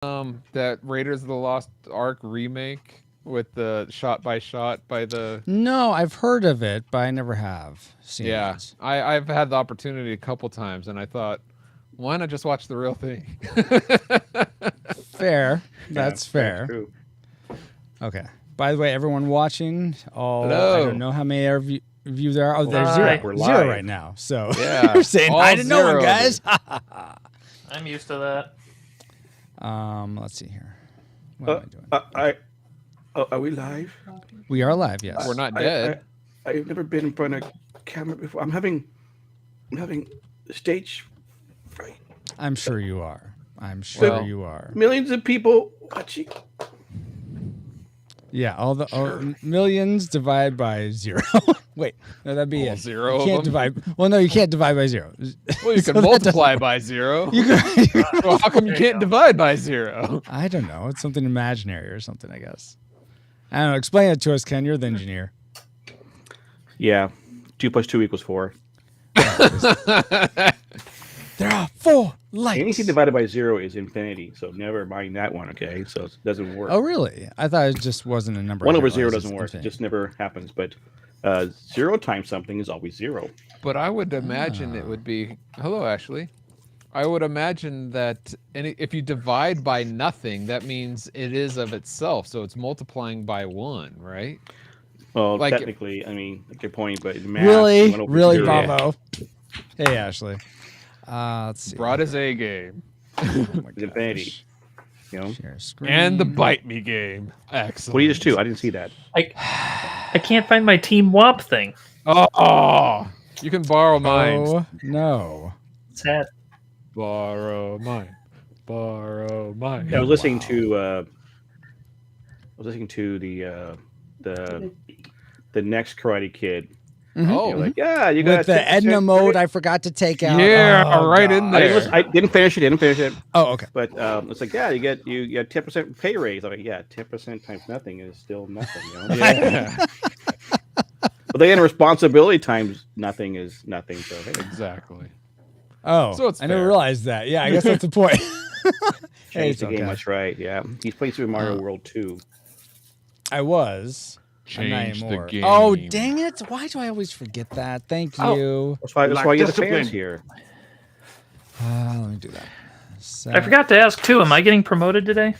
that Raiders of the Lost Ark remake with the shot by shot by the? No, I've heard of it, but I never have seen Yeah, it. I've had the opportunity a couple times, and I thought, why not just watch the real thing? Fair. That's fair. True. Okay. By the way, everyone watching, I Hello. don't know how many of you there are. Oh, there's Hi. We're zero live. right now. So Yeah, you're saying all hi to no zero one, of guys. I'm used to that. Let's see here. What am I doing? Are we live? We are live, yes. We're not dead. I've never been in front of camera before. I'm having stage fright. I'm sure you are. I'm sure Well, you are. Millions of people watching. Yeah, all the millions divided by zero. Wait, no, that'd be All it. zero You of can't them? divide. Well, no, you can't divide by zero. Well, you So can that multiply by zero. You can, Well, how come you can't divide by zero? I don't know. It's something imaginary or something, I guess. I don't know. Explain it to us, Ken. You're the engineer. Yeah, 2 + 2 = 4. There are 4 lights. Anything divided by 0 is infinity, so never mind that one. Okay, so it doesn't work. Oh, really? I thought it just wasn't a number. 1 I over didn't 0 realize doesn't it's work. It infinite. just never happens. But 0 times something is always 0. But I would imagine it would be. Hello, Ashley. I would imagine that if you divide by nothing, that means it is of itself. So it's multiplying by 1, right? Well, Like- technically, I mean, like your point, but in math, Really, 1 over really, 0 Bravo. Hey, Ashley. Let's see. Brought his A game. Oh my is infinity. gosh. You know, Share screen. And the bite me game. Excellent. what do you just do? I didn't see that. I can't find my Team WAP thing. Oh, you can borrow mine. Oh no. Sad. Borrow mine. Borrow mine. Yeah, I was listening to the next Karate Kid. Oh, You're like, yeah, you got With the Edna mode, I forgot to take out. Yeah, Oh, right in God. there. I didn't finish it. Oh, okay. But it's like, yeah, you get 10% pay raise. I'm like, yeah, 10% times nothing is still nothing. You know? yeah, But then responsibility times nothing is nothing. So hey, exactly. Oh, So it's I never fair. realized that. Yeah, I guess that's the point. Hey, change it's the game. okay. That's right. Yeah, he's playing Super Mario World 2. I was. I'm not Change the anymore. game. Oh, dang it. Why do I always forget that? Thank you. That's why you have the fans here. Let me do that. I forgot to ask too. Am I getting promoted today?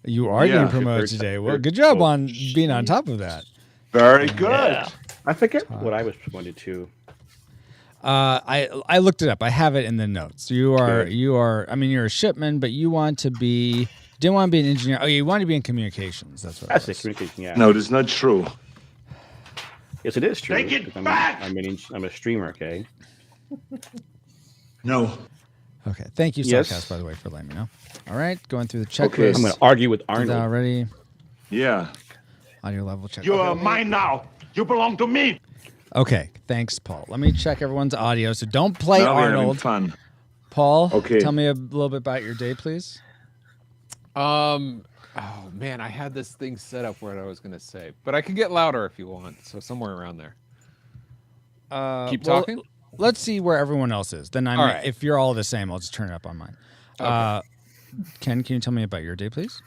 You are Yeah. getting promoted Third- today. Well, third- good job oh, on being on top of that. Very good. Yeah. I forget what I was promoted to. I looked it up. I have it in the notes. You are Good. I mean, you're a shipman, but you want to be didn't want to be an engineer. Oh, you want to be in communications. That's what That's it it. was. Communication. Yeah. No, it is not true. Yes, it is true. Take it 'cause back! I'm a streamer. Okay. No. Okay. Thank you, Yes. Sarcast, by the way, for letting me know. All right, going through the Okay. checklist. I'm going to argue with Is Arnold. that already Yeah. audio level check? You are mine now. You belong to me. Okay, thanks, Paul. Let me check everyone's audio. So don't play Now we're having Arnold. fun. Paul, Okay. tell me a little bit about your day, please. Oh man, I had this thing set up where I was gonna say, but I can get louder if you want. So somewhere around there. Keep well, talking. Let's see where everyone else is. Then All right. if you're all the same, I'll just turn it up on mine. Ken, can you tell me about your day, please?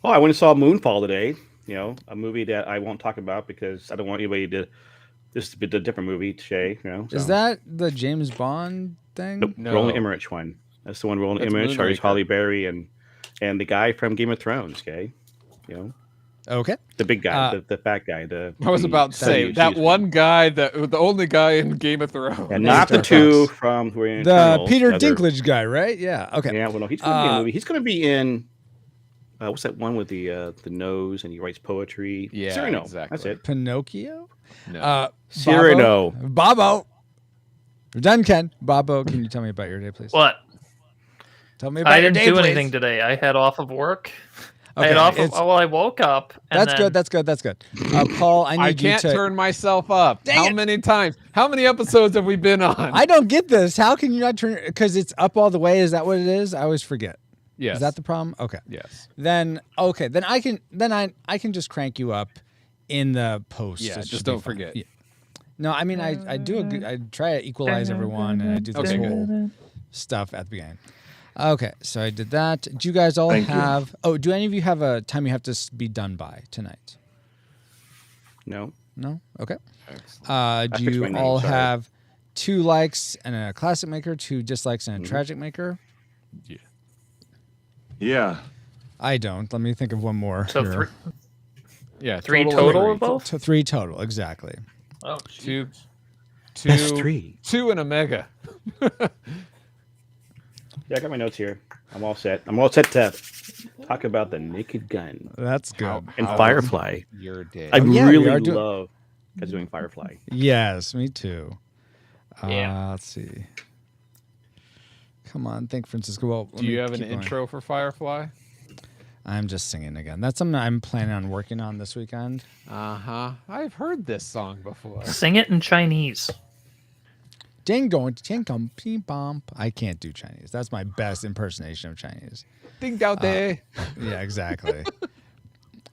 Oh, I went and saw Moonfall today. You know, a movie that I won't talk about because I don't want anybody to. This is a different movie, Shay. You know, Is so. that the James Bond thing? Nope, No. Roland Emmerich one? That's the one. Roland That's Emmerich, Charles Moonraker. Holly Berry, and the guy from Game of Thrones. Okay, you know, Okay. the big guy, Uh, the fat guy. I was about to say that one guy, the only guy in Game of Thrones. and not the StarTropics. two from who are in The Eternal, Peter the other- Dinklage guy, right? Yeah. Okay. Yeah, well, no, he's going to be in a movie. He's going to be in. What's that one with the nose and he writes poetry? Yeah, Cyrano. exactly. That's it. Pinocchio? No. Cyrano. Bobo. We're done, Ken. Bobo, can you tell me about your day, please? What? Tell me about I your didn't day, do please. anything today. I had off of work. I Okay, had off of, it's- well, I woke up. And That's then, good. That's good. Paul, I need I you can't to. turn myself up. Dang How it. many times? How many episodes have we been on? I don't get this. How can you not turn? Because it's up all the way. Is that what it is? I always forget. Yes. Is that the problem? Okay. Yes. Then I can just crank you up in the post. Yeah, It should just be don't fine. forget. Yeah. No, I mean I do a good. I try to equalize everyone, and I do this Okay, good. whole stuff at the beginning. Okay, so I did that. Do you guys all Thank you. have? Oh, do any of you have a time you have to be done by tonight? No. No. Okay. Excellent. Do fixed you my name, all sorry. have 2 likes and a classic maker, 2 dislikes and a tragic maker? Yeah. I don't. Let me think of one more. So here. Yeah, three total total three. of both? To 3 total, exactly. Oh, Two, That's two, 3. 2 and a mega. Yeah, I got my notes here. I'm all set. I'm all set to talk about the Naked Gun That's good. and How Firefly. Your day. I yeah, we really are doing- love guys doing Firefly. Yes, me too. Yeah. Let's see. Come on, think, Francisco. Well, let Do you me have an keep going. intro for Firefly? I'm just singing again. That's something I'm planning on working on this weekend. I've heard this song before. Sing it in Chinese. Ding dong, ching dong, ping pong. I can't do Chinese. That's my best impersonation of Chinese. Ding dao day. Yeah, exactly.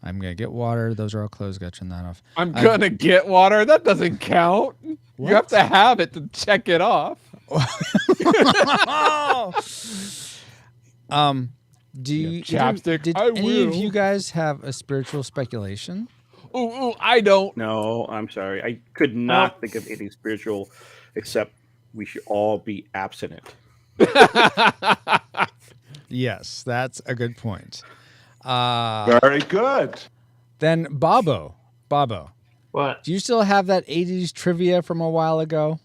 I'm gonna get water. Those are all closed. Gotta turn that off. I'm gonna get water. That doesn't count. What? You have to have it to check it off. Do you chapstick? Did I any of will. you guys have a spiritual speculation? Ooh, I don't. No, I'm sorry. I could not think of anything spiritual except we should all be abstinent. Yes, that's a good point. Very good. Then Bobo, What? do you still have that 80s trivia from a while ago?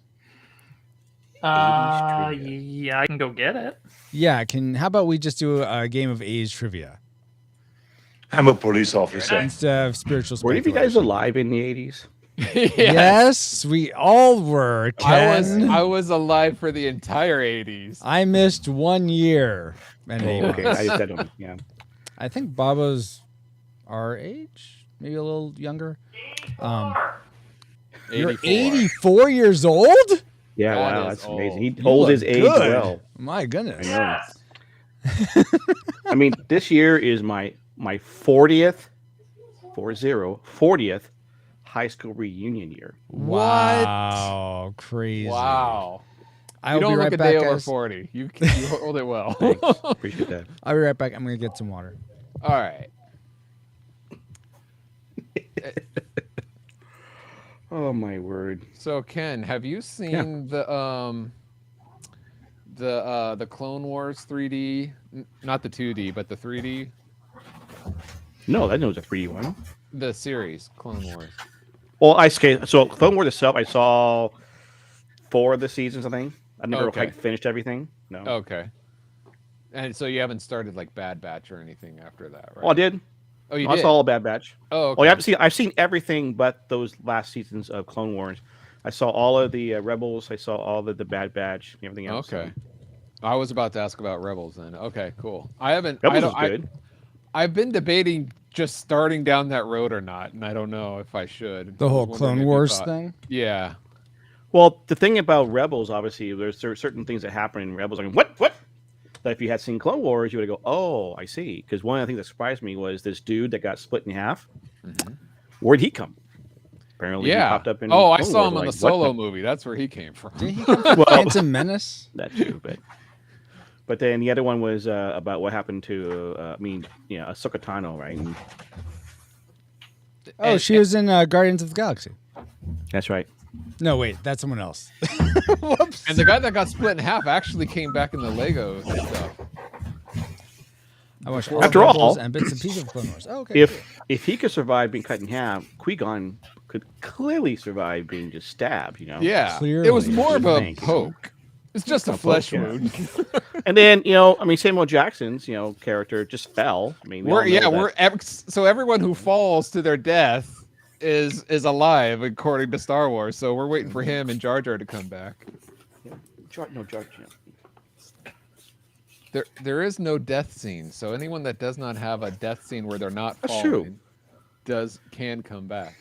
Yeah, I can go get it. Yeah, how about we just do a game of 80s trivia I'm a police officer. instead of spiritual Were any of you guys speculation? alive in the 80s? Yes, we all were, Ken. I was alive for the entire 80s. I missed 1 year. And 8 Okay, months. I just said them. Yeah. I think Bobo's our age, maybe a little younger. You're 84 years old? Yeah, That wow, is that's amazing. He old. holds You his look age good. well. My I goodness. know. I mean, this year is my 40th high school reunion year. Wow, crazy. Wow. I You will don't be look right a back, day over guys. 40. You hold it well. Thanks. Appreciate that. I'll be right back. I'm going to get some water. All right. Oh my word. So Ken, have you seen the Clone Wars 3D? Not the 2D, but the 3D, No, that was a 3D one. the series Clone Wars. Well, so Clone Wars itself, I saw 4 of the seasons, I think. I never Okay. quite finished everything. No. Okay. And so you haven't started like Bad Batch or anything after that, right? Oh, I did. Oh, you I did. saw all Bad Batch. Oh, Oh, okay. yeah, I've seen everything but those last seasons of Clone Wars. I saw all of the Rebels. I saw all of the Bad Batch. And everything else. Okay. I was about to ask about Rebels then. Okay, cool. I haven't. Rebels I is don't, good. I've been debating just starting down that road or not, and I don't know if I should. The I whole was wondering Clone if you Wars thought- thing? Yeah. Well, the thing about Rebels, obviously, there are certain things that happen in Rebels. Like, what? That if you had seen Clone Wars, you would go, oh, I see. Because one of the things that surprised me was this dude that got split in half. Where'd he come? Apparently, he Yeah. popped up in. Oh, I Clone saw Wars. him in Like, the what Solo movie. That's where he came from. Did he come from Well- Phantom Menace? That too, but then the other one was about what happened to Ahsoka Tano, right? And Oh, she was in Guardians of the Galaxy. that's right. No, wait, that's someone else. And the guy that got split in half actually came back in the Lego stuff. I watched all After Rebels all, and bits and pieces of Clone Wars. Oh, okay. If he could survive being cut in half, Qui-Gon could clearly survive being just stabbed. Yeah. Clearly. It was more of a Thanks. poke. It's just a poke, flesh yeah. wound. And then Samuel Jackson's character just fell. I mean, we all know that. So everyone who falls to their death is alive according to Star Wars. So we're waiting for him and Jar Jar to come back. Jar. There is no death scene. So anyone that does not have a death scene where they're not That's falling true. can come back.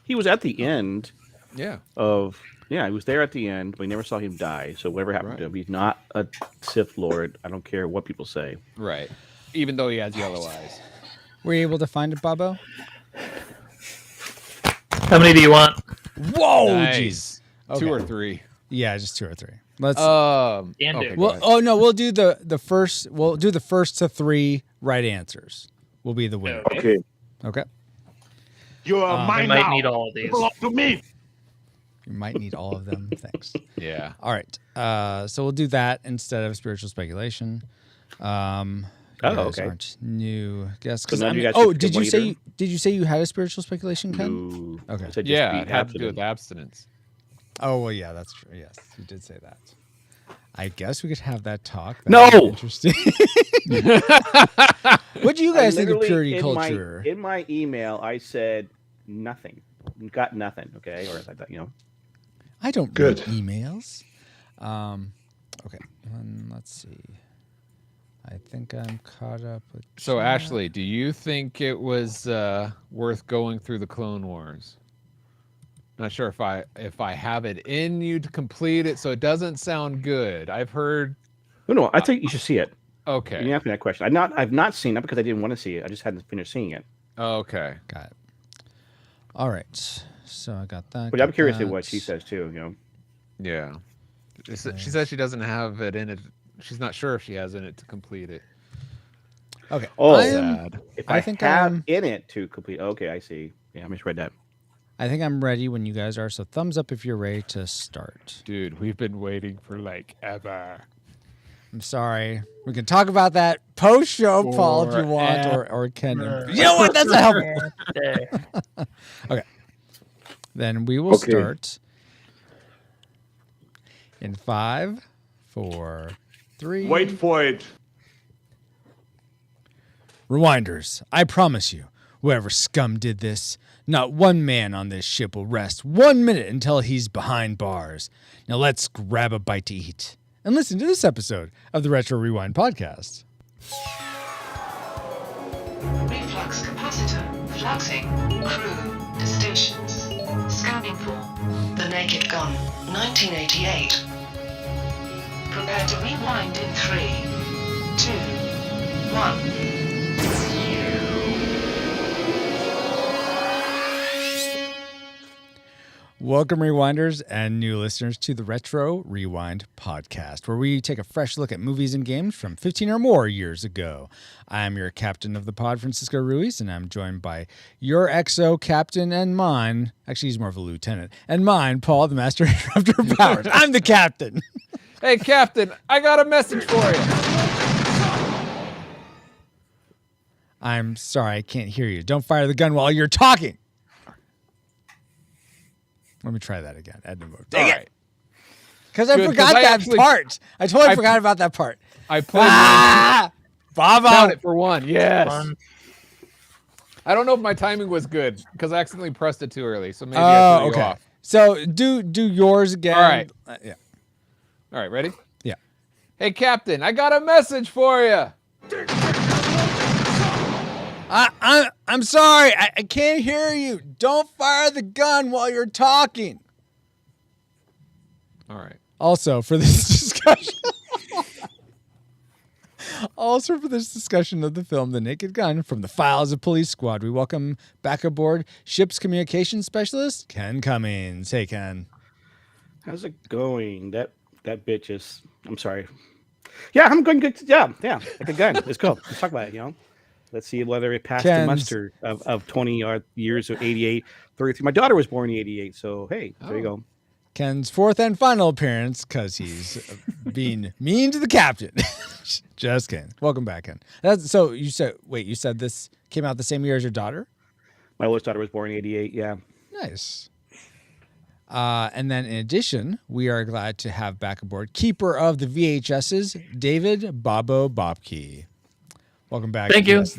He was at the end Yeah. of. Yeah, he was there at the end, but we never saw him die. So whatever happened to him, he's not a Sith Lord. I don't care what people say. Right. Even though he has yellow eyes. Were you able to find it, Bobo? How many do you want? Whoa, Nice. jeez. 2 or Okay. 3. Yeah, just 2 or 3. Let's. Can do. Okay, go well, ahead. oh no, we'll do the first. We'll do the first to 3 right answers. Will be the winner. Okay. Okay. You are I mine might now. need all of these. Belong to me. You might need all of them. Thanks. Yeah. All right. So we'll do that instead of spiritual speculation. You guys okay. aren't new guests. So none of you guys Oh, picked did one you say either? did you say you had a spiritual speculation, Ken? No. Okay. I said just Yeah, be it had to do with abstinent. abstinence. Oh well, yeah, that's true. Yes, you did say that. I guess we could have that talk. That No! would be interesting. What do you guys think of Literally, purity in culture? In my email, I said nothing. Got nothing. Okay, or like that, I don't Good. read emails. Okay, let's see. I think I'm caught up with. So, chat. Ashley, do you think it was worth going through the Clone Wars? Not sure if I have it in you to complete it, so it doesn't sound good. I've heard. No, I think you should see it. Okay. You asked me that question. I've not seen it because I didn't want to see it. I just hadn't finished seeing it. Okay. Got it. All right, so I got that. But I'm got curious to that. what she says too. Yeah. She says she doesn't have it in it. She's not sure if she has in it to complete it. Okay. Oh, Sad. if I I think have I'm- in it to complete. Okay, I see. Yeah, I misread that. I think I'm ready when you guys are. So thumbs up if you're ready to start. Dude, we've been waiting for like ever. I'm sorry. We can talk about that post show, Paul, if you want, or Ken. You know what? That's not helpful. There. Then we will Okay. start in 5, 4, 3. Wait for it. Rewinders, I promise you, whoever scum did this, not one man on this ship will rest 1 minute until he's behind bars. Now let's grab a bite to eat and listen to this episode of the Retro Rewind podcast. Reflux capacitor, fluxing, crew, distinctions, scanning for The Naked Gun, 1988. Prepare to rewind in 3, 2, 1. Welcome, Rewinders and new listeners, to the Retro Rewind podcast, where we take a fresh look at movies and games from 15 or more years ago. I'm your captain of the pod, Francisco Ruiz, and I'm joined by your XO captain and mine. Actually, he's more of a lieutenant. And mine, Paul, the master interrupter Powers. I'm the captain. Hey, Captain, I got a message for you. I'm sorry, I can't hear you. Don't fire the gun while you're talking. Let me try that again. Add no mode. Dang it. Because I Good, 'cause forgot I that actually- part. I totally I- forgot about that part. I played Bravo. count it for one. Yes. One. I don't know if my timing was good because I accidentally pressed it too early. So maybe I Oh, should go okay. off. So do yours again. All right. Yeah. All right, ready? Yeah. Hey, Captain, I got a message for you. I'm sorry. I can't hear you. Don't fire the gun while you're talking. All right. Also, for this discussion of the film The Naked Gun from the Files of Police Squad, we welcome back aboard ship's communications specialist, Ken Cummings. Hey, Ken. How's it going? That bitch is. I'm sorry. Yeah, I'm going good. Yeah, like a gun. Let's go. Let's talk about it. Let's see whether it passed the Ken's- muster of 20 years of 88, 33. My daughter was born in 88, so hey, there you go. Ken's fourth and final appearance because he's being mean to the captain. Just kidding. Welcome back, Ken. So you said this came out the same year as your daughter? My oldest daughter was born in 88. Yeah. Nice. And then in addition, we are glad to have back aboard keeper of the VHSs, David Bobo Bobke. Welcome back. Thank you. Yes.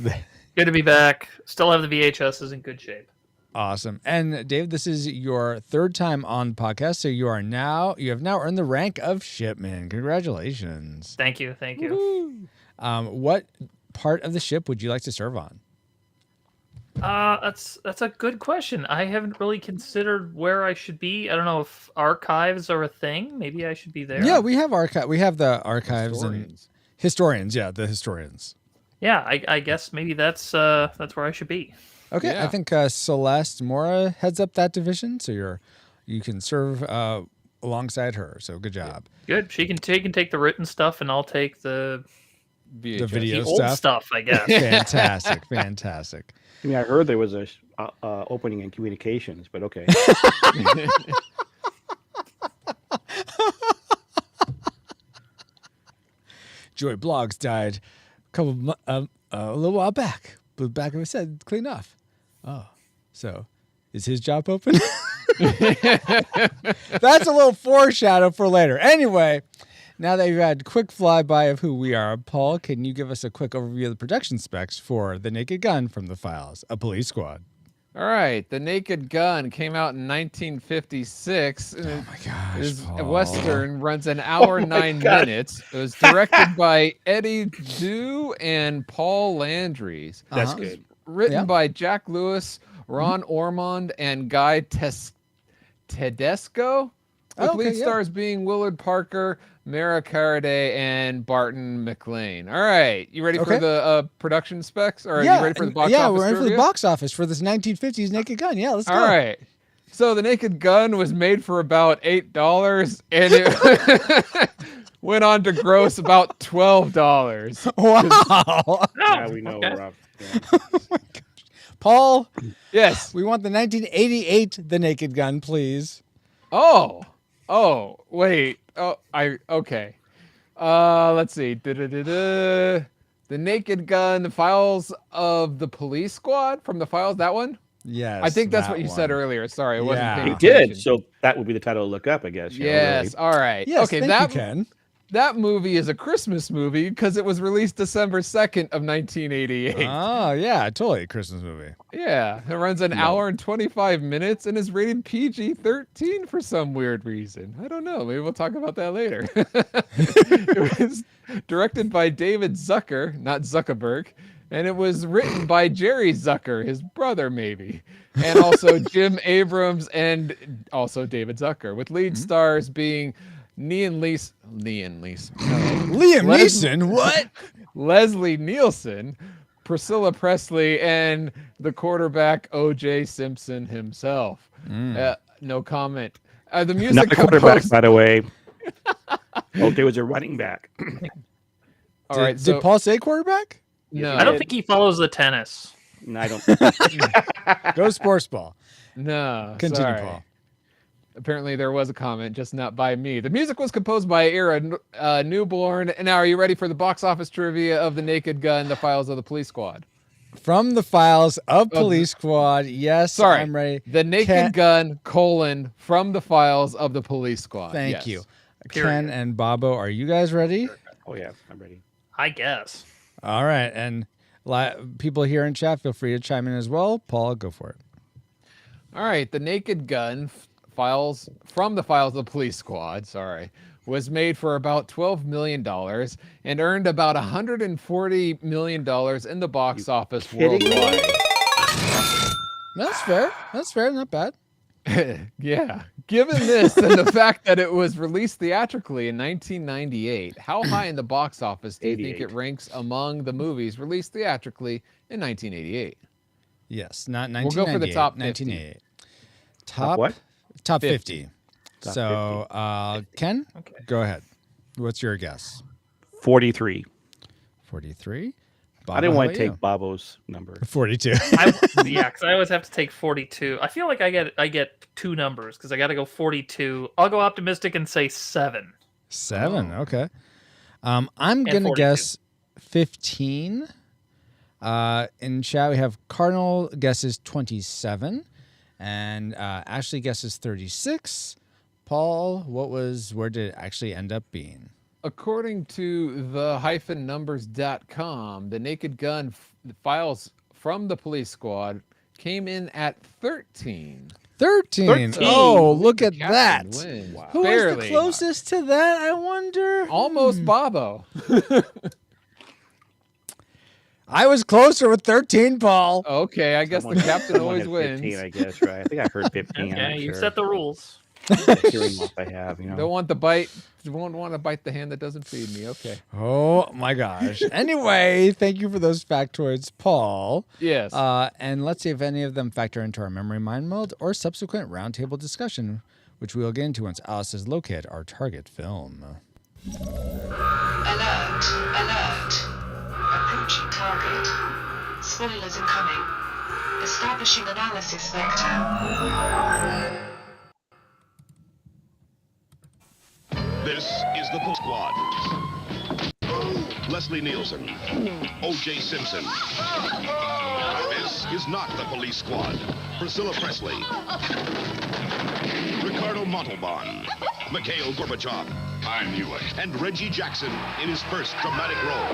Good to be back. Still have the VHSs in good shape. Awesome. And Dave, this is your third time on the podcast, so you have now earned the rank of shipman. Congratulations. Thank you. Thank you. What part of the ship would you like to serve on? That's a good question. I haven't really considered where I should be. I don't know if archives are a thing. Maybe I should be there. Yeah, we have We have the archives and historians. Yeah, the historians. Yeah, I guess maybe that's where I should be. Okay, Yeah. I think Celeste Mora heads up that division, so you can serve alongside her. So good job. Good. She can take the written stuff, and I'll take the The video old stuff, I guess. Fantastic. Fantastic. I mean, I heard there was a opening in communications, but okay. Joy Blogs died a little while back. But back when we said clean off. Oh, so is his job open? That's a little foreshadow for later. Anyway, now that you've had a quick flyby of who we are, Paul, can you give us a quick overview of the production specs for The Naked Gun from the Files, a police squad? All right, The Naked Gun came out in 1956. Oh my gosh, This Paul. Western runs an hour and 9 minutes. It was directed by Eddie Dew and Paul Landry. That's Uh-huh. good. Written Yeah. by Jack Lewis, Ron Ormond, and Guy Tedesco. With Okay, lead yeah. stars being Willard Parker, Mara Carraday, and Barton McLean. All right, you ready Okay. for the production specs? Or are you ready for the box office? Yeah, we're ready for the trivia? box office for this 1950s Naked Gun. Yeah, let's go. All right. So the Naked Gun was made for about $8, and it went on to gross about $12. Wow. Now we know okay. we're up. Yeah. Paul, Yes. we want the 1988 The Naked Gun, please. Oh, wait. Okay. Let's see. The Naked Gun, the Files of the Police Squad from the Files, that one? Yes. I think that's that what you one. said earlier. Sorry, I wasn't Yeah. paying He attention. did. So that would be the title to look up, I guess. Yes. All right. Yes, okay, thank you, Ken. that movie is a Christmas movie because it was released December 2nd of 1988. Oh, yeah, totally a Christmas movie. Yeah, it runs an hour and 25 minutes and is rated PG-13 for some weird reason. I don't know. Maybe we'll talk about that later. It was directed by David Zucker, not Zuckerberg, and it was written by Jerry Zucker, his brother maybe, and also Jim Abrams and also David Zucker, with lead stars being Liam Neeson, what? Leslie Nielsen, Priscilla Presley, and the quarterback O.J. Simpson himself. No comment. The music Not the quarterback, composed- by the way. Okay, was a running back. All right, Did Paul say quarterback? no, I don't think he follows the tennis. No, I don't. Go sports ball. No, Continue, sorry. Paul. Apparently, there was a comment, just not by me. The music was composed by Ira Newborn. And now, are you ready for the box office trivia of The Naked Gun, The Files of the Police Squad? From the Files of Police Squad. Yes, Sorry, I'm ready. The Naked Gun, from the Files of the Police Squad. Thank Yes. you. Period. Ken and Bobo, are you guys ready? Oh, yeah, I'm ready. I guess. All right. And people here in chat, feel free to chime in as well. Paul, go for it. All right, The Naked Gun, from the Files of the Police Squad, was made for about $12 million and earned about $140 million in the box office kidding me? worldwide. That's fair. That's fair. Not bad. Yeah. Given this and the fact that it was released theatrically in 1998, how high in the box office do you think 88. it ranks among the movies released theatrically in 1988? Yes, not We'll 1998. go for the top 50. 1988. Top what? Top 50. 50. Top So, Ken, Okay. go ahead. What's your guess? 43. 43? I didn't want to Bobo, take Bobo's number. 42. Yeah, because I always have to take 42. I feel like I get two numbers because I got to go 42. I'll go optimistic and say 7. 7. Okay. I'm And going to 42. guess 15. In chat, we have Cardinal guesses 27. And Ashley guesses 36. Paul, where did it actually end up being? According to the-numbers.com, The Naked Gun Files from the Police Squad came in at 13. 13. Oh, look at Captain that. wins. Wow. Who was Barely. the closest to that, I wonder? Almost Bobo. I was closer with 13, Paul. Okay, I guess the captain always Someone had 15, wins. I guess, right? I think I heard 15. I'm Okay, not you sure. set the rules. The hearing loss I have, you know. Don't want to bite the hand that doesn't feed me. Okay. Oh, my gosh. Anyway, thank you for those factoids, Paul. Yes. And let's see if any of them factor into our memory mind meld or subsequent roundtable discussion which we'll get into once Alice has located our target film. Alert! Alert! Approaching target. Spoilers incoming. Establishing analysis vector. This is the Police Squad. Leslie Nielsen, O.J. Simpson. This is not the Police Squad. Priscilla Presley, Ricardo Montalban, Mikhail Gorbachev. I knew it. And Reggie Jackson in his first dramatic role.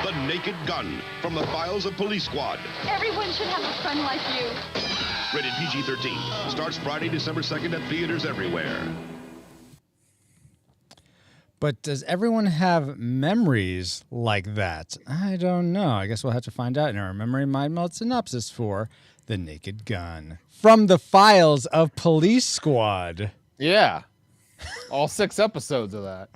The Naked Gun from the files of Police Squad. Everyone should have a friend like you. Rated PG-13. Starts Friday, December 2nd at theaters everywhere. But does everyone have memories like that? I don't know. I guess we'll have to find out in our Memory Mind Meld synopsis for The Naked Gun. From the files of Police Squad. Yeah. All 6 episodes of that.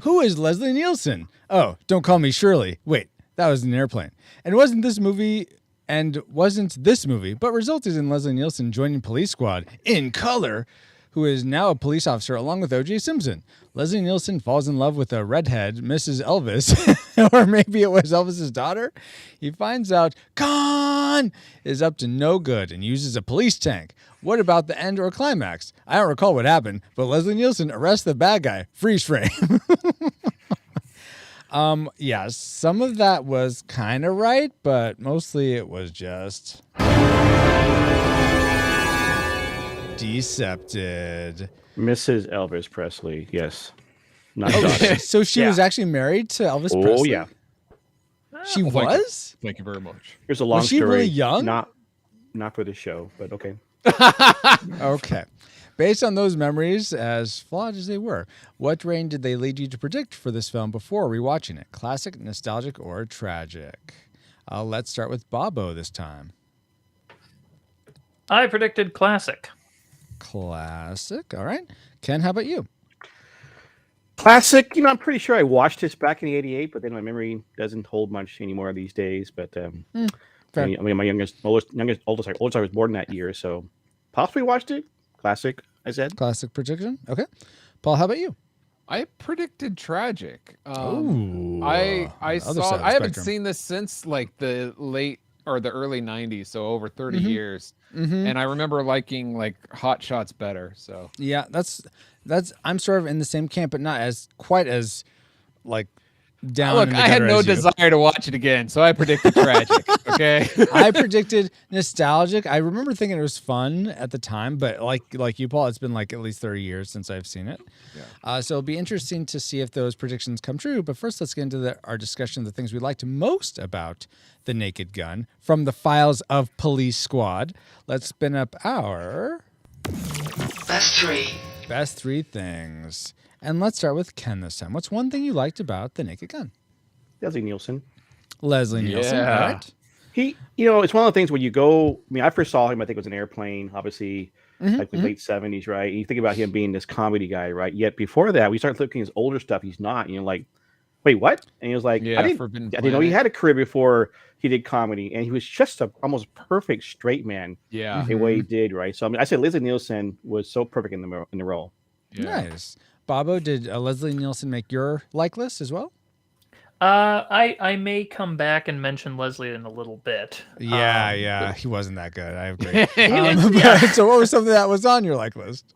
Who is Leslie Nielsen? Oh, don't call me Shirley. Wait, that was an airplane. And wasn't this movie, but resulted in Leslie Nielsen joining Police Squad in color, who is now a police officer along with O.J. Simpson. Leslie Nielsen falls in love with a redhead, Mrs. Elvis, or maybe it was Elvis's daughter. He finds out Khan is up to no good and uses a police tank. What about the end or climax? I don't recall what happened, but Leslie Nielsen arrests the bad guy. Freeze frame. Yeah, some of that was kind of right, but mostly it was just decepted. Mrs. Elvis Presley, yes. Not Oh, daughter. so she was actually married to Elvis Presley? Oh, yeah. She Oh, thank you. was? Thank you very much. Here's a long Was she story. really young? Not for the show, but okay. Okay. Based on those memories, as flawed as they were, what rating did they lead you to predict for this film before rewatching it? Classic, nostalgic, or tragic? Let's start with Bobo this time. I predicted classic. Classic. All right. Ken, how about you? Classic. I'm pretty sure I watched this back in '88, but then my memory doesn't hold much anymore these days. But Fair. I mean, my oldest, I was born that year, so possibly watched it. Classic, I said. Classic prediction. Okay. Paul, how about you? I predicted tragic. Ooh. I other side saw. of the I haven't spectrum. seen this since like the late or the early '90s, so over 30 years. And I remember liking like Hot Shots better. So Yeah, that's I'm sort of in the same camp, but not as quite as like down. look, in the I had gutter no as you. desire to watch it again, so I predicted tragic. Okay. I predicted nostalgic. I remember thinking it was fun at the time, but like you, Paul, it's been like at least 30 years since I've seen it. Yeah. So it'll be interesting to see if those predictions come true. But first, let's get into our discussion of the things we liked most about The Naked Gun from the files of Police Squad. Let's spin up our best 3 things. And let's start with Ken this time. What's one thing you liked about The Naked Gun? Leslie Nielsen. Leslie Nielsen. Yeah. All right. He, it's one of the things when you go. I mean, I first saw him. I think it was an airplane, obviously, like the late '70s, right? And you think about him being this comedy guy, right? Yet before that, we start looking at his older stuff. He's not. Like, wait, what? And he was like, Yeah, I didn't Forbidden know he Planet. had a career before he did comedy, and he was just a almost perfect straight man Yeah. the way he did, right? So I mean, I said Leslie Nielsen was so perfect in the role. Yeah. Nice. Bobo, did Leslie Nielsen make your like list as well? I may come back and mention Leslie in a little bit. Yeah, he wasn't that good. I agree. So what was something that was on your like list?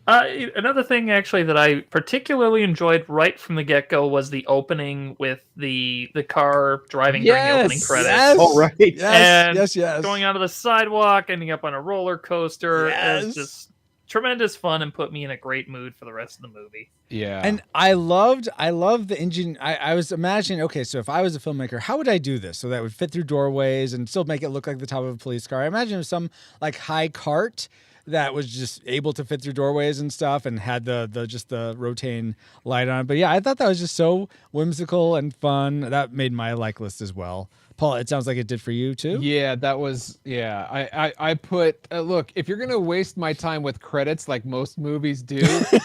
Another thing, actually, that I particularly enjoyed right from the get-go was the opening with the car driving during the opening credits. Yes, Oh, right. And yes. Going onto the sidewalk, ending up on a roller coaster. It Yes. was just tremendous fun and put me in a great mood for the rest of the movie. Yeah. And I loved the engine. I was imagining, okay, so if I was a filmmaker, how would I do this so that would fit through doorways and still make it look like the top of a police car? I imagine it was some like high cart that was just able to fit through doorways and stuff and had the rotating light on it. But yeah, I thought that was just so whimsical and fun. That made my like list as well. Paul, it sounds like it did for you too. Yeah, that was I put look, if you're gonna waste my time with credits like most movies do,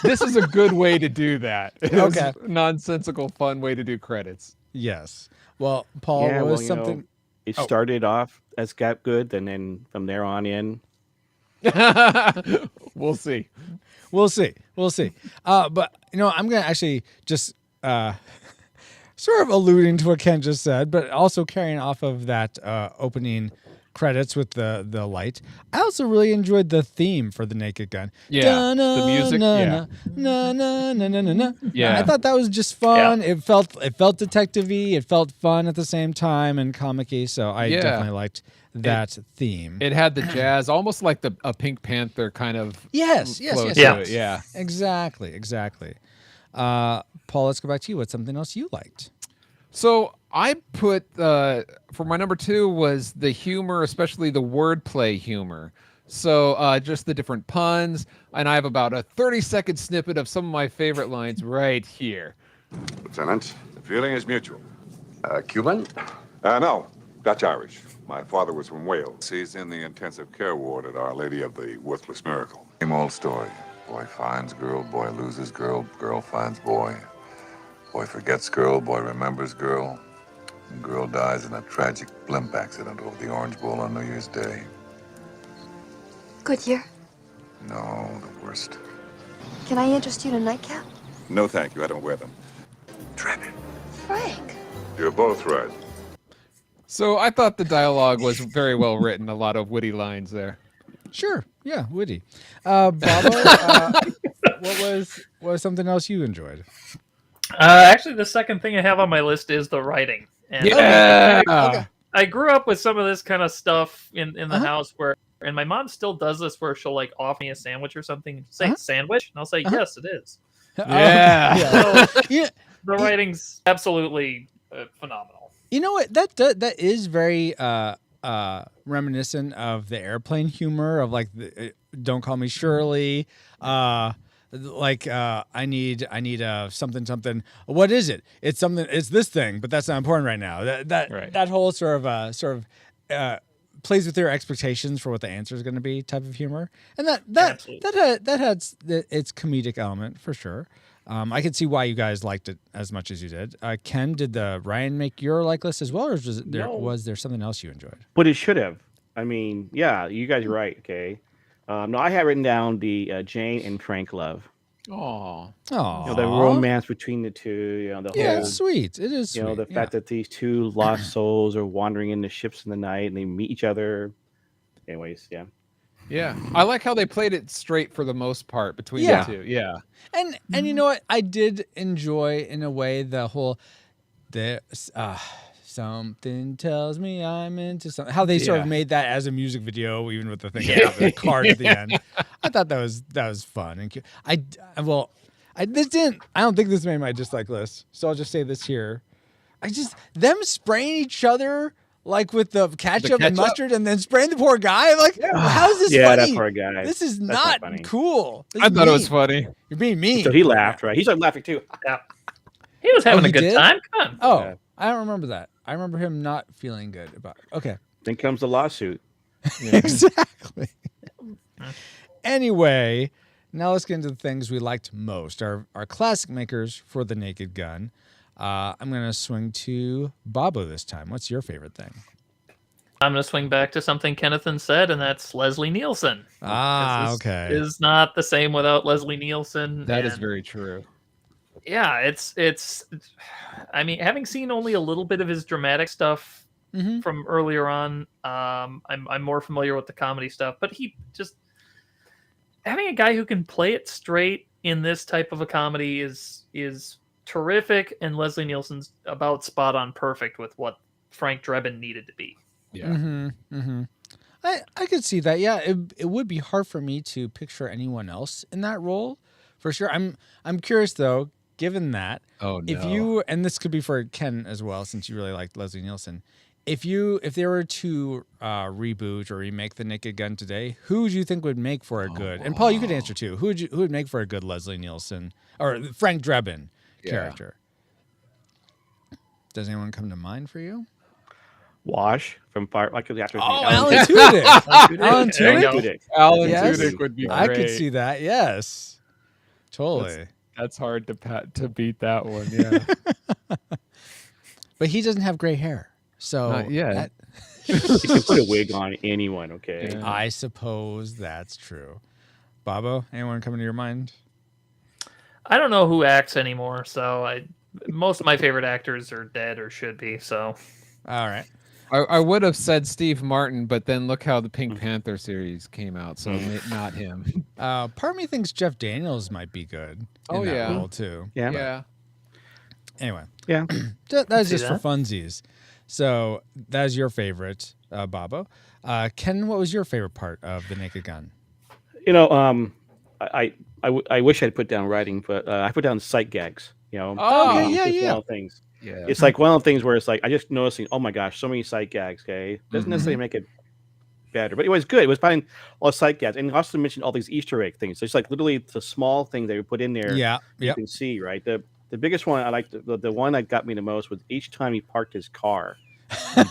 this is a good way to do that. It was Okay. a nonsensical, fun way to do credits. Yes. Well, Paul, what was something? It started off as got good, and then from there on in, We'll see. We'll see. We'll see. But I'm gonna actually just sort of alluding to what Ken just said, but also carrying off of that opening credits with the light. I also really enjoyed the theme for the Naked Gun. Yeah, the music. Yeah. Yeah. I thought that was just fun. It felt detective-y. It felt fun at the same time and comic-y. So I definitely liked that theme. It had the jazz, almost like a Pink Panther kind of. Yes. flow to it. Yeah. Exactly. Paul, let's go back to you. What's something else you liked? So I put for my number 2 was the humor, especially the wordplay humor. So just the different puns, and I have about a 30-second snippet of some of my favorite lines right here. Lieutenant, the feeling is mutual. Cuban? No, Dutch-Irish. My father was from Wales. He's in the intensive care ward at Our Lady of the Worthless Miracle. Same old story. Boy finds girl, boy loses girl, girl finds boy. Boy forgets girl, boy remembers girl. And girl dies in a tragic blimp accident over the Orange Bowl on New Year's Day. Good year. No, the worst. Can I interest you in a nightcap? No, thank you. I don't wear them. Drebin. Frank. You're both right. So I thought the dialogue was very well written. A lot of witty lines there. Sure. Yeah, witty. Bobo, what was something else you enjoyed? Actually, the second thing I have on my list is the writing. And I grew up with some of this kind of stuff in the house and my mom still does this where she'll like offer me a sandwich or something and say sandwich, and I'll say yes, it is. Yeah. So, the writing's absolutely phenomenal. You know what? That is very reminiscent of the airplane humor of like Don't Call Me Shirley. I need something. What is it? It's something. It's this thing, but that's not important right now. That whole sort of plays with your expectations for what the answer is going to be type of humor, and that had its comedic element for sure. I can see why you guys liked it as much as you did. Ken, did the Ryan make your like list as well, or was there something else you enjoyed? But it should have. I mean, yeah, you guys are right. Okay. No, I had written down the Jane and Frank love. Oh, the romance between the two. The whole, it's sweet. It is. Sweet. The fact that these two lost souls are wandering in the ships in the night and they meet each other. Anyways, yeah. Yeah, I like how they played it straight for the most part between the two. Yeah, and you know what? I did enjoy in a way the whole something tells me I'm into something. How they sort of made that as a music video, even with the thing about the card at the end. I thought that was fun and cute. I don't think this made my dislike list, so I'll just say this here. Them spraying each other. Like with the ketchup and mustard and then spraying the poor guy. I'm like, how's this funny? That poor guy. This is not cool. I thought it was funny. You're being mean. So he laughed, right? He started laughing too. Yeah. He was having a good time. Come on. Oh, I don't remember that. I remember him not feeling good about it. Okay. Then comes the lawsuit. Yeah. Exactly. Anyway, now let's get into the things we liked most. Our classic makers for the Naked Gun. I'm going to swing to Bobo this time. What's your favorite thing? I'm going to swing back to something Kennethan said, and that's Leslie Nielsen. Okay. Is not the same without Leslie Nielsen. That is very true. Yeah, it's. I mean, having seen only a little bit of his dramatic stuff from earlier on, I'm more familiar with the comedy stuff. But he just having a guy who can play it straight in this type of a comedy is terrific, and Leslie Nielsen's about spot on perfect with what Frank Drebin needed to be. Yeah. I could see that. Yeah, it would be hard for me to picture anyone else in that role, for sure. I'm curious though, given that, if you, and this could be for Ken as well, since you really liked Leslie Nielsen, if they were to reboot or remake the Naked Gun today, who would you think would make for a good? And Paul, you could answer too. Who would make for a good Leslie Nielsen or Frank Drebin character? Does anyone come to mind for you? Wash from Fire. Like the actor. Alan Tudyk. Alan Tudyk. Alan Tudyk would be great. I could see that. Yes, totally. That's hard to beat that one. Yeah. But he doesn't have gray hair. So Not yet. You can put a wig on anyone, okay? Yeah. I suppose that's true. Bobo, anyone coming to your mind? I don't know who acts anymore, so most of my favorite actors are dead or should be. So, All right. I would have said Steve Martin, but then look how the Pink Panther series came out, so not him. Part of me thinks Jeff Daniels might be good in that role too. Yeah. Yeah. Anyway, Yeah. that's See just for that? funsies. So that is your favorite, Bobo. Ken, what was your favorite part of The Naked Gun? You know, I wish I'd put down writing, but I put down sight gags. You know, Oh, okay, yeah, it's just yeah. one of the things. Yeah. It's like one of the things where it's like I just noticing. Oh my gosh, so many sight gags. Okay, doesn't necessarily make it better, but it was good. It was finding all the sight gags, and he also mentioned all these Easter egg things. So it's like literally the small things they would put in there. Yeah, you yep. can see right. The biggest one I liked, the one that got me the most was each time he parked his car.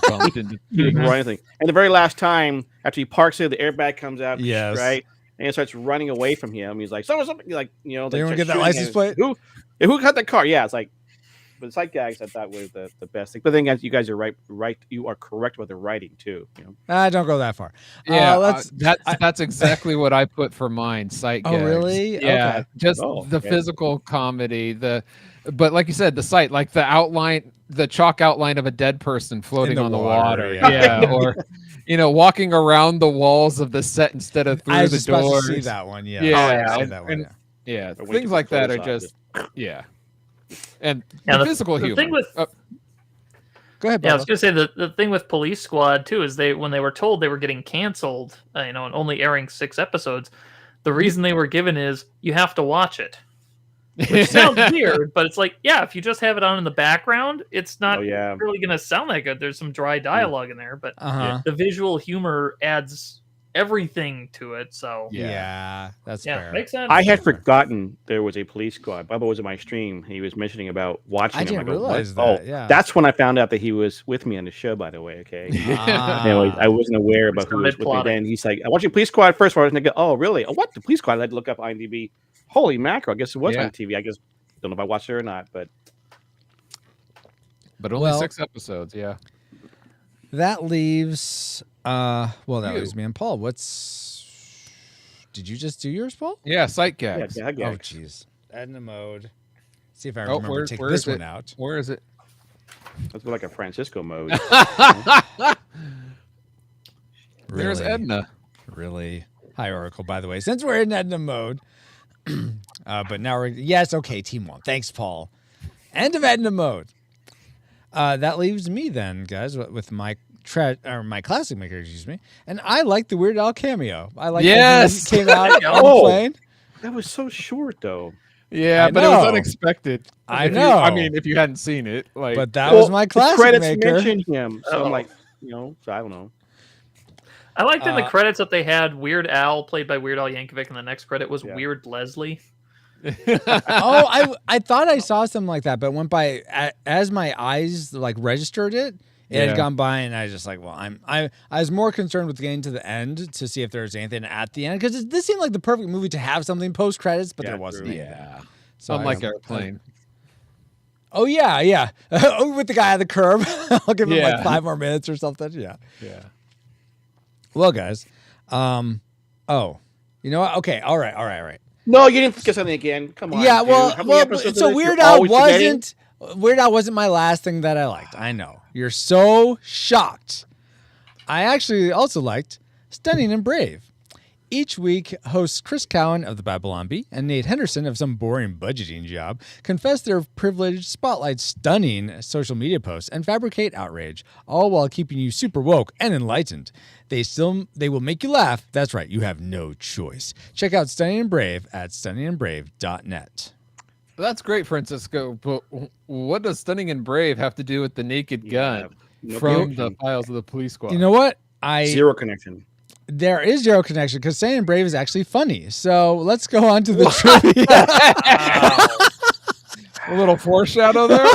Bumped into He didn't run anything. And the very last time after he parks it, the airbag comes out. Yes. Right. And it starts running away from him. He's like, something like, you know, They don't start get that shooting license him. plate? Who cut the car? Yeah, it's like, but the sight gags I thought was the best thing. But then guys, you guys are right. You are correct with the writing too. You know? Don't go that far. Yeah, that's exactly what I put for mine. Sight Oh, gags. really? Yeah, Okay. just Oh, the okay. physical comedy. But like you said, the sight, like the outline, the chalk outline of a dead person floating the on the water, water. yeah. Yeah, or walking around the walls of the set instead of through I was the just about doors. to see that one. Yeah. Yeah, I was about to see and- that one, and- yeah. Yeah, Or wait things to like that are Photoshop just and Yeah, the the- physical the humor. thing with- Go ahead, yeah, I Bobo. was gonna say the thing with Police Squad too is when they were told they were getting canceled, and only airing 6 episodes, the reason they were given is you have to watch it. Which sounds weird, but it's like, yeah, if you just have it on in the background, it's not Oh, yeah. really going to sound that good. There's some dry dialogue in there, but Uh-huh. the visual humor adds everything to it. So Yeah, that's yeah, fair. makes sense. I had forgotten there was a police squad. Bubba was in my stream. He was mentioning about watching I him. didn't go, what? realize that, Oh, yeah. that's when I found out that he was with me on the show, by the way. Okay. Ah. Anyway, I wasn't aware about who was with me mid-plotting. then. He's like, I watched Police Squad first. I was going to go, oh, really? Oh, what? The Police Squad? I had to look up IMDb. Holy mackerel. I guess it was Yeah. on TV. I guess, don't know if I watched it or not, but But only Well- 6 episodes. Yeah. That leaves that You. leaves me and Paul. Did you just do yours, Paul? Yeah, sight yeah, gags. gag Oh gags. jeez. Edna mode. See if I Oh, remember where- to take where this is one it? out. Where is it? Let's go like a Francisco mode. There's Really? Edna. Really high oracle, by the way. Since we're in Edna mode, but now yes, okay, Team 1. Thanks, Paul. End of Edna mode. That leaves me then, guys, with my my classic maker, excuse me. And I like the Weird Al cameo. I like Yes! that he came out on the Oh. plane. That was so short, though. Yeah, I but it was know. unexpected. I If you- know. I mean, if you hadn't seen it, like, But that was my the classic credits maker. mentioned him, so Oh. I'm like, so I don't know. I liked in the Uh, credits that they had Weird Al played by Weird Al Yankovic, and the next credit was Yeah. Weird Leslie. Oh, I thought I saw something like that, but went by as my eyes like registered it. It Yeah. had gone by, and I was just like, well, I was more concerned with getting to the end to see if there's anything at the end, because this seemed like the perfect movie to have something post credits, but Yeah, there wasn't. true. anything. yeah. So Unlike I- Airplane. Oh yeah. With the guy at the curb, I'll give him like Yeah. 5 more minutes or something. Yeah. Yeah. Well, guys, you know what? Okay, all right. No, you didn't get something again. Come on. Yeah, dude. well, How many episodes so of this? Weird You're Al always forgetting? wasn't my last thing that I liked. I know. You're so shocked. I actually also liked Stunning and Brave. Each week, hosts Chris Cowan of the Babylon Bee and Nate Henderson of some boring budgeting job confess their privilege, spotlight stunning social media posts, and fabricate outrage, all while keeping you super woke and enlightened. They will make you laugh. That's right, you have no choice. Check out Stunning and Brave at stunningandbrave.net. That's great, Francisco. But what does Stunning and Brave have to do with the Naked Gun no from the connection. files of the Police Squad? You know what? Zero connection. There is zero connection because Stunning and Brave is actually funny. So let's go on to the trivia. A little foreshadow there.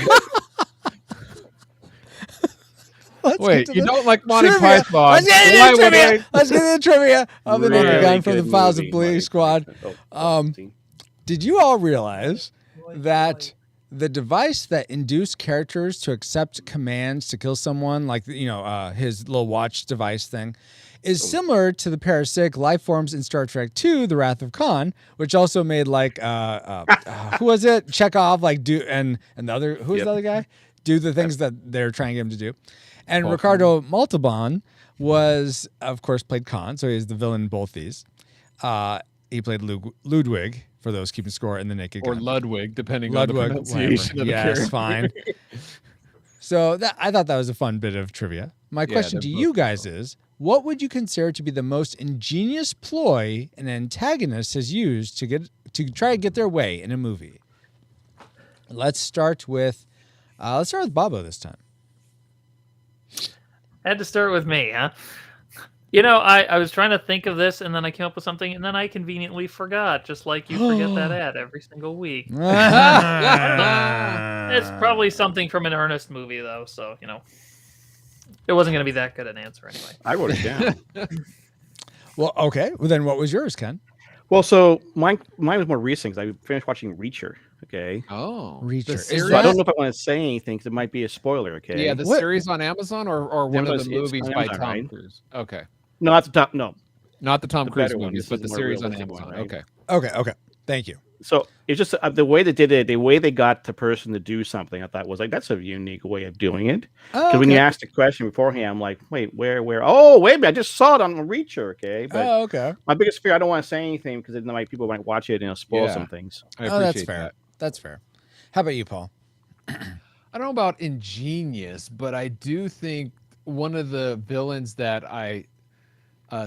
Let's Wait, get to you the don't like Monty trivia. Python? Let's get Why into the would trivia. Let's get into the trivia of the Naked Really Gun from the good files of movie, Police Monty Squad. Python. Oh, Did you all realize that the device that induced characters to accept commands to kill someone, like his little watch device thing, is similar to the parasitic life forms in Star Trek II: The Wrath of Khan, which also made who was it? Chekhov, and the other the other guy do the things that they're trying to get him to do. And Ricardo Montalban was, of course, played Khan, so he's the villain in both these. He played Ludwig, for those keeping score, in The Naked Gun. Or Ludwig, depending on the pronunciation of the character. Fine. So I thought that was a fun bit of trivia. My question to you guys is, what would you consider to be the most ingenious ploy an antagonist has used to try to get their way in a movie? Let's start with Bobo this time. Had to start with me, huh? I was trying to think of this, and then I came up with something, and then I conveniently forgot, just like you forget that ad every single week. It's probably something from an Ernest movie, though, so, it wasn't going to be that good an answer anyway. I wrote it down. Well, okay. Well, then what was yours, Ken? Well, so mine was more recent because I finished watching Reacher. Okay. Oh, Reacher. So I don't know if I want to say anything because it might be a spoiler. Okay. Yeah, the series on Amazon or one of the movies by Amazon, Tom right? Cruise. Okay. No, not the top. No, not the Tom Cruise better one. movies, This but is the more series on realistic Amazon. one, right? Okay. Thank you. So it's just the way they did it, the way they got the person to do something. I thought was that's a unique way of doing it. Because when you asked the question beforehand, I'm like, wait, where? Oh, wait a minute, I just saw it on Reacher. Okay, but okay. My biggest fear, I don't want to say anything because then people might watch it and spoil some things. I appreciate that's fair. that. That's fair. How about you, Paul? I don't know about ingenious, but I do think one of the villains that I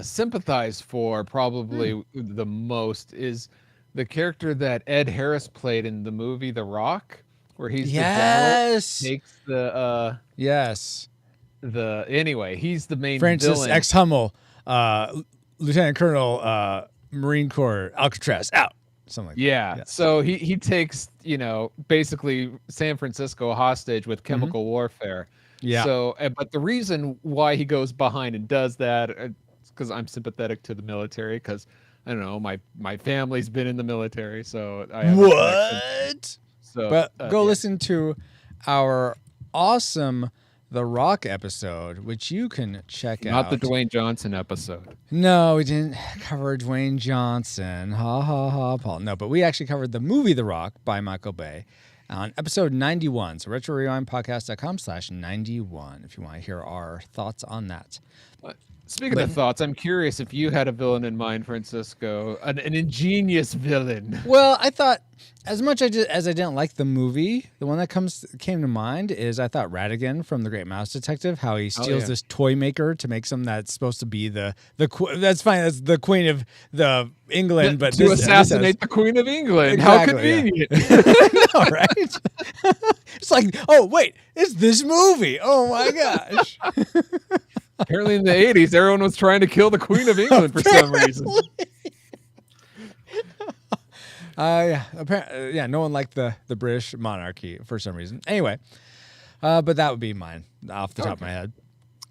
sympathize for probably the most is the character that Ed Harris played in the movie The Rock, where he's the general, takes the anyway, he's the main Francis villain. X. Hummel, Lieutenant Colonel, Marine Corps, Alcatraz, out. Something like that. Yeah. So he takes, basically San Francisco hostage with chemical warfare. Yeah. So, but the reason why he goes behind and does that is because I'm sympathetic to the military, because I don't know, my family's been in the military, so I have what? So, but go listen to our awesome The Rock episode, which you can check out. Not the Dwayne Johnson episode. No, we didn't cover Dwayne Johnson. Ha ha ha, Paul. No, but we actually covered the movie The Rock by Michael Bay on episode 91. So retrorewindpodcast.com/91 if you want to hear our thoughts on that. Speaking of thoughts, I'm curious if you had a villain in mind, Francisco, an ingenious villain. Well, I thought, as much as I didn't like the movie, the one that came to mind is I thought Ratigan from The Great Mouse Detective, how he steals this toy maker to make something that's supposed to be that's fine, that's the Queen of the England, but to assassinate the Queen of England. Exactly, how convenient! I know, right? It's like, oh wait, it's this movie. Oh my gosh. Apparently in the 80s, everyone was trying to kill the Queen of England for some reason. No one liked the British monarchy for some reason. Anyway, but that would be mine off the top of my head.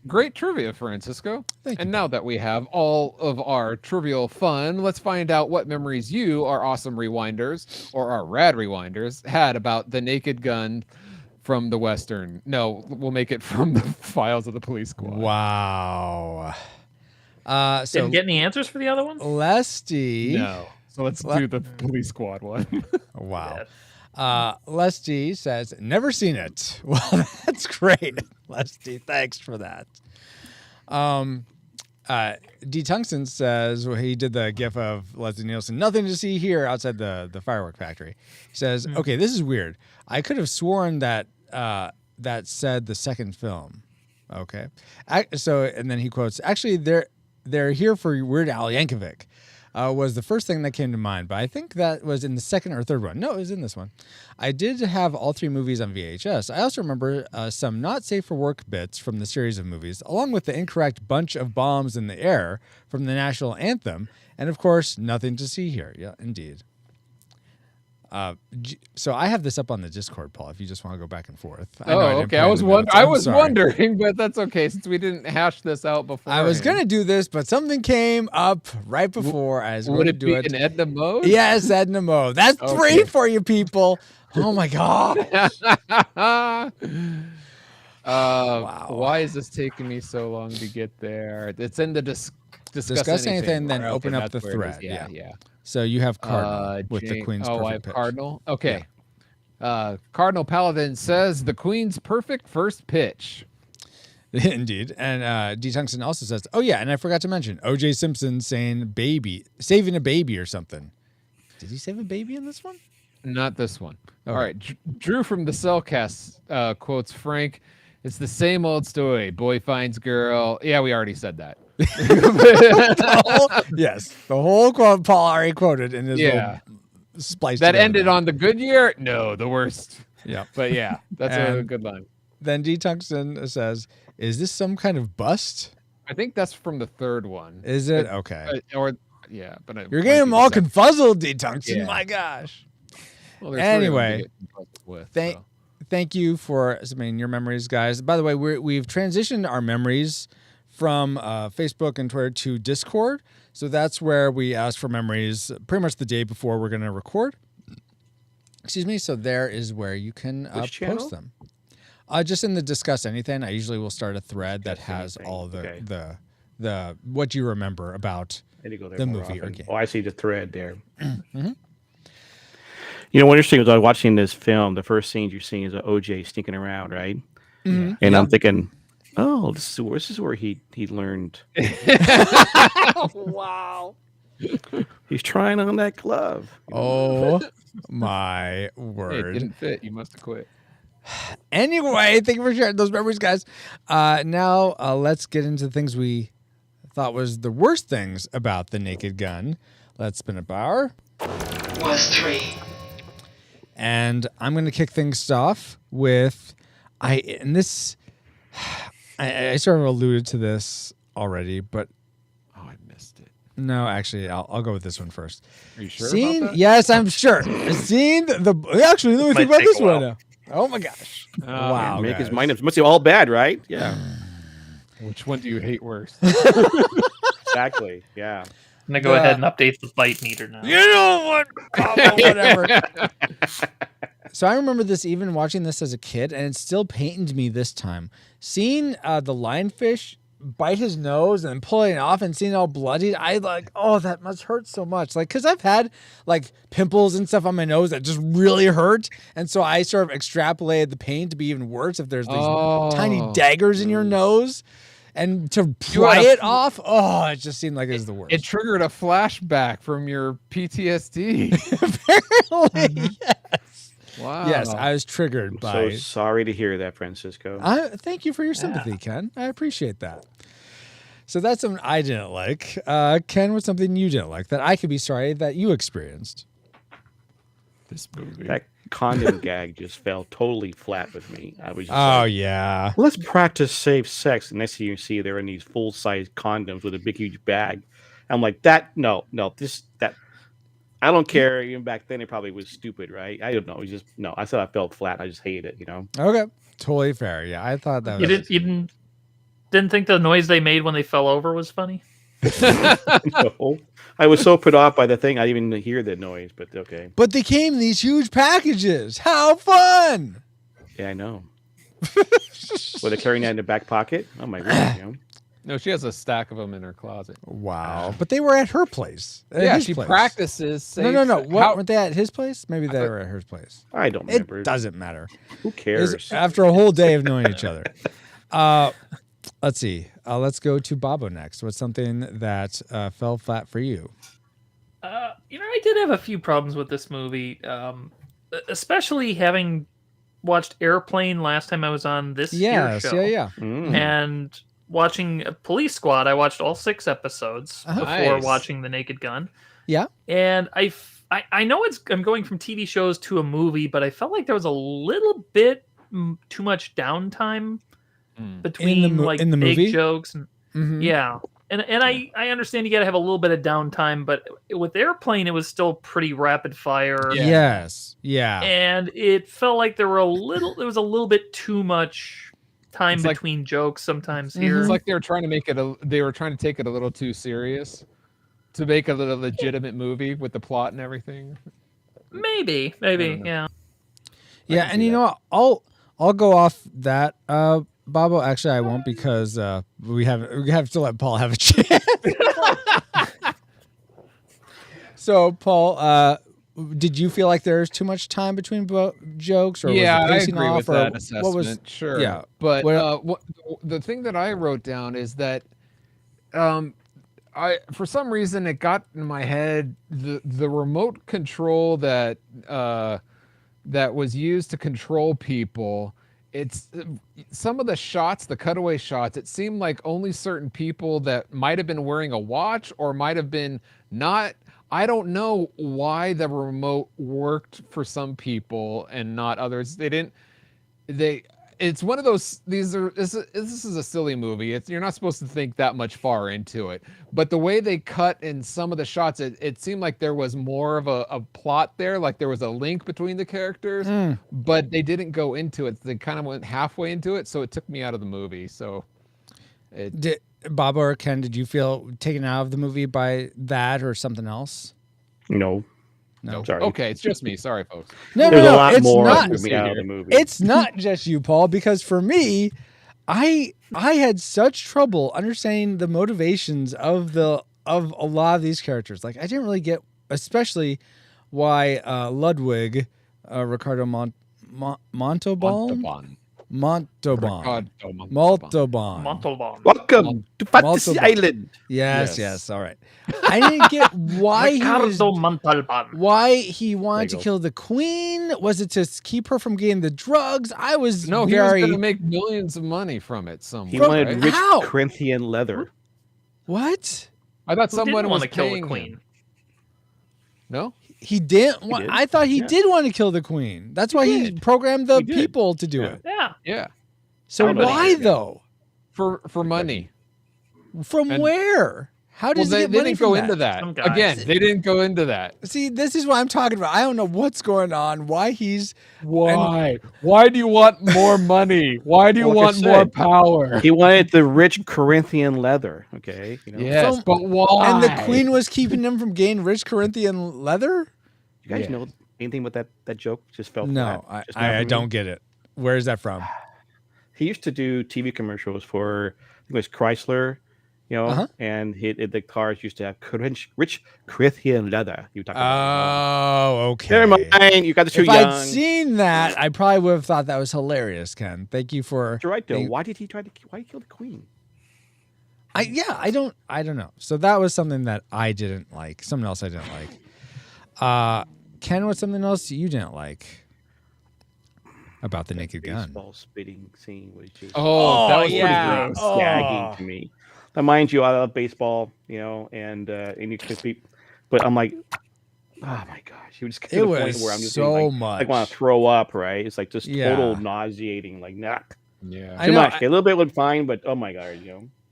Great trivia, Francisco. Thank you. And now that we have all of our trivial fun, let's find out what memories you, our awesome rewinders, or our rad rewinders, had about The Naked Gun from the Western. No, we'll make it from the Files of the Police Squad. Wow. So didn't get any answers for the other ones? Lesty. No. So let's do the Police Squad one. Wow. Lesty says, never seen it. Well, that's great. Lesty, thanks for that. D. Tungsten says, he did the gif of Leslie Nielsen, nothing to see here outside the firework factory. He says, okay, this is weird. I could have sworn that that said the second film. Okay. And then he quotes, actually, they're here for Weird Al Yankovic. Was the first thing that came to mind, but I think that was in the second or third one. No, it was in this one. I did have all three movies on VHS. I also remember some not safe for work bits from the series of movies, along with the incorrect bunch of bombs in the air from the national anthem, and of course, nothing to see here. Yeah, indeed. So I have this up on the Discord, Paul, if you just want to go back and forth. Okay. I was wondering, but that's okay since we didn't hash this out before. I was going to do this, but something came up right before I was going to do it. Would it be an Edna mode? Yes, Edna mode. That's 3 for you people. Oh my God. Wow. Why is this taking me so long to get there? It's in the discuss anything, then open up the thread. Yeah. So you have Cardinal with the Queen's perfect I have pitch. Cardinal. Okay. Yeah. Cardinal Paladin says the Queen's perfect first pitch. Indeed. And D. Tungsten also says, oh, yeah, and I forgot to mention O.J. Simpson saying saving a baby or something. Did he save a baby in this one? Not this one. Okay. All right. Drew from the Cellcast quotes Frank. It's the same old story. Boy finds girl. Yeah, we already said that. Yes. The whole quote Paul already quoted in his little splice. That ended on the good year? No, the worst. Yeah. But yeah, that's a good line. Then D. Tungsten says, is this some kind of bust? I think that's from the third one. Is it? Okay. You're getting them all confuzzled, D. Tungsten. Yeah. My gosh. Well, anyway, thank you for submitting your memories, guys. By the way, we've transitioned our memories from Facebook and Twitter to Discord. So that's where we ask for memories pretty much the day before we're going to record. Excuse me. So there is where you can post them. Just in the Discuss Anything, I usually will start a thread that has all the what you remember about the movie or game. Oh, I see the thread there. Mm-hmm. You know, what interesting was I was watching this film. The first scene you're seeing is OJ sneaking around, right? Mm-hmm. And I'm thinking, oh, this is where he learned. Wow. He's trying on that glove. Oh my word! Hey, it didn't fit. You must have quit. Anyway, thank you for sharing those memories, guys. Now let's get into the things we thought was the worst things about the Naked Gun. Let's spin a bar. Worst 3. And I'm going to kick things off with I sort of alluded to this already, but I missed it. No, actually, I'll go with this one first. Are you sure about that? Yes, I'm sure. Actually, let me think about this one now. Oh my gosh! Wow, make his mind up. Must be all bad, right? Yeah. Which one do you hate worse? Exactly. Yeah. I'm gonna go ahead and update the bite meter now. You know what? Whatever. So I remember this, even watching this as a kid, and it still pained me this time. Seeing the lionfish bite his nose and pulling it off and seeing it all bloodied, that must hurt so much. Because I've had pimples and stuff on my nose that just really hurt, and so I sort of extrapolated the pain to be even worse if there's these tiny daggers in your nose. And to pry it off, it just seemed like it was the worst. It triggered a flashback from your PTSD. Apparently, yes. Wow. Yes, I was triggered by. So sorry to hear that, Francisco. Thank you for your sympathy, Ken. I appreciate that. So that's something I didn't like. Ken, what's something you didn't like that I could be sorry that you experienced? This movie. That condom gag just fell totally flat with me. I was just yeah. Well, let's practice safe sex. And next thing you see, they're in these full-size condoms with a big, huge bag. I'm like, that. I don't care. Even back then, it probably was stupid, right? I don't know. It was just I thought I felt flat. I just hated it. Okay, totally fair. Yeah, I thought that. You didn't think the noise they made when they fell over was funny? No. I was so put off by the thing, I didn't even hear the noise. But okay. But they came in these huge packages. How fun! Yeah, I know. Were they carrying that in the back pocket? Oh my god! No, she has a stack of them in her closet. Wow. But they were at her place. She practices. No. Weren't they at his place? Maybe they were at her place. I don't remember. It doesn't matter. Who cares? After a whole day of knowing each other. Let's see. Let's go to Bobo next. What's something that fell flat for you? I did have a few problems with this movie, especially having watched Airplane last time I was on this year's show. Yeah. And watching Police Squad, I watched all 6 episodes before watching The Naked Gun. Yeah. And I know I'm going from TV shows to a movie, but I felt like there was a little bit too much downtime between in the big movie? jokes. And, yeah. And I understand you got to have a little bit of downtime, but with Airplane, it was still pretty rapid fire. Yeah. Yes. Yeah. And it felt like there was a little bit too much time between jokes sometimes here. It's like they were trying to make it they were trying to take it a little too serious to make it a legitimate movie with the plot and everything. Maybe, yeah. Yeah, and you know what? I'll go off that, Bobo. Actually, I won't because we have to let Paul have a chance. So, Paul, did you feel like there's too much time between jokes, or yeah, was it I pacing agree off, with that or assessment. what was? Sure, Yeah, but what the thing that I wrote down is that, for some reason it got in my head the remote control that that was used to control people. It's some of the shots, the cutaway shots, it seemed like only certain people that might have been wearing a watch or might have been not. I don't know why the remote worked for some people and not others. It's one of those, this is a silly movie. You're not supposed to think that much far into it. But the way they cut in some of the shots, it seemed like there was more of a plot there, like there was a link between the characters, but they didn't go into it. They kind of went halfway into it, so it took me out of the movie. So, Bob or Ken, did you feel taken out of the movie by that or something else? No. Sorry. Okay, it's just me. Sorry, folks. No, There's a lot it's more not. to me out of the movie. It's not just you, Paul, because for me, I had such trouble understanding the motivations of a lot of these characters. Like, I didn't really get, especially why Ludwig, Ricardo Montalban. Montalban. Welcome to Fantasy Island. Yes. All right. I didn't get why he wanted to kill the queen. Was it to keep her from getting the drugs? He was going to make millions of money from it. He wanted rich Corinthian leather. What? I thought someone want was to kill the paying queen. him. No? He didn't want. I thought he did want to kill the queen. That's why he programmed the people to do it. Yeah. So why though? For money. From where? How does he get money didn't go from into that. Again, they didn't go into that. See, this is what I'm talking about. I don't know what's going on. Why he's why? Why do you want more money? Why do you want more power? He wanted the rich Corinthian leather. Okay. Yes, but why? And the queen was keeping him from getting rich Corinthian leather? You guys know anything about that joke? Just fell No, I don't get it. Where is that from? He used to do TV commercials for, I think it was Chrysler, and the cars used to have rich Corinthian leather. You talking about? Oh, okay. Never mind. You got the too young. If I'd seen that, I probably would have thought that was hilarious, Ken. Thank you for. You're right, though. Why did he why kill the queen? I don't know. So that was something that I didn't like. Something else I didn't like. Ken, what's something else you didn't like about the Naked Gun? Baseball spitting scene was just that was pretty gross. Gagging to me. Now, mind you, I love baseball, and you can speak, but I'm like, oh my gosh, he was to the point where I'm just so much. I want to throw up. Right? It's like just total nauseating. Like, nah, too much. A little bit was fine, but oh my god,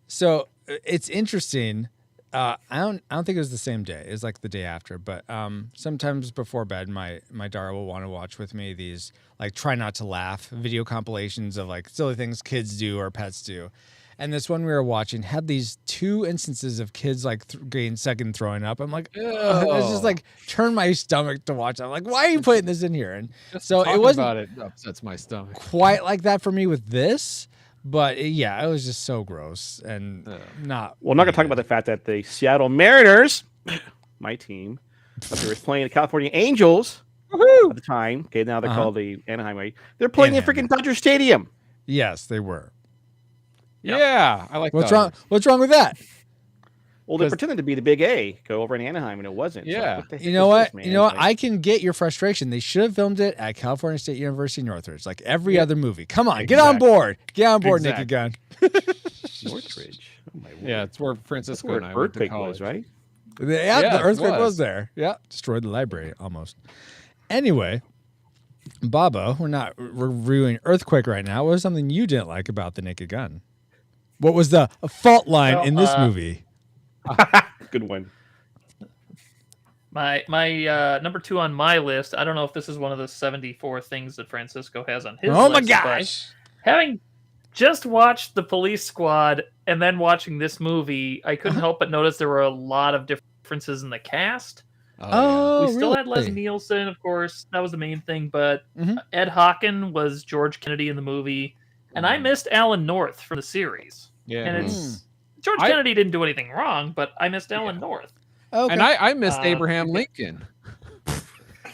So it's interesting. I don't think it was the same day. It was like the day after. But sometimes before bed, my daughter will want to watch with me these like try not to laugh video compilations of like silly things kids do or pets do. And this one we were watching had these two instances of kids like getting sick and throwing up. I'm like, it's just like turn my stomach to watch. I'm like, why are you putting this in here? And so it wasn't about it upsets my stomach. Quite like that for me with this. But it was just so gross and not. Well, I'm not going to talk about the fact that the Seattle Mariners, my team, they were playing the California Angels at the time. Okay, now they're called the Anaheim. Right? They're playing in freaking Dodger Stadium. Yes, they were. Yeah, I like. What's wrong? What's wrong with that? Well, they pretended to be the Big A, go over in Anaheim, and it wasn't. Yeah. So you know what? I can get your frustration. They should have filmed it at California State University Northridge, like every other movie. Come on, get on board. Get on board, Naked Gun. Northridge. Oh my word. Yeah, it's where Francisco and I went to college. was, right? The earthquake was there. Yeah, destroyed the library almost. Anyway, Baba, we're reviewing Earthquake right now. What was something you didn't like about the Naked Gun? What was the fault line in this movie? Good one. My number 2 on my list. I don't know if this is one of the 74 things that Francisco has on his list. Oh my but gosh! having just watched The Police Squad and then watching this movie, I couldn't help but notice there were a lot of differences in the cast. Oh, We still had really? Leslie Nielsen, of course. That was the main thing. But Mhm. Ed Hawken was George Kennedy in the movie. And I missed Alan North from the series. Yeah. And it's George Kennedy didn't do anything wrong, but I missed Alan North. Okay. And I missed Abraham Lincoln.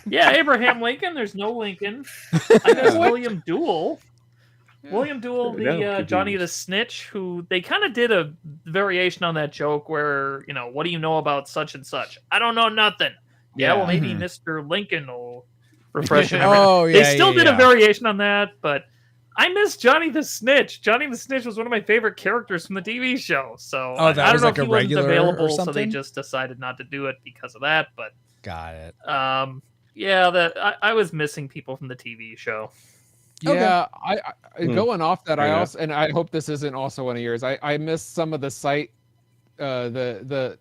Yeah, Abraham Lincoln. There's no Lincoln. I miss William Duell. William Duell, the Johnny the Snitch, who they kind of did a variation on that joke where, what do you know about such and such? I don't know nothing. Yeah, well, maybe Mr. Lincoln will refresh your memory. Oh, yeah, They still did a variation on that, but I miss Johnny the Snitch. Johnny the Snitch was one of my favorite characters from the TV show. So Oh, that I don't was know like if a he wasn't regular or available, so they something? just decided not to do it because of that. But Got it. yeah, I was missing people from the TV show. Yeah, I going off that, I also, and I hope this isn't also one of yours. I missed some of the sight, the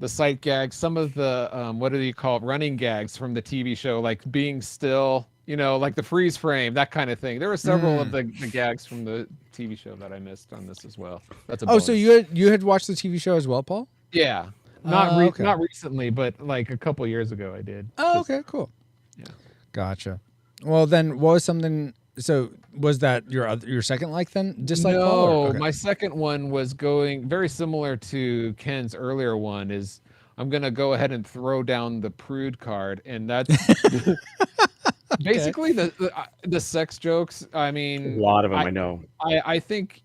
sight gags, some of the what do you call it, running gags from the TV show, like being still, like the freeze frame, that kind of thing. There were several of the gags from the TV show that I missed on this as well. That's a bonus. So you had watched the TV show as well, Paul? Yeah, not recently, but like a couple years ago, I did. Oh, okay, cool. Yeah, gotcha. Well, then, what was something? So, was that your second dislike? No, Paul, or? Okay. my second one was going very similar to Ken's earlier one. Is I'm gonna go ahead and throw down the prude card, and that's basically the sex jokes. I mean, A lot of them, I know. I think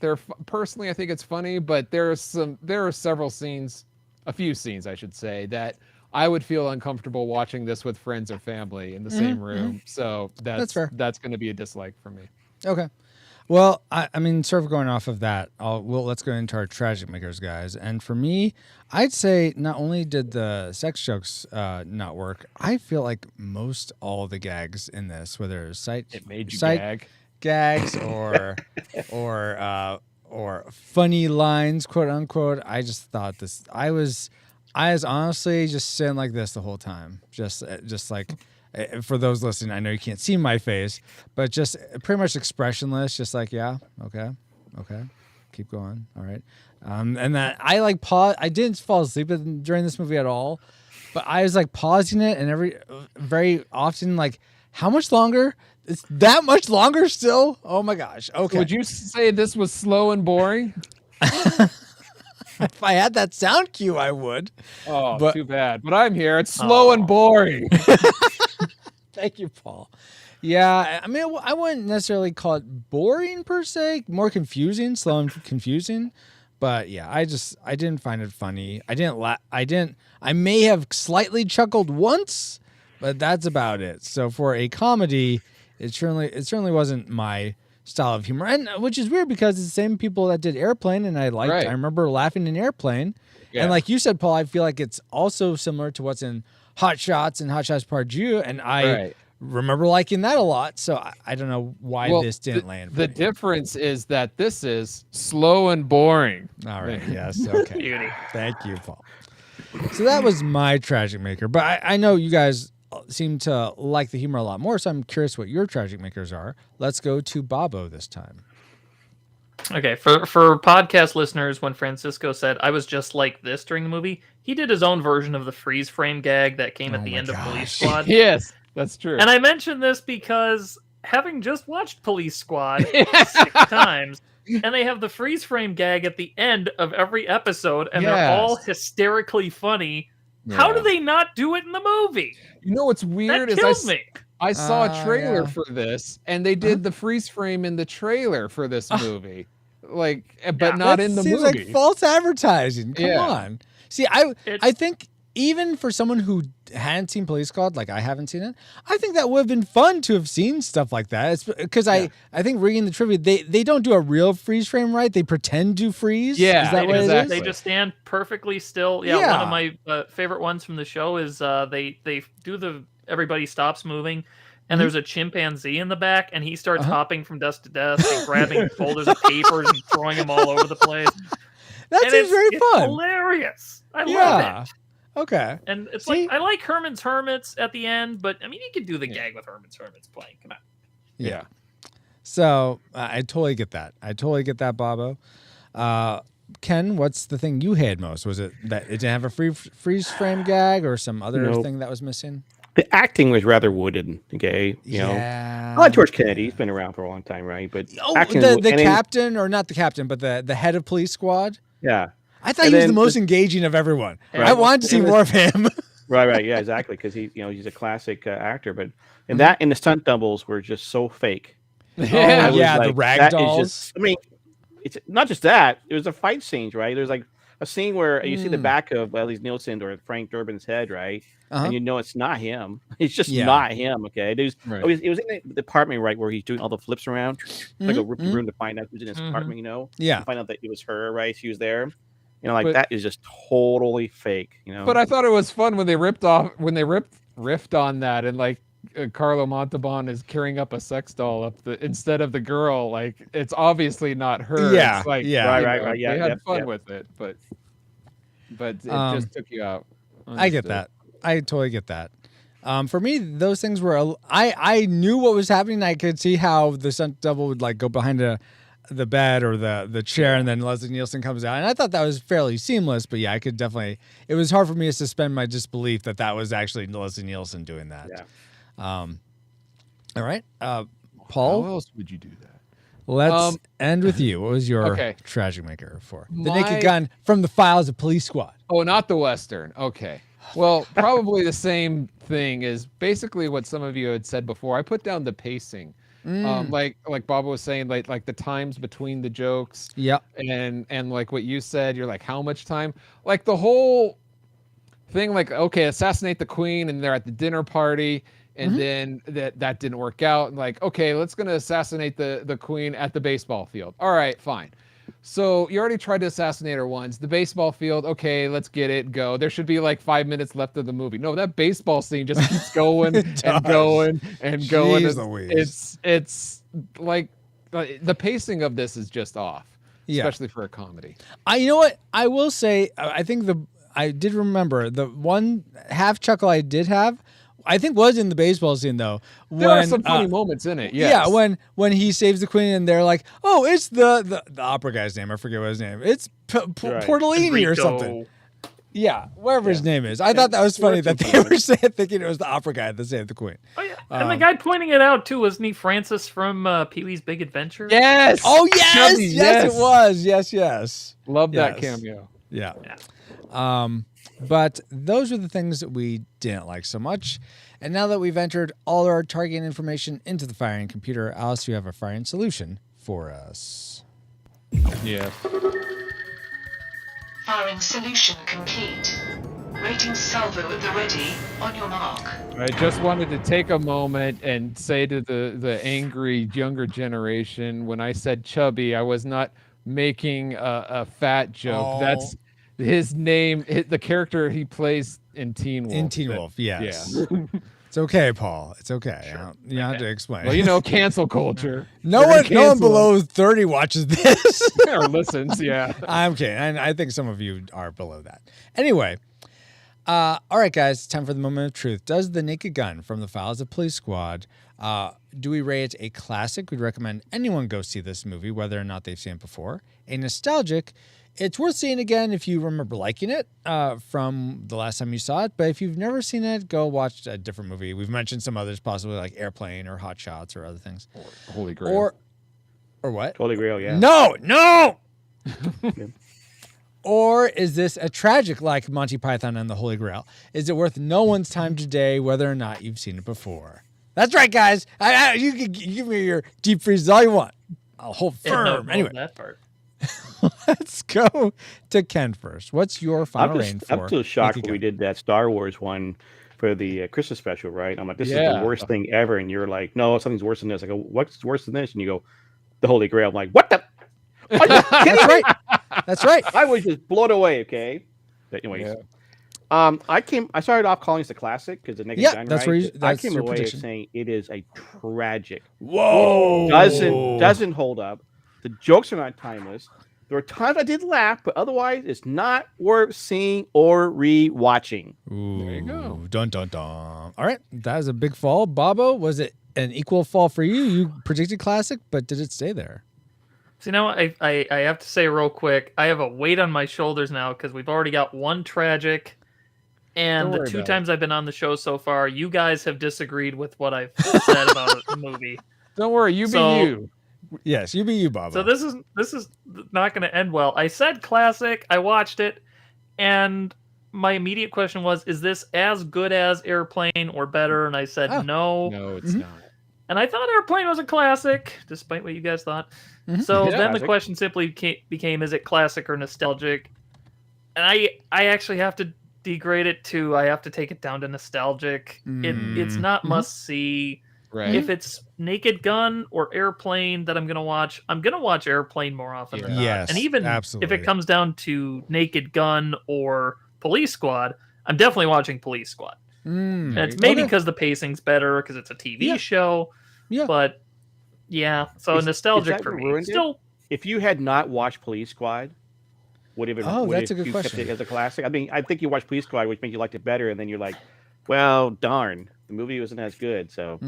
they're personally, I think it's funny, but there are several scenes, a few scenes, I should say, that I would feel uncomfortable watching this with friends or family in the same room. So that's fair. That's going to be a dislike for me. Okay. Well, I mean, sort of going off of that, let's go into our tragic makers, guys. And for me, I'd say not only did the sex jokes not work, I feel like most all the gags in this, whether it's it made you gag. gags or or funny lines, quote unquote, I just thought I was honestly just sitting like this the whole time, just like. For those listening, I know you can't see my face, but just pretty much expressionless, just like, yeah, okay, keep going, all right. And that I like pause. I didn't fall asleep during this movie at all, but I was like pausing it, and very often like, how much longer? It's that much longer still? Oh my gosh. Okay. Would you say this was slow and boring? If I had that sound cue, I would. Oh, but, too bad. But I'm here. It's slow and boring. Thank you, Paul. Yeah, I mean, I wouldn't necessarily call it boring per se. More confusing, slow and confusing. But yeah, I didn't find it funny. I may have slightly chuckled once, but that's about it. So for a comedy, it certainly wasn't my style of humor, and which is weird because it's the same people that did Airplane, and I remember laughing in Airplane, and like you said, Paul, I feel like it's also similar to what's in Hot Shots and Hot Shots Part 2, and I remember liking that a lot. So I don't know why this didn't land. The difference is that this is slow and boring. All right. Yes. Okay. Beauty. Thank you, Paul. So that was my tragic maker, but I know you guys seem to like the humor a lot more, so I'm curious what your tragic makers are. Let's go to Bobo this time. Okay, for podcast listeners, when Francisco said I was just like this during the movie, he did his own version of the freeze frame gag that came at the end of Police Squad. Yes, that's true. And I mentioned this because having just watched Police Squad 6 times, and they have the freeze frame gag at the end of every episode, and they're all hysterically funny. Yeah. How do they not do it in the movie? You know what's weird is I saw a trailer for this, and they did the freeze frame in the trailer for this movie, but not in the movie. Seems like false advertising. Come on. See, I think even for someone who hadn't seen Police Squad, like I haven't seen it, I think that would have been fun to have seen stuff like that. It's because I think reading the trivia, they don't do a real freeze frame, right? They pretend to freeze. Yeah, is that what it is? They just stand perfectly still. Yeah. One of my favorite ones from the show is they do the everybody stops moving, and there's a chimpanzee in the back, and he starts hopping from desk to desk and grabbing folders of papers and throwing them all over the place. That And seems very it's fun. hilarious. I love Yeah. it. Okay. And it's See? like I like Herman's Hermits at the end, but I mean you could do the gag with Herman's Hermits playing. Come on. Yeah. So I totally get that. Bobo. Ken, what's the thing you hated most? Was it that it didn't have a freeze frame gag or some other thing that was missing? The acting was rather wooden. Okay, you know. I like George Kennedy. He's been around for a long time, right? But the captain, or not the captain, but the head of police squad. Yeah, I thought he was the most engaging of everyone. Right. I wanted to see more of him. Right, yeah, exactly, because he's a classic actor. But and the stunt doubles were just so fake. Yeah, the rag dolls. I mean, it's not just that. It was a fight scenes, right? There's like a scene where you see the back of these Nielsen or Frank Durbin's head, right? And you know it's not him. It's just not him. Okay, it was in the apartment, right, where he's doing all the flips around, like a room to find out who's in his apartment. You know, yeah, to find out that it was her, right? She was there. You know, like that is just totally fake. You know, but I thought it was fun when they riffed on that, and like Carlo Montalban is carrying up a sex doll up instead of the girl. Like it's obviously not her. Yeah, it's like, right. Yeah, they had fun with it, but it just took you out. Honestly. I get that. I totally get that. For me, those things were. I knew what was happening. I could see how the stunt double would like go behind the bed or the chair, and then Leslie Nielsen comes out, and I thought that was fairly seamless. But yeah, I could definitely. It was hard for me to suspend my disbelief that was actually Leslie Nielsen doing that. Yeah. All right, Paul. How else would you do that? Let's end with you. What was your tragic maker for the My- Naked Gun from the Files of Police Squad? Oh, not the Western. Okay. Well, probably the same thing is basically what some of you had said before. I put down the pacing. Like Bob was saying, like the times between the jokes. Yeah. And like what you said, you're like, how much time? Like the whole thing, like, okay, assassinate the queen, and they're at the dinner party, and then that didn't work out. And like, okay, let's gonna assassinate the queen at the baseball field. All right, fine. So you already tried to assassinate her once. The baseball field, okay, let's get it, go. There should be like 5 minutes left of the movie. No, that baseball scene just keeps going and going and going. It's like the pacing of this is just off, especially for a comedy. You know what? I will say, I think I did remember the one half chuckle I did have. I think was in the baseball scene though. There are some funny moments in it. Yes. Yeah, when he saves the queen and they're like, "Oh, it's the opera guy's name. I forget what his name. It's Portolini or something." Yeah, whatever his name is. I thought that was funny that they were thinking it was the opera guy that saved the queen. Oh yeah, and the guy pointing it out too, wasn't he Francis from Pee-wee's Big Adventure? Yes. Oh yes, Chubby, yes, it was. Yes. Love that cameo. Yeah. But those are the things that we didn't like so much. And now that we've entered all our targeting information into the firing computer, Alice, you have a firing solution for us. Yeah. Firing solution complete. Rating salvo at the ready. On your mark. I just wanted to take a moment and say to the angry younger generation, when I said chubby, I was not making a fat joke. That's his name, the character he plays in Teen Wolf. In Teen Wolf, yes. Yeah. It's okay, Paul. It's okay. Sure. You don't have to explain. Well, you know, cancel culture. No one below 30 watches this. Or listens, yeah. I'm kidding. I think some of you are below that. Anyway, all right, guys, it's time for the moment of truth. Does The Naked Gun from the Files of Police Squad, do we rate it a classic? We'd recommend anyone go see this movie, whether or not they've seen it before. A nostalgic, it's worth seeing again if you remember liking it from the last time you saw it. But if you've never seen it, go watch a different movie. We've mentioned some others, possibly like Airplane or Hot Shots or other things. Or Holy Grail. Or what? Holy Grail, yeah. No! Or is this a tragic like Monty Python and the Holy Grail? Is it worth no one's time today, whether or not you've seen it before? That's right, guys. You can give me your deep freezes all you want. I'll hold firm. Anyway. That part. Let's go to Ken first. What's your final rating for? I'm still shocked when we did that Star Wars one for the Christmas special, right? I'm like, this is the worst thing ever. And you're like, no, something's worse than this. I go, what's worse than this? And you go, the Holy Grail. I'm like, what the? That's right. That's right. I was just blown away, okay? But anyways, I started off calling this a classic because the Naked Gun, that's right? where I came away saying it is a tragic. Whoa. It doesn't hold up. The jokes are not timeless. There were times I did laugh, but otherwise, it's not worth seeing or re-watching. Ooh, There you go. Dun dun dun. All right, that was a big fall. Bobo, was it an equal fall for you? You predicted classic, but did it stay there? So, I have to say real quick, I have a weight on my shoulders now because we've already got one tragic, and Don't the worry two about times I've been on the show so far, you guys have disagreed with what I've said about the movie. Don't worry, you So- be you. Yes, you be you, Bobo. So this is not going to end well. I said classic. I watched it, and my immediate question was, "Is this as good as Airplane or better?" And I said no. No, it's not. And I thought Airplane was a classic, despite what you guys thought. Mhm. So Yeah, then the classic. question simply became, is it classic or nostalgic? And I actually have to degrade it to, I have to take it down to nostalgic. It's not must see. Right. If it's Naked Gun or Airplane that I'm going to watch Airplane more often than not. Yes, And even if absolutely. it comes down to Naked Gun or Police Squad, I'm definitely watching Police Squad. And it's maybe because the pacing's better because it's a TV show. Yeah. But yeah, so Is nostalgic that for what me. ruined it? Still, If you had not watched Police Squad, would it have been? Oh, would that's a good you kept question. it as a classic. I mean, I think you watched Police Squad, which made you liked it better, and then you're like, well, darn, the movie wasn't as good. So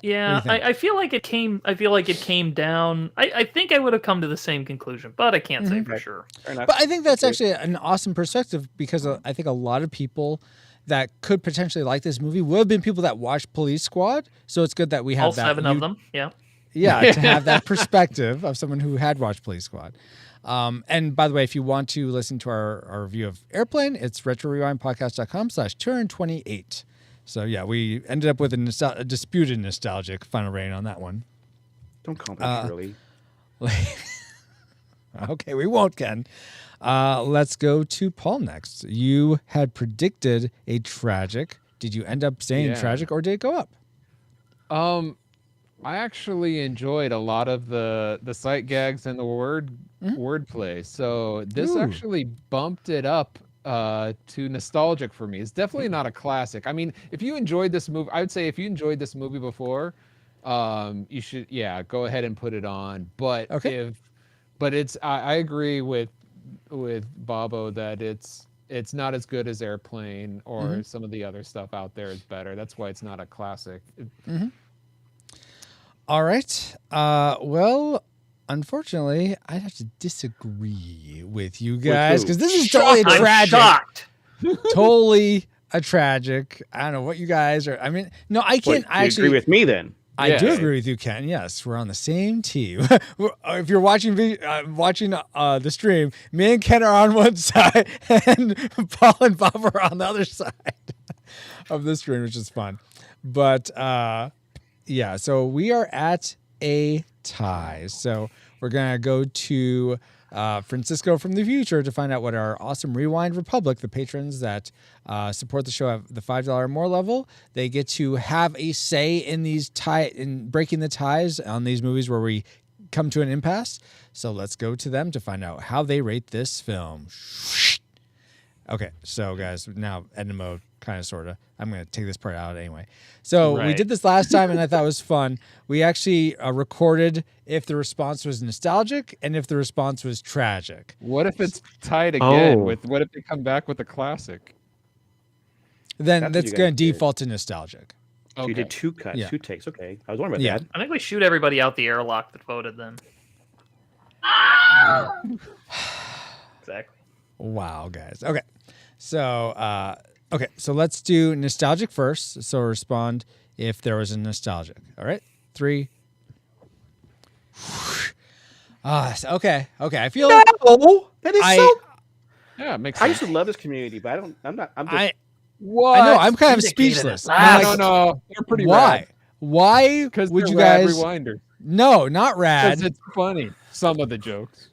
yeah, What do you think? I feel like it came. I feel like it came down. I think I would have come to the same conclusion, but I can't say for sure. fair enough. But I think that's actually an awesome perspective because I think a lot of people that could potentially like this movie would have been people that watched Police Squad. So it's good that we have All that. seven of them. Yeah. Yeah, to have that perspective of someone who had watched Police Squad. And by the way, if you want to listen to our review of Airplane, it's retrorewindpodcast.com/228. So yeah, we ended up with a disputed nostalgic final rating on that one. Don't call me Shirley. Okay, we won't, Ken. Let's go to Paul next. You had predicted a tragic. Did you end up saying tragic or did it go up? I actually enjoyed a lot of the sight gags and the wordplay. So this actually bumped it up to nostalgic for me. It's definitely not a classic. I mean, if you enjoyed this movie, I would say if you enjoyed this movie before, you should go ahead and put it on. But I agree with Bobo that it's not as good as Airplane or some of the other stuff out there is better. That's why it's not a classic. All right. Well, unfortunately, I'd have to disagree with you guys because this is totally a tragic. Shocked. Totally a tragic. I don't know what you guys are. I mean, no, I can't. I agree with me then. I do agree with you, Ken. Yes, we're on the same team. If you're watching the stream, me and Ken are on one side, and Paul and Bob are on the other side of the screen, which is fun. But yeah, so we are at a tie. So we're gonna go to Francisco from the future to find out what our awesome Rewind Republic, the patrons that support the show at the $5 or more level, they get to have a say in in breaking the ties on these movies where we come to an impasse. So let's go to them to find out how they rate this film. Okay, so guys, now edit mode, kind of, sort of. I'm going to take this part out anyway. So we did this last time, and I thought it was fun. We actually recorded if the response was nostalgic and if the response was tragic. What if it's tied again with? What if they come back with a classic? Then that's going to default to nostalgic. So you did two cuts, two takes. Okay, I was wondering about that. I think we shoot everybody out the airlock that voted then. Exactly. Wow, guys. Okay. So, so let's do nostalgic first. So respond if there was a nostalgic. All right. 3. Okay. I feel that is so. Yeah, it makes I sense. used to love this community, but I'm just. What? I know. I'm kind of speechless. No. They're pretty Why? rad. Why Because would you rad guys? Rewinders. No, not rad. Because it's funny. Some of the jokes.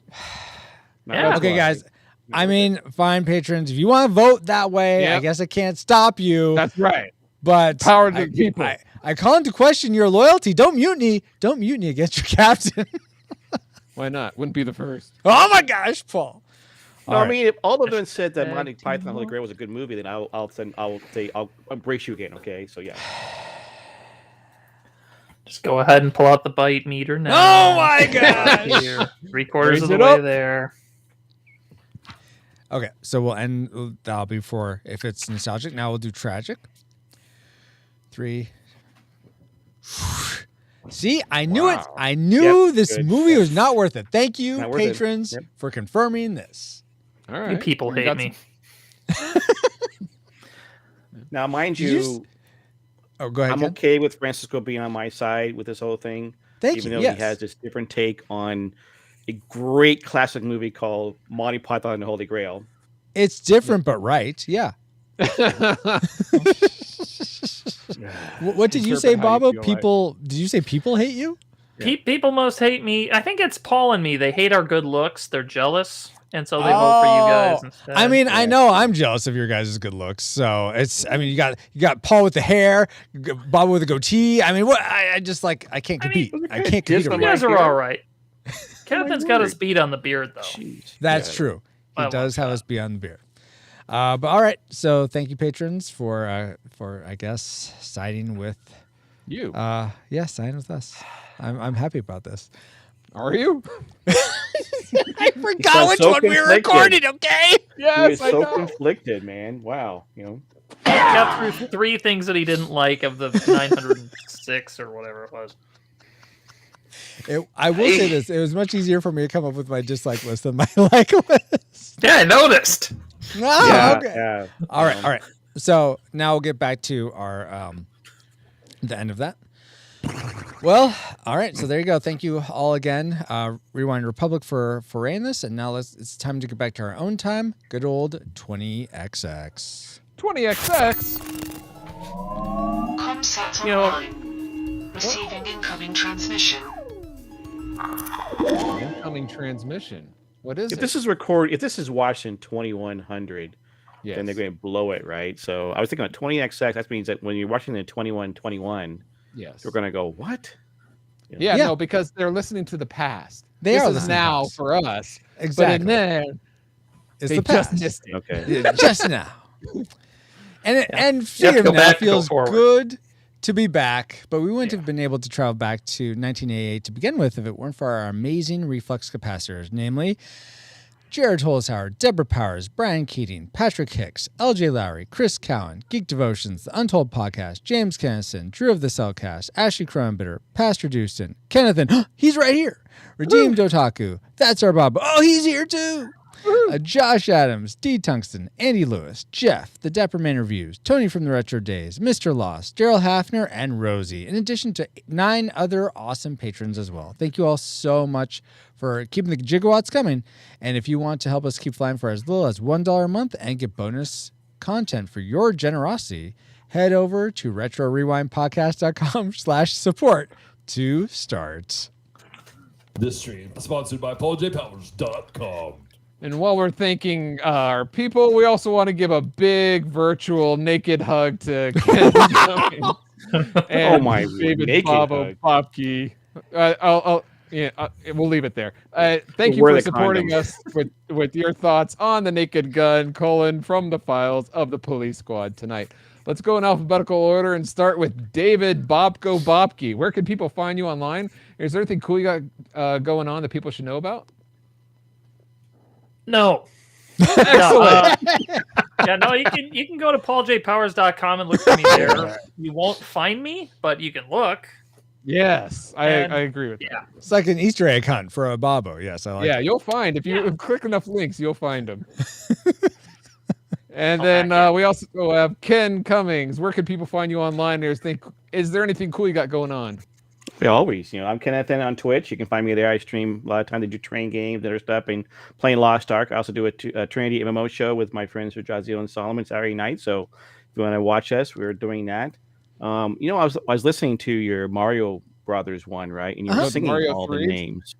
Yeah. Okay, guys. I mean, fine, patrons. If you want to vote that way, I guess I can't stop you. That's right. But Power to the people. I call into question your loyalty. Don't mutiny. Don't mutiny against your captain. Why not? Wouldn't be the first. Oh my gosh, Paul. No, I mean, if all of them said that Monty Python and the Holy Grail was a good movie, then I'll say I'll embrace you again. Okay, so yeah. Just go ahead and pull out the bite meter now. Oh my gosh! Here, 3/4 of the Raise it way up. there. Okay, so we'll end. That'll be for if it's nostalgic. Now we'll do tragic. 3. See, I knew it. I knew this good. movie was not worth it. Thank you, Not worth it. patrons, Yep. for confirming this. All right. You people We hate got me. Now, mind Did you you, Oh, go ahead. I'm Ken. okay with Francisco being on my side with this whole thing. Thank even you. though Yes. he has this different take on a great classic movie called Monty Python and the Holy Grail. It's different, but right. Yeah. What did you say, Interpret how you Baba? feel, right? People? Did you say people hate you? People most hate me. I think it's Paul and me. They hate our good looks. They're jealous, and so they vote for you guys instead. I mean, I know I'm jealous of your guys' good looks. So it's. I mean, you got Paul with the hair, Baba with a goatee. I mean, what? I just like I can't compete. I can't compete. Just you over guys that. are all right. Kevin's got his beat on the beard, though. Jeez. That's true. He I does want have us beyond the beard. But all right. So thank you, patrons, for I guess siding with You. yeah, siding with us. I'm happy about this. Are you? I forgot sounds which so one we were conflicted. recording. Okay. He Yes, is I so know. conflicted, man. Wow. He got through 3 things that he didn't like of the 906 or whatever it was. I will say this: it was much easier for me to come up with my dislike list than my like list. Yeah, I noticed. Oh, Yeah, okay. yeah. All right. So now we'll get back to our the end of that. Well, all right. So there you go. Thank you all again, Rewind Republic for arranging this, and now it's time to get back to our own time. Good old 20XX. 20XX. Comsat You know- online. Receiving incoming transmission. Incoming transmission. What is If it? this is watched in 2100, Yes. then they're going to blow it, right? So I was thinking of 20XX. That means that when you're watching the 2121, Yes. they're going to go, what? Yeah, Yeah. no, because they're listening to the past. They this are is listening to the now past. for us. Exactly. But in there, It's they the just past. missed it. Okay. Just now. And You have speaking to of go now, back it to go feels forward. good to be back, but we wouldn't have been able to travel back to 1988 to begin with if it weren't for our amazing reflux capacitors, namely Jared Holzhauer, Deborah Powers, Brian Keating, Patrick Hicks, LJ Lowry, Chris Cowan, Geek Devotions, The Untold Podcast, James Kennison, Drew of the Cellcast, Ashley Cronenbitter, Pastor Dewston, Kennethan, he's right here, Redeemed Otaku, That's Our Bob, oh, he's here too, Josh Adams, D. Tungsten, Andy Lewis, Jeff, The Dapperman Reviews, Tony from the Retro Days, Mr. Lost, Daryl Hafner, and Rosie, in addition to 9 other awesome patrons as well. Thank you all so much for keeping the gigawatts coming. And if you want to help us keep flying for as little as $1 a month and get bonus content for your generosity, head over to retrorewindpodcast.com/support to start. This stream is sponsored by PaulJPowers.com. And while we're thanking our people, we also want to give a big virtual naked hug to Ken Cummings and Oh, my David naked Baba hug. Bobke. We'll leave it there. Thank you Wear for the supporting condom. us with your thoughts on the Naked Gun, from the files of the police squad tonight. Let's go in alphabetical order and start with David Bobko Bobke. Where can people find you online? Is there anything cool you got going on that people should know about? No. Excellent. No, you can go to pauljpowers.com and look for me there. You won't find me, but you can look. Yes, I And- agree with that. Yeah. It's like an Easter egg hunt for a Bobo. Yes, I like Yeah, it. you'll find if you click enough links, you'll find them. And Oh, then heck yeah. we also have Ken Cummings. Where can people find you online? Is there anything cool you got going on? Yeah, always. I'm Kenneth on Twitch. You can find me there. I stream a lot of times. I do train games, other stuff, and playing Lost Ark. I also do a Trinity MMO show with my friends Jaziel and Solomon Saturday night. So if you want to watch us, we're doing that. I was listening to your Mario Brothers one, right? And you were singing Mario all 3? the names.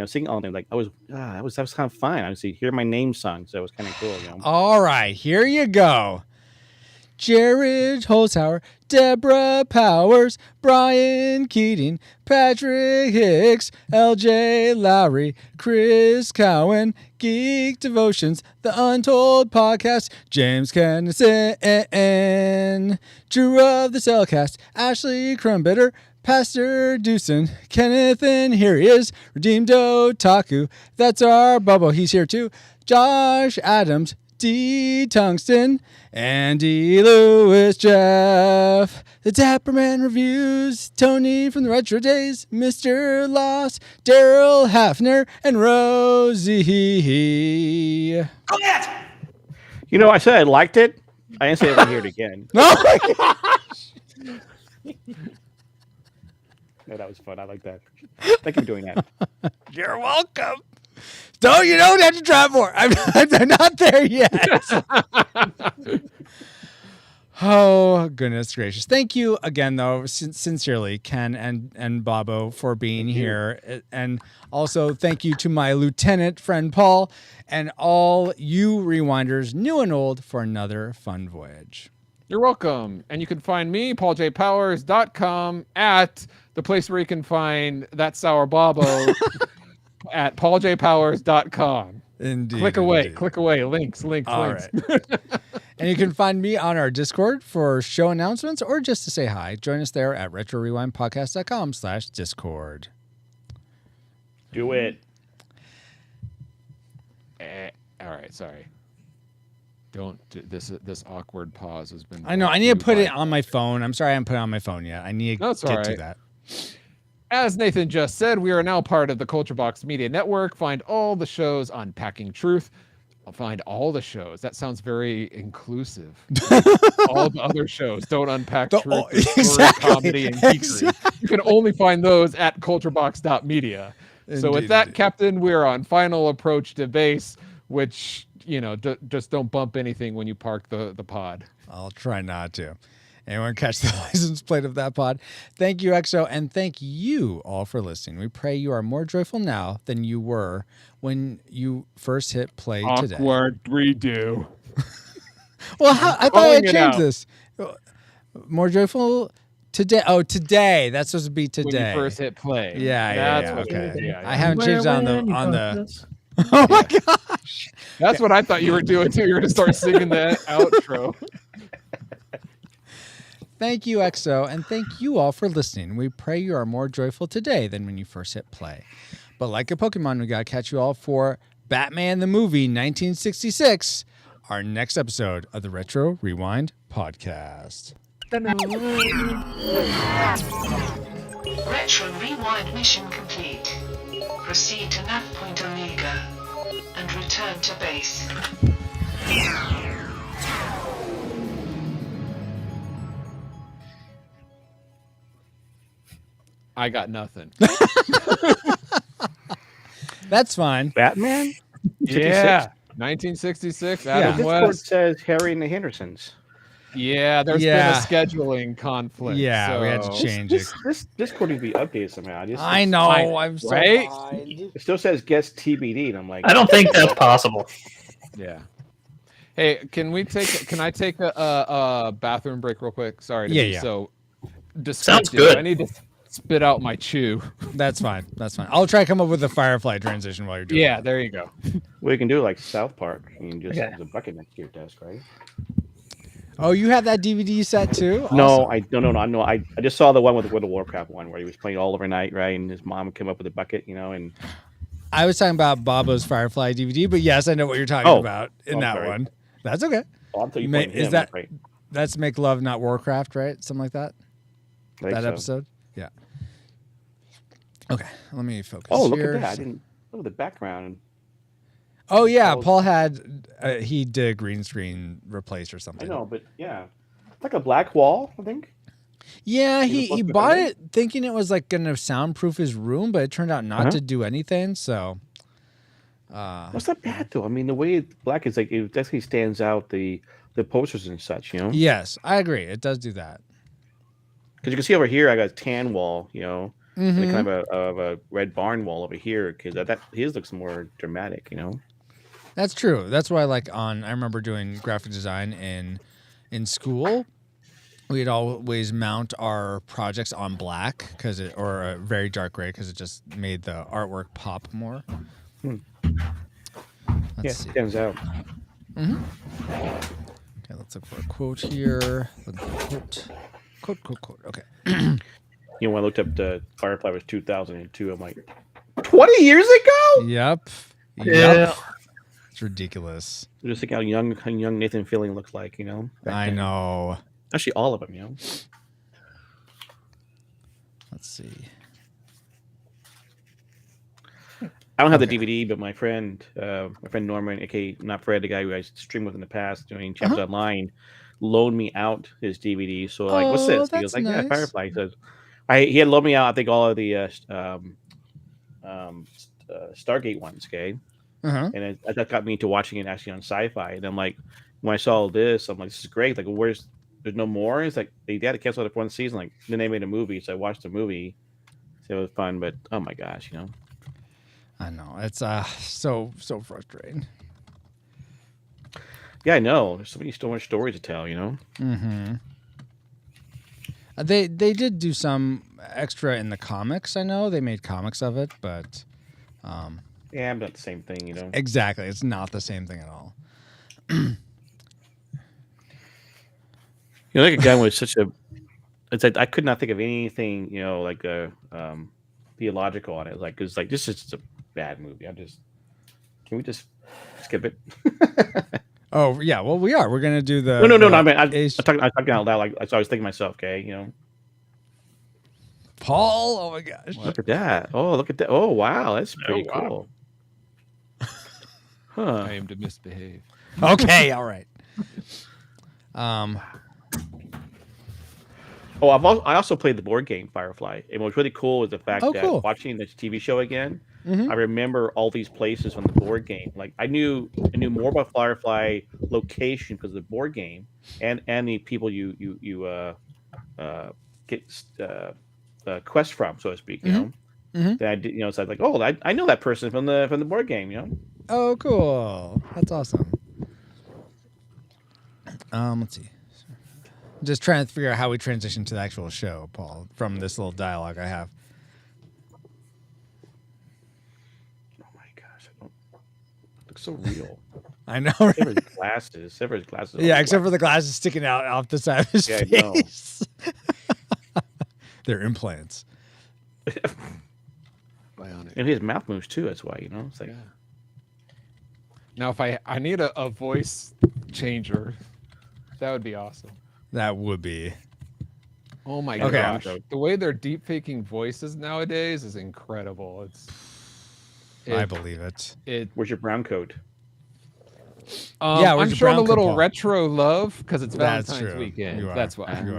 Singing all of them. Like that was kind of fun. I was hear my name sung, so it was kind of cool. All right, here you go. Jared Holzhauer, Deborah Powers, Brian Keating, Patrick Hicks, LJ Lowry, Chris Cowan, Geek Devotions, The Untold Podcast, James Kennison, Drew of the Cellcast, Ashley Cronenbitter, Pastor Doosan, Kenneth, and here he is, Redeemed Otaku. That's our Bubbo. He's here too. Josh Adams, D. Tungsten, Andy Lewis, Jeff, the Dapperman Reviews, Tony from the Retro Days, Mr. Lost, Daryl Hafner, and Rosie. You know, I said I liked it. I didn't say I want to hear it again. Oh my gosh! No, that was fun. I like that. Thank you for doing that. You're welcome. You don't have to try more. I'm not there yet. Oh, goodness gracious. Thank you again, though, sincerely, Ken and Bobo, for being here. And also thank you to my lieutenant friend, Paul, and all you rewinders, new and old, for another fun voyage. You're welcome. And you can find me, pauljpowers.com, at the place where you can find that sour Bobo at pauljpowers.com. Indeed. Click away. Links. All links. right. And you can find me on our Discord for show announcements or just to say hi. Join us there at retrorewindpodcast.com/Discord. Do it. All right, sorry. Don't this awkward pause has been. I know. I need to put it on my phone. I'm sorry I haven't put it on my phone yet. I need to get to that. As Nathan just said, we are now part of the Culture Box Media Network. Find all the shows on Packing Truth. I'll find all the shows. That sounds very inclusive. All the other shows don't unpack truth, story, comedy, and geekery. You can only find those at culturebox.media. So with that, Captain, we're on final approach to base, which, just don't bump anything when you park the pod. I'll try not to. Anyone catch the license plate of that pod? Thank you, EXO, and thank you all for listening. We pray you are more joyful now than you were when you first hit play today. Awkward redo. Well, I thought I changed this. More joyful today. Oh, today. That's supposed to be today. When you first hit play. Yeah. Okay. Yeah. I haven't changed on the. Oh my gosh. That's what I thought you were doing too. You're going to start singing that outro. Thank you, EXO, and thank you all for listening. We pray you are more joyful today than when you first hit play. But like a Pokemon, we got to catch you all for Batman the Movie 1966, our next episode of the Retro Rewind Podcast. Retro Rewind mission complete. Proceed to nav point Omega and return to base. I got nothing. That's fine. Batman? Yeah. 1966, Adam This West. says Harry and the Hendersons. Yeah, there's been a scheduling conflict. Yeah, so. we had to change it. This Discord needs to be updated somehow. I know. I'm so behind. It still says guest TBD, and I'm like, I don't think that's possible. Yeah. Hey, can I take a bathroom break real quick? Sorry to be so descriptive. Sounds good. I need to spit out my chew. That's fine. I'll try to come up with a Firefly transition while you're doing it. Yeah, there you go. well, you can do it like South Park. You can just have a bucket next to your desk, right? Oh, you have that DVD set too? No, awesome. I just saw the one with the World of Warcraft one where he was playing all overnight, right? And his mom came up with a bucket, and I was talking about Bobo's Firefly DVD, but yes, I know what you're talking about in that sorry. one. That's okay. I'll tell you Is that right? That's Make Love Not Warcraft, right? Something like that. Episode. Yeah. Okay, let me focus. Oh, look here. at that! I didn't look at the background. Oh yeah, Paul had he did a green screen replace or something. I know, but yeah, it's like a black wall, I think. Yeah, he bought it thinking it was like gonna soundproof his room, but it turned out not to do anything. So, that's not bad though. I mean, the way it's black is like it definitely stands out the posters and such. Yes, I agree. It does do that. Because you can see over here, I got a tan wall. Mm-hmm. And kind of a red barn wall over here. Because that his looks more dramatic. That's true. That's why I remember doing graphic design in school. We'd always mount our projects on black or a very dark gray because it just made the artwork pop more. Let's see. It stands out. Mm-hmm. Okay, let's look for a quote here. Quote. Okay. You know, when I looked up the Firefly was 2002, I'm like, 20 years ago? Yep. Yeah. It's ridiculous. Just think how young Nathan Fillion looks like, you know? I know. Actually, all of them, you know? Let's see. I don't have the DVD, but my friend Norman, aka not Fred, the guy who I streamed with in the past doing Chapters Online, loaned me out his DVD. So like, what's this? He goes like, yeah, Firefly. He says, he had loaned me out, I think, all of the Stargate ones, okay? And that got me into watching it actually on Sci-Fi. And I'm like, when I saw this, I'm like, this is great. Like, there's no more? It's like they had to cancel it for one season. Like, then they made a movie, so I watched the movie. So it was fun, but oh my gosh, you know. I know. It's so frustrating. Yeah, I know. There's so much stories to tell, you know. They did do some extra in the comics. I know they made comics of it, but yeah, but not the same thing, you know. Exactly, it's not the same thing at all. You know, like a gun was such a. It's like I could not think of anything, you know, like a theological on it. Like, it's like this is just a bad movie. Can we just skip it? Oh yeah, well we are. We're gonna do the no. I mean, I'm talking out loud. Like, so I was thinking to myself, okay, you know, Paul. Oh my gosh, look at that. Oh, look at that. Oh wow, that's pretty cool. Huh. I am to misbehave. Okay, all right. Oh, I also played the board game Firefly. And what's really cool is the fact that watching this TV show again, I remember all these places on the board game. Like I knew more about Firefly location because of the board game and the people you get quests from, so to speak. You know, that I did. You know, it's like, oh, I know that person from the board game. You know. Oh, cool. That's awesome. Let's see. Just trying to figure out how we transition to the actual show, Paul, from this little dialogue I have. Oh my gosh, it looks so real. I know. Except for his glasses. Yeah, except for the glasses sticking out off the side of his face. They're implants. Bionic. And his mouth moves too. That's why, you know. It's like. Yeah. Now, if I need a voice changer, that would be awesome. That would be. Oh my gosh. The way they're deep faking voices nowadays is incredible. I believe it. Where's your brown coat? I'm showing a little retro love because it's Valentine's weekend. You are. That's why. You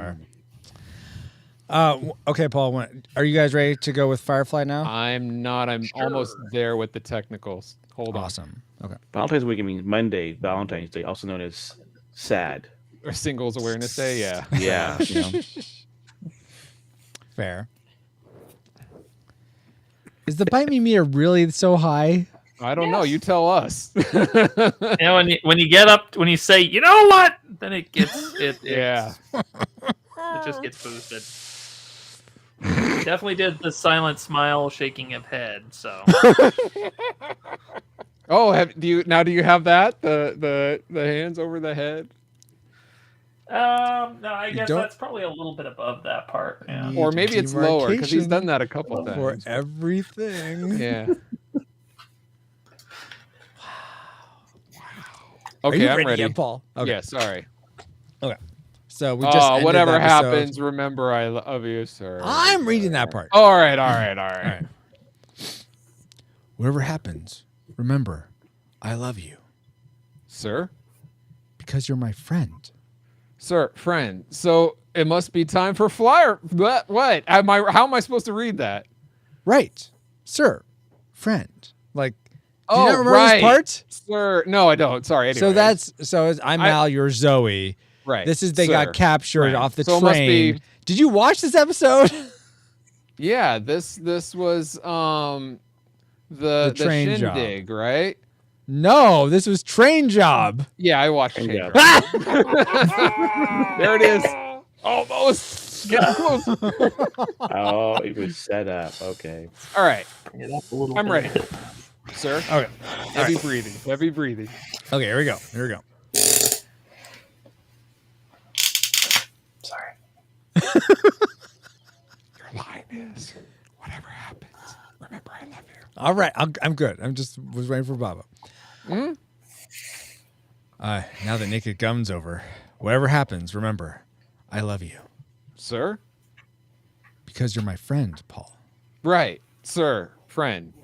are. Okay, Paul. Are you guys ready to go with Firefly now? I'm not. I'm almost there with the technicals. Hold on. Awesome. Okay. Valentine's week means Monday, Valentine's Day, also known as SAD. Or Singles Awareness Day, yeah. Yeah. You know. Fair. Is the bite me meter really so high? I don't know. You tell us. You know, when you get up, when you say, you know what, then it gets it just gets boosted. Definitely did the silent smile, shaking of head. So. Oh, do you have that the hands over the head? No, I guess that's probably a little bit above that part. Yeah. Or maybe it's lower because he's done that a couple times. For everything. Yeah. Okay, I'm ready. Yet, Paul? Okay. Yeah, sorry. Okay. So we just ended whatever the episode. happens, remember I love you, sir. I'm reading that part. All right. Whatever happens, remember, I love you. Sir? Because you're my friend. Sir, friend. So it must be time for flyer. What? How am I supposed to read that? Right. Sir, friend. Like, do you not remember this part? Sir, no, I don't. Sorry. Anyway. So I'm Al, you're Zoe. Right. This is they got captured off the so train. It must be, did you watch this episode? Yeah, this was the train shindig, right? No, this was Train Job. Yeah, I watched Train Job. There it is. Almost. Getting close. Oh, it was set up. Okay. All right. I'm ready. Sir? Okay. Heavy breathing. Heavy breathing. Okay, here we go. Sorry. You're lying. All right, I'm good. I'm just was waiting for Baba. Now that Naked Gun's over, whatever happens, remember, I love you. Sir? Because you're my friend, Paul. Right, sir, friend.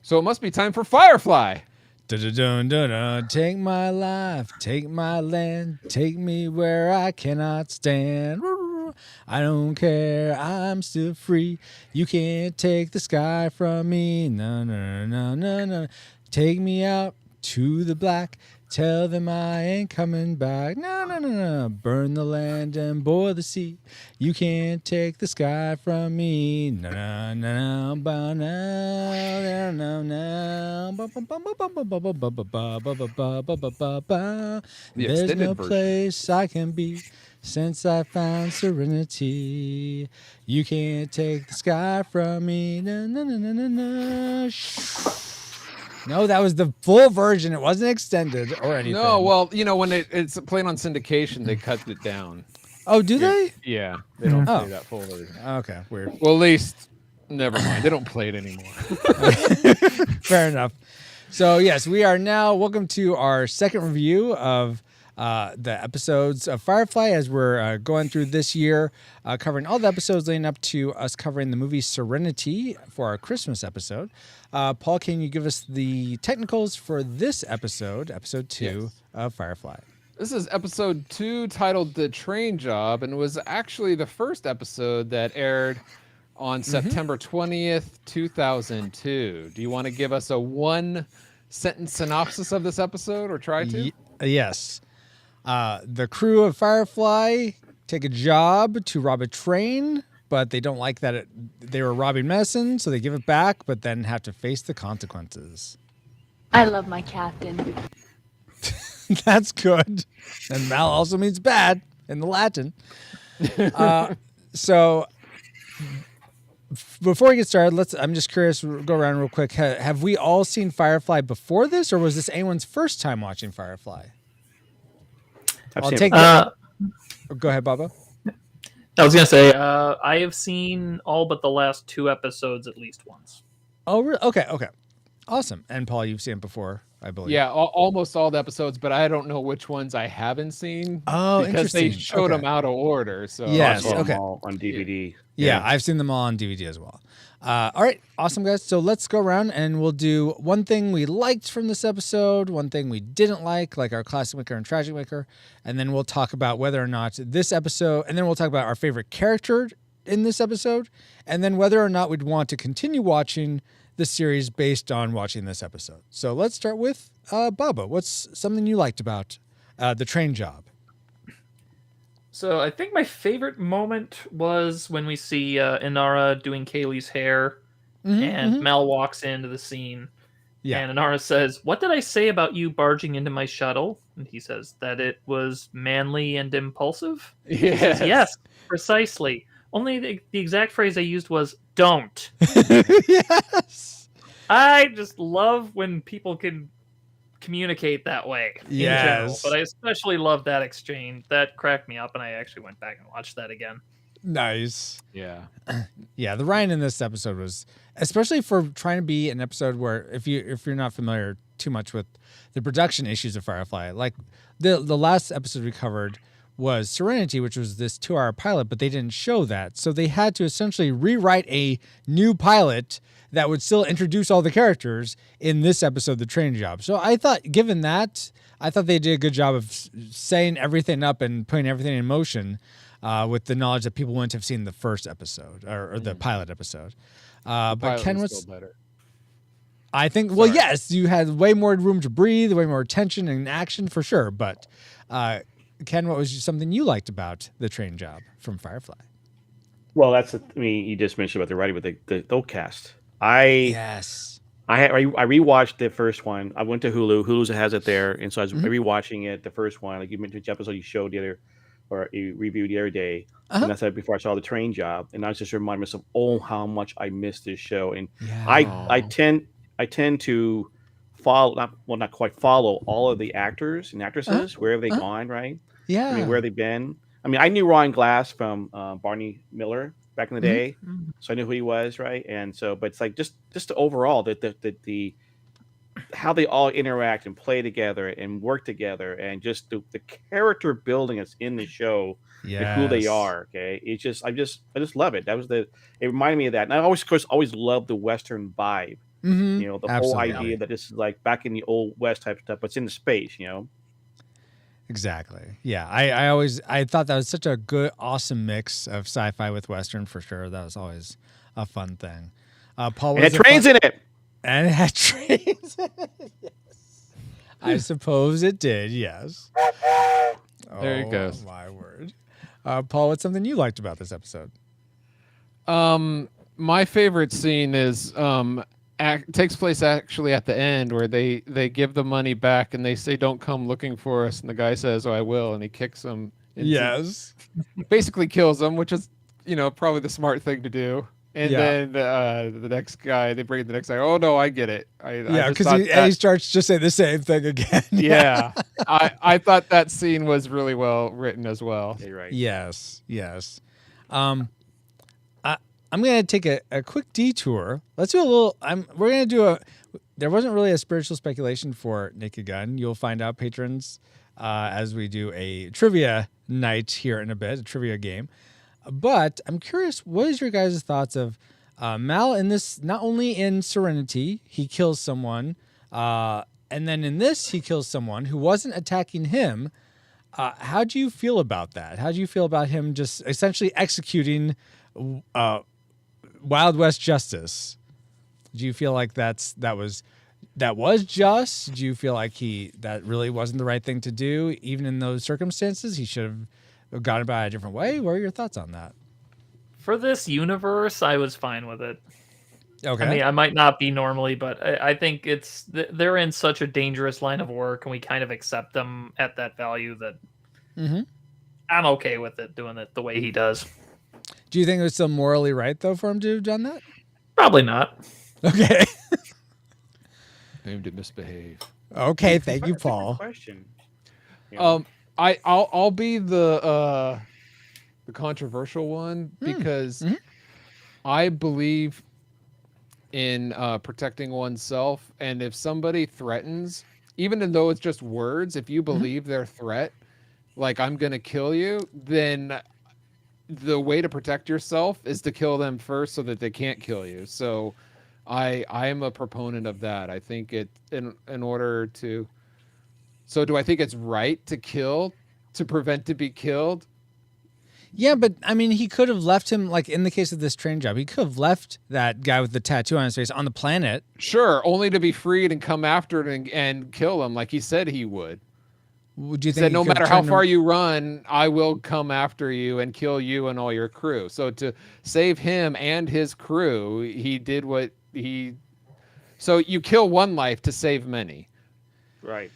So it must be time for Firefly. Dun-dun-dun-dun-dun. Take my life, take my land, take me where I cannot stand. I don't care, I'm still free. You can't take the sky from me. No, no, no, no, no. Take me out to the black. Tell them I ain't coming back. No, no, no, no. Burn the land and boil the sea. You can't take the sky from me. No, no, no, no, no, no, no. There's no place I can be since I found serenity. You can't take the sky from me. No, no, no, no, no, no. No, that was the full version. It wasn't extended or anything. No, well, when it's playing on syndication, they cut it down. Oh, do they? Yeah, they don't play that full version. Okay, weird. Well, at least, never mind. They don't play it anymore. Fair enough. So, yes, we are now. Welcome to our second review of the episodes of Firefly as we're going through this year, covering all the episodes leading up to us covering the movie Serenity for our Christmas episode. Paul, can you give us the technicals for this episode 2 of Firefly? This is episode 2 titled The Train Job, and was actually the first episode that aired on September 20th, 2002. Do you want to give us a one-sentence synopsis of this episode, or try to? Yes. The crew of Firefly take a job to rob a train, but they don't like that they were robbing medicine, so they give it back, but then have to face the consequences. I love my captain. That's good. And mal also means bad in the Latin. So before we get started, I'm just curious, go around real quick. Have we all seen Firefly before this, or was this anyone's first time watching Firefly? I'll take that. Go ahead, Baba. I was going to say, I have seen all but the last 2 episodes at least once. Oh, really? Okay. Awesome. And Paul, you've seen it before, I believe. Yeah, almost all the episodes, but I don't know which ones I haven't seen. Oh, because they showed them out of order. So yes, them all on DVD. Yeah, I've seen them all on DVD as well. All right, awesome, guys. So let's go around and we'll do one thing we liked from this episode, one thing we didn't like our classic maker and tragic maker, and then we'll talk about whether or not this episode, and then we'll talk about our favorite character in this episode, and then whether or not we'd want to continue watching the series based on watching this episode. So let's start with Baba. What's something you liked about the train job? So I think my favorite moment was when we see Inara doing Kaylee's hair, and Mel walks into the scene. Yeah. And Inara says, "What did I say about you barging into my shuttle?" And he says that it was manly and impulsive. Yes. Says, yes, precisely. Only the exact phrase I used was "don't." Yes. I just love when people can communicate that way. Yes. In general, but I especially love that exchange. That cracked me up, and I actually went back and watched that again. Nice. Yeah. Yeah, the Ryan in this episode was, especially for trying to be an episode where if you're not familiar too much with the production issues of Firefly, like the last episode we covered was Serenity, which was this 2-hour pilot, but they didn't show that. So they had to essentially rewrite a new pilot that would still introduce all the characters in this episode, The Train Job. So I thought, given that, I thought they did a good job of setting everything up and putting everything in motion with the knowledge that people wouldn't have seen the first episode or the pilot episode. But Ken, what's still better? I think, well, yes, you had way more room to breathe, way more tension and action for sure. But Ken, what was something you liked about The Train Job from Firefly? Well, you just mentioned about the writing with the old cast. I rewatched the first one. I went to Hulu. Hulu has it there, and so I was rewatching it. The first one, like you mentioned, the episode you showed you reviewed the other day, and I said before I saw The Train Job, and I was just reminding myself, how much I missed this show. And I tend to follow, not quite follow all of the actors and actresses where have they gone, right? Yeah, I mean, where have they been? I mean, I knew Ryan Glass from Barney Miller back in the day, so I knew who he was, right? And so, but it's like just overall the how they all interact and play together and work together, and just the character building that's in the show, and who they are. Okay, it's just I just love it. It reminded me of that, and I always, of course, always loved the Western vibe. You know, the whole idea that this is like back in the old West type of stuff, but it's in the space. You know. Exactly. Yeah. I thought that was such a good, awesome mix of sci-fi with Western for sure. That was always a fun thing. Paul, and it had trains in it. And it had trains in it. Yes. I suppose it did. Yes. There it goes. My word. Paul, what's something you liked about this episode? My favorite scene is takes place actually at the end, where they give the money back and they say, "Don't come looking for us," and the guy says, "Oh, I will," and he kicks him. Yes. Basically kills him, which is, probably the smart thing to do. And then the next guy, they bring the next guy. Oh no, I get it. Because he starts to say the same thing again. Yeah, I thought that scene was really well written as well. You're right. Yes. I'm going to take a quick detour. Let's do a little. We're going to do there wasn't really a spiritual speculation for Naked Gun. You'll find out, patrons, as we do a trivia night here in a bit, a trivia game. But I'm curious, what is your guys' thoughts of Mal in this? Not only in Serenity, he kills someone, and then in this, he kills someone who wasn't attacking him. How do you feel about that? How do you feel about him just essentially executing Wild West justice? Do you feel like that was just? Do you feel like that really wasn't the right thing to do, even in those circumstances? He should have gone about it a different way. What are your thoughts on that? For this universe, I was fine with it. Okay. I mean, I might not be normally, but I think they're in such a dangerous line of work, and we kind of accept them at that value that I'm okay with it doing it the way he does. Do you think it was still morally right, though, for him to have done that? Probably not. Okay. Aimed to misbehave. Okay, thank you, Paul. Question. I'll be the controversial one, because I believe in protecting oneself, and if somebody threatens, even though it's just words, if you believe their threat, like, I'm gonna kill you, then the way to protect yourself is to kill them first so that they can't kill you. So I am a proponent of that. I think it in order to. So do I think it's right to kill to prevent to be killed? Yeah, but I mean, he could have left him, like in the case of this train job, he could have left that guy with the tattoo on his face on the planet. Sure, only to be freed and come after it and kill him like he said he would. Would you think said no matter how far you run, I will come after you and kill you and all your crew. So to save him and his crew, he did what he. So you kill one life to save many. Right.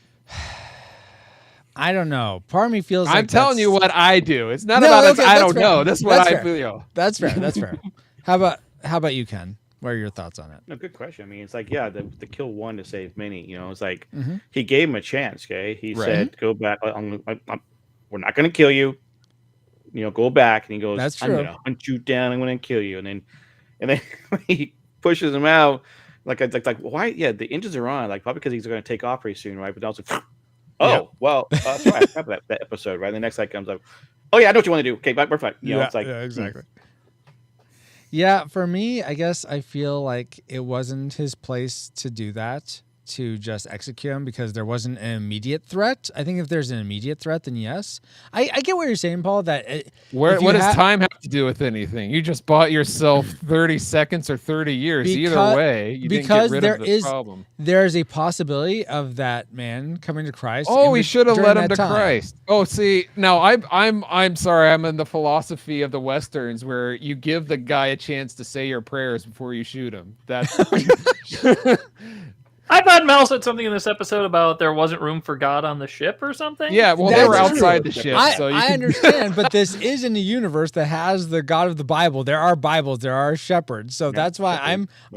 I don't know. Part of me feels like I'm telling you what I do. It's not I don't know. That's what I feel. That's fair. That's fair. How about you, Ken? What are your thoughts on it? No, good question. I mean, it's like, the kill one to save many. It's like he gave him a chance. Okay, he said, "Go back. We're not going to kill you. Go back." And he goes, "That's true. I'm going to hunt you down. I'm going to kill you." And then he pushes him out. Like why? Yeah, the engines are on. Like, probably because he's going to take off pretty soon, right? But also. Well, that's right. I remember that episode, right? The next guy comes up. Oh yeah, I know what you want to do. Okay, we're fine. It's like exactly. Yeah, for me, I guess I feel like it wasn't his place to do that, to just execute him, because there wasn't an immediate threat. I think if there's an immediate threat, then yes. I get what you're saying, Paul. That what does time have to do with anything? You just bought yourself 30 seconds or 30 years. Either way, you didn't get rid of the problem. There's a possibility of that man coming to Christ. Oh, we should have led him to Christ. Oh, see, now I'm sorry. I'm in the philosophy of the Westerns where you give the guy a chance to say your prayers before you shoot him. That's. I thought Mel said something in this episode about there wasn't room for God on the ship or something. Yeah, well, they were outside the ship. So I understand, but this is in a universe that has the God of the Bible. There are Bibles, there are shepherds, so that's why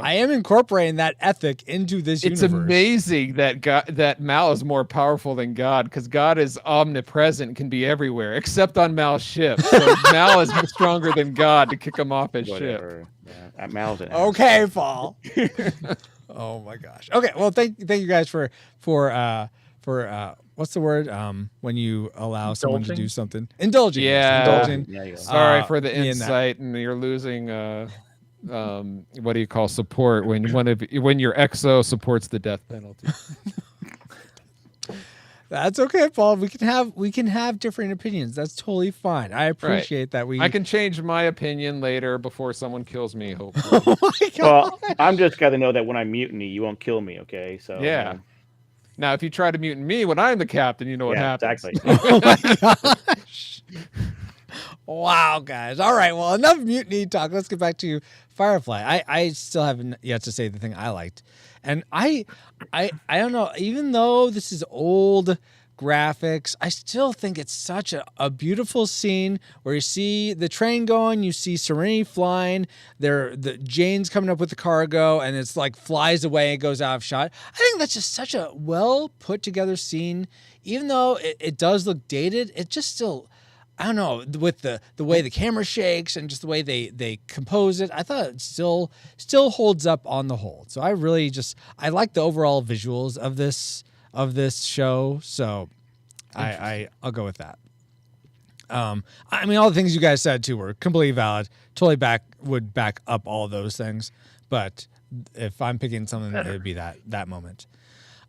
I am incorporating that ethic into this universe. It's amazing that Mal is more powerful than God, because God is omnipresent, can be everywhere except on Mal's ship. So Mal is stronger than God to him off his ship. Yeah, Mal's an okay, Paul. Oh my gosh. Okay, well, thank you guys for what's the word? When you allow someone to do something, indulging. Yeah. Indulging. Sorry for the insight, and you're losing. What do you call support when your exo supports the death penalty? That's okay, Paul. We can have different opinions. That's totally fine. I appreciate that. I can change my opinion later before someone kills me. Hopefully. Oh my God. Well, I'm just got to know that when I mutiny, you won't kill me. Okay, so yeah. Now, if you try to mutiny me when I'm the captain, you know what happens. Exactly. Oh my gosh. Wow, guys. All right. Well, enough mutiny talk. Let's get back to Firefly. I still haven't yet to say the thing I liked. And I don't know, even though this is old graphics, I still think it's such a beautiful scene where you see the train going, you see Serenity flying, the Jane's coming up with the cargo, and it's like flies away and goes out of shot. I think that's just such a well put together scene. Even though it does look dated, it just still, I don't know, with the way the camera shakes and just the way they compose it, I thought it still holds up on the whole. So I really I like the overall visuals of this show. So I'll go with that. I mean, all the things you guys said too were completely valid. Totally would back up all of those things. But if I'm picking something, it would be that moment.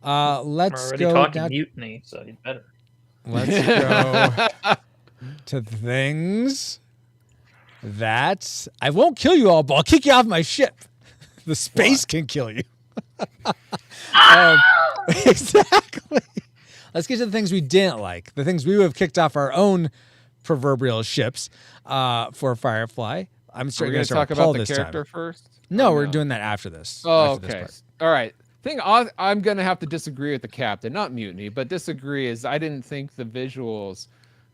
Let's already go talking now. mutiny, so you better. Let's go to things that I won't kill you all, but I'll kick you off my ship. The space can kill you. Exactly. Let's get to the things we didn't like. The things we would have kicked off our own proverbial ships for Firefly. I'm We're going going to to talk about the character first? No, we're doing that after this. Oh, after this okay. part. All right. I'm going to have to disagree with the captain, not mutiny, but disagree is I didn't think the visuals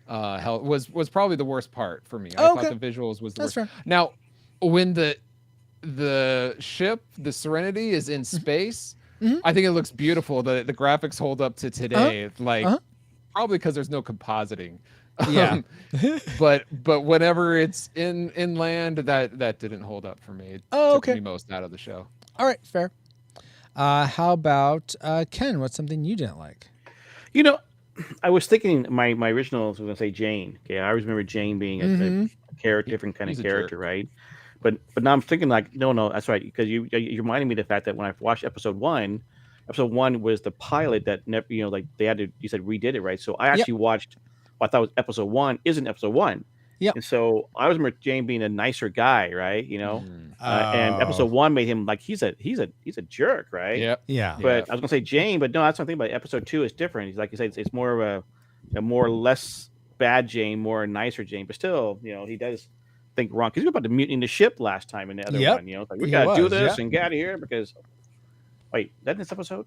was probably the worst part for me. I thought the visuals was the worst. Fair. Now, when the ship, the Serenity, is in space, I think it looks beautiful. The graphics hold up to today, probably because there's no compositing. Yeah. but whenever it's in land, that didn't hold up for me. It took me most out of the show. All right, fair. How about Ken? What's something you didn't like? You know, I was thinking my original was going to say Jane. Okay, I always remember Jane being a character, different kind of character, right? But now I'm thinking like, no, that's right, because you reminded me of the fact that when I watched episode one was the pilot that never, like they had to, you said redid it, right? So I actually watched what I thought was episode one isn't episode one. Yeah. And so I was remember Jane being a nicer guy, right? And episode one made him like he's a jerk, right? Yeah. Yeah. But I was gonna say Jane, but no, that's something. But episode two is different. He's like you said, it's more of a more less bad Jane, more nicer Jane. But still, he does think wrong because he was about to mutiny the ship last time in the other one. It's like we gotta do this and get out of here because. Wait, that this episode?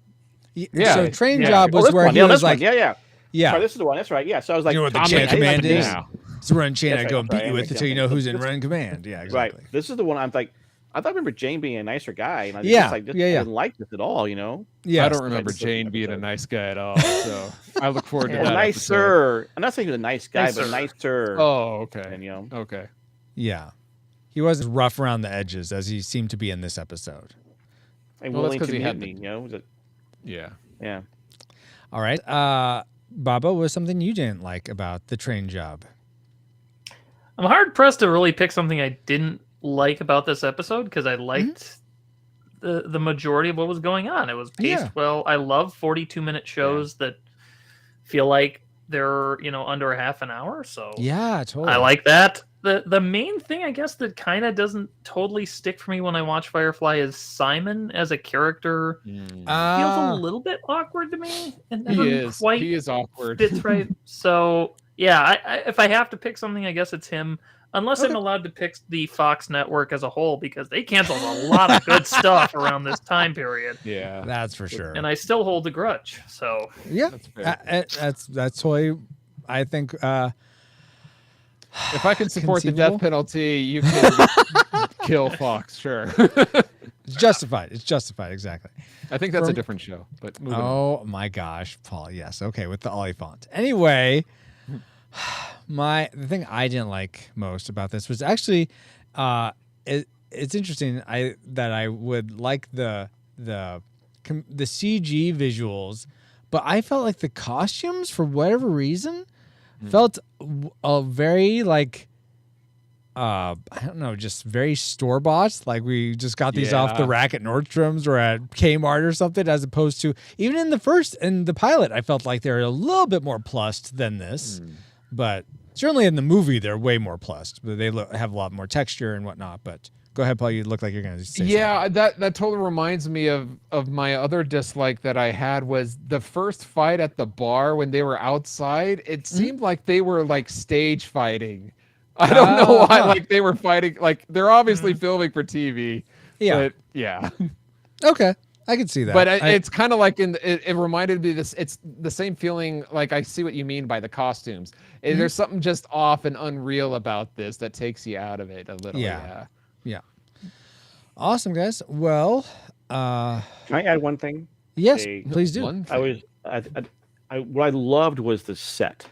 Yeah. So train job was where he was like, yeah. Sorry, this is the one. That's right. Yeah. So I was like, you know what the chain of command is? Now. It's run chain. I go and beat you with until you know who's in running command. Yeah, exactly. Right. This is the one I'm like. I thought I remember Jane being a nicer guy, and I I didn't like this at all. Yeah. I don't remember Jane being a nice guy at all. So I look forward to that. Nicer. I'm not saying he was a nice guy, but nicer. Oh, okay. And, okay. Yeah, he wasn't rough around the edges as he seemed to be in this episode. And willing to mutiny, Yeah. Yeah. All right. Baba, what was something you didn't like about the train job? I'm hard pressed to really pick something I didn't like about this episode because I liked the majority of what was going on. It was paced well. I love 42-minute shows that feel like they're under a half an hour. So yeah, totally. I like that. The main thing I guess that kind of doesn't totally stick for me when I watch Firefly is Simon as a character feels a little bit awkward to me. And he is awkward. Fits right. So Yeah, if I have to pick something, I guess it's him. Unless I'm allowed to pick the Fox network as a whole, because they canceled a lot of good stuff around this time period. Yeah, that's for sure. And I still hold a grudge. So yeah, that's totally. I think if I can support the death penalty, you can kill Fox. Sure, it's justified. It's justified. Exactly. I think that's a different show. But my gosh, Paul. Yes. Okay, with the Ollie font. Anyway. The thing I didn't like most about this was actually, it's interesting. That I would like the CG visuals, but I felt like the costumes for whatever reason felt very like I don't know, just very store bought. Like we just got these off the rack at Nordstrom's or at Kmart or something, as opposed to even in the pilot, I felt like they're a little bit more plussed than this. But certainly in the movie, they're way more plussed. But they have a lot more texture and whatnot. But go ahead, Paul. You look like you're going to say something. that totally reminds me of my other dislike that I had was the first fight at the bar when they were outside. It seemed like they were like stage fighting. I don't know why. Like they were fighting. Like they're obviously filming for TV. Yeah. But yeah. Okay. I can see that. But it's kind of like it reminded me this. It's the same feeling. Like I see what you mean by the costumes. There's something just off and unreal about this that takes you out of it a little. Yeah. Awesome, guys. Well, can I add one thing? Yes, please do. What I loved was the set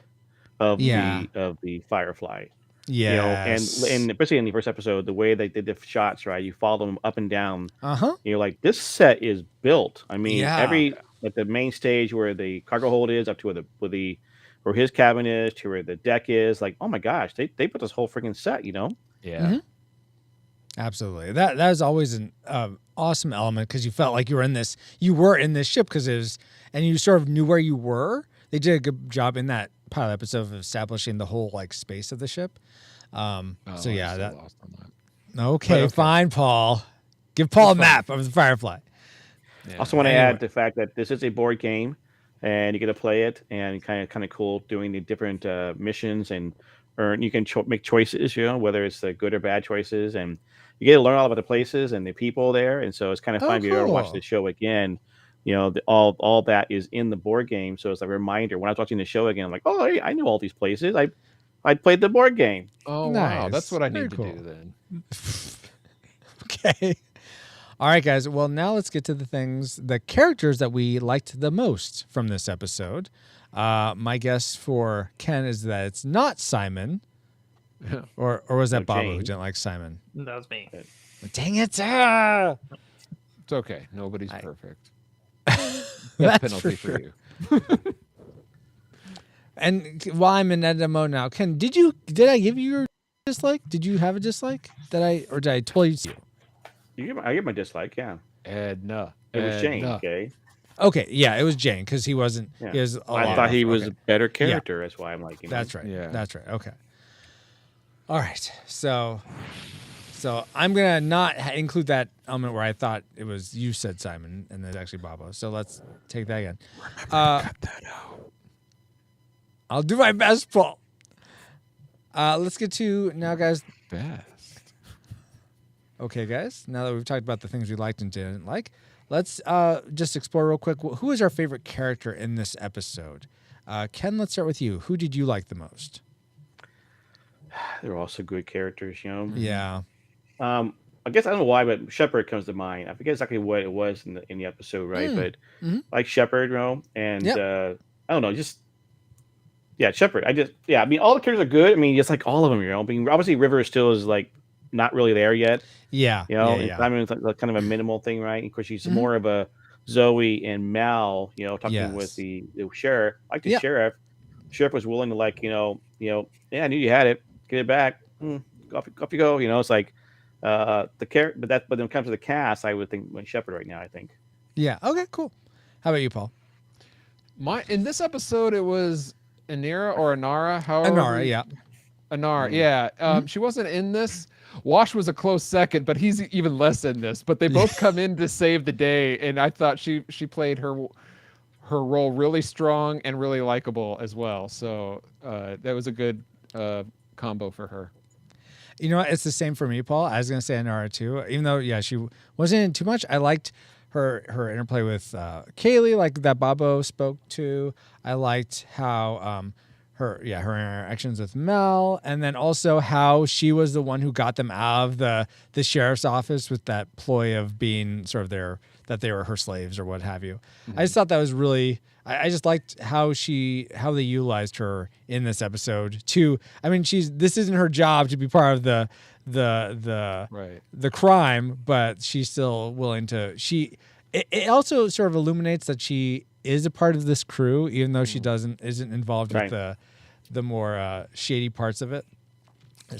of the Firefly. Yeah, you know, and especially in the first episode, the way they did the shots, right? You follow them up and down. You're like, this set is built. I mean, every like the main stage where the cargo hold is, up to where his cabin is, to where the deck is. Like, oh my gosh, they put this whole freaking set. You know? Yeah. Absolutely. That is always an awesome element because you felt like you were in this ship because it was, and you sort of knew where you were. They did a good job in that pilot episode of establishing the whole like space of the ship. So yeah, lost on that. Okay, fine, Paul. Give Paul a map of the Firefly. Yeah. Also want to add the fact that this is a board game, and you get to play it, and kind of cool doing the different missions, and you can make choices, you know, whether it's the good or bad choices, and you get to learn all about the places and the people there, and so it's kind of fun if you ever watch the show again. You know, all that is in the board game, so it's a reminder. When I was watching the show again, I'm like, oh, hey, I know all these places. I played the board game. Oh, nice. Wow, that's what I need to do then. Okay. All right, guys. Well, now let's get to the characters that we liked the most from this episode. My guess for Ken is that it's not Simon, or was that Bobo who didn't like Simon? That was me. Dang it! It's okay. Nobody's perfect. Death penalty for you. And while I'm in edit mode now, Ken, did I give you your dislike? Did you have a dislike? Did I tell you? I give my dislike. Yeah. Edna. It was Jane. Okay. Okay. Yeah, it was Jane because he wasn't. Yeah. He was I thought he was a better character. That's why I'm like. That's right. Yeah. That's right. Okay. All right. So I'm gonna not include that element where I thought it was you said Simon and it's actually Bobo. So let's take that again. Cut that out. I'll do my best, Paul. Let's get to now, guys. Best. Okay, guys. Now that we've talked about the things we liked and didn't like, let's just explore real quick. Who is our favorite character in this episode? Ken, let's start with you. Who did you like the most? They're also good characters, you know. Yeah. I guess I don't know why, but Shepard comes to mind. I forget exactly what it was in the episode, right? But like Shepard, you know, and I don't know, just Shepard. I mean, all the characters are good. I mean, just like all of them, you know. I mean, obviously River still is like not really there yet. Yeah. You know, I mean, it's like kind of a minimal thing, right? Of course, she's more of a Zoe and Mal, you know, talking with the sheriff. Like the sheriff. Sheriff was willing to yeah, I knew you had it. Get it back. Off you go. You know, it's like the character, but when it comes to the cast, I would think Shepard right now. I think. Yeah. Okay. Cool. How about you, Paul? In this episode, it was Anira or Anara. Anara. Yeah. Anara. Yeah. She wasn't in this. Wash was a close second, but he's even less in this. But they both come in to save the day, and I thought she played her her role really strong and really likable as well. So that was a good combo for her. You know what? It's the same for me, Paul. I was going to say Inara too. Even though, yeah, she wasn't in too much. I liked her interplay with Kaylee, like that Bobo spoke to. I liked how her interactions with Mel, and then also how she was the one who got them out of the sheriff's office with that ploy of being sort of that they were her slaves or what have you. I just thought that was really. I just liked how they utilized her in this episode too. I mean, this isn't her job to be part of the crime, but she's still willing to. It also sort of illuminates that she is a part of this crew, even though she isn't involved with the more shady parts of it.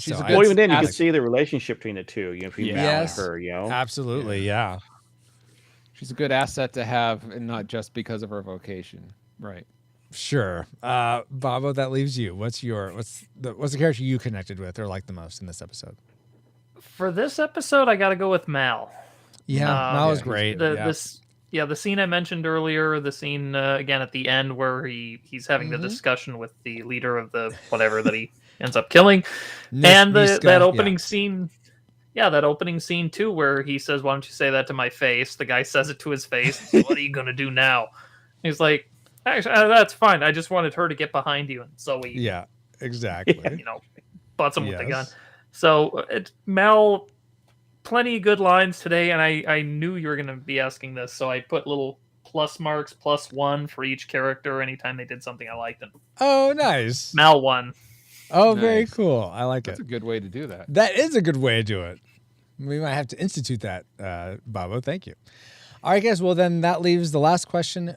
Well, even then, you can see the relationship between the two. You know, between Val and her. You know, absolutely, yeah. She's a good asset to have, and not just because of her vocation. Right. Sure. Bobo, that leaves you. What's the character you connected with or liked the most in this episode? For this episode, I got to go with Mal. Yeah, Mal was great. The scene I mentioned earlier, the scene again at the end where he's having the discussion with the leader of the whatever that he ends up killing, and that opening scene. Yeah, that opening scene too, where he says, "Why don't you say that to my face?" The guy says it to his face. Says, "What are you gonna do now?" He's like, "Actually, that's fine. I just wanted her to get behind you." And so he, yeah, exactly. butts him with the gun. So Mel, plenty of good lines today, and I knew you were gonna be asking this, so I put little plus marks, +1 for each character anytime they did something I liked them. Oh, nice. Mal won. Oh, nice. Very cool. I like That's a good way to do that. That is a good way to do it. We might have to institute that, Bobo. Thank you. All right, guys. Well, then that leaves the last question.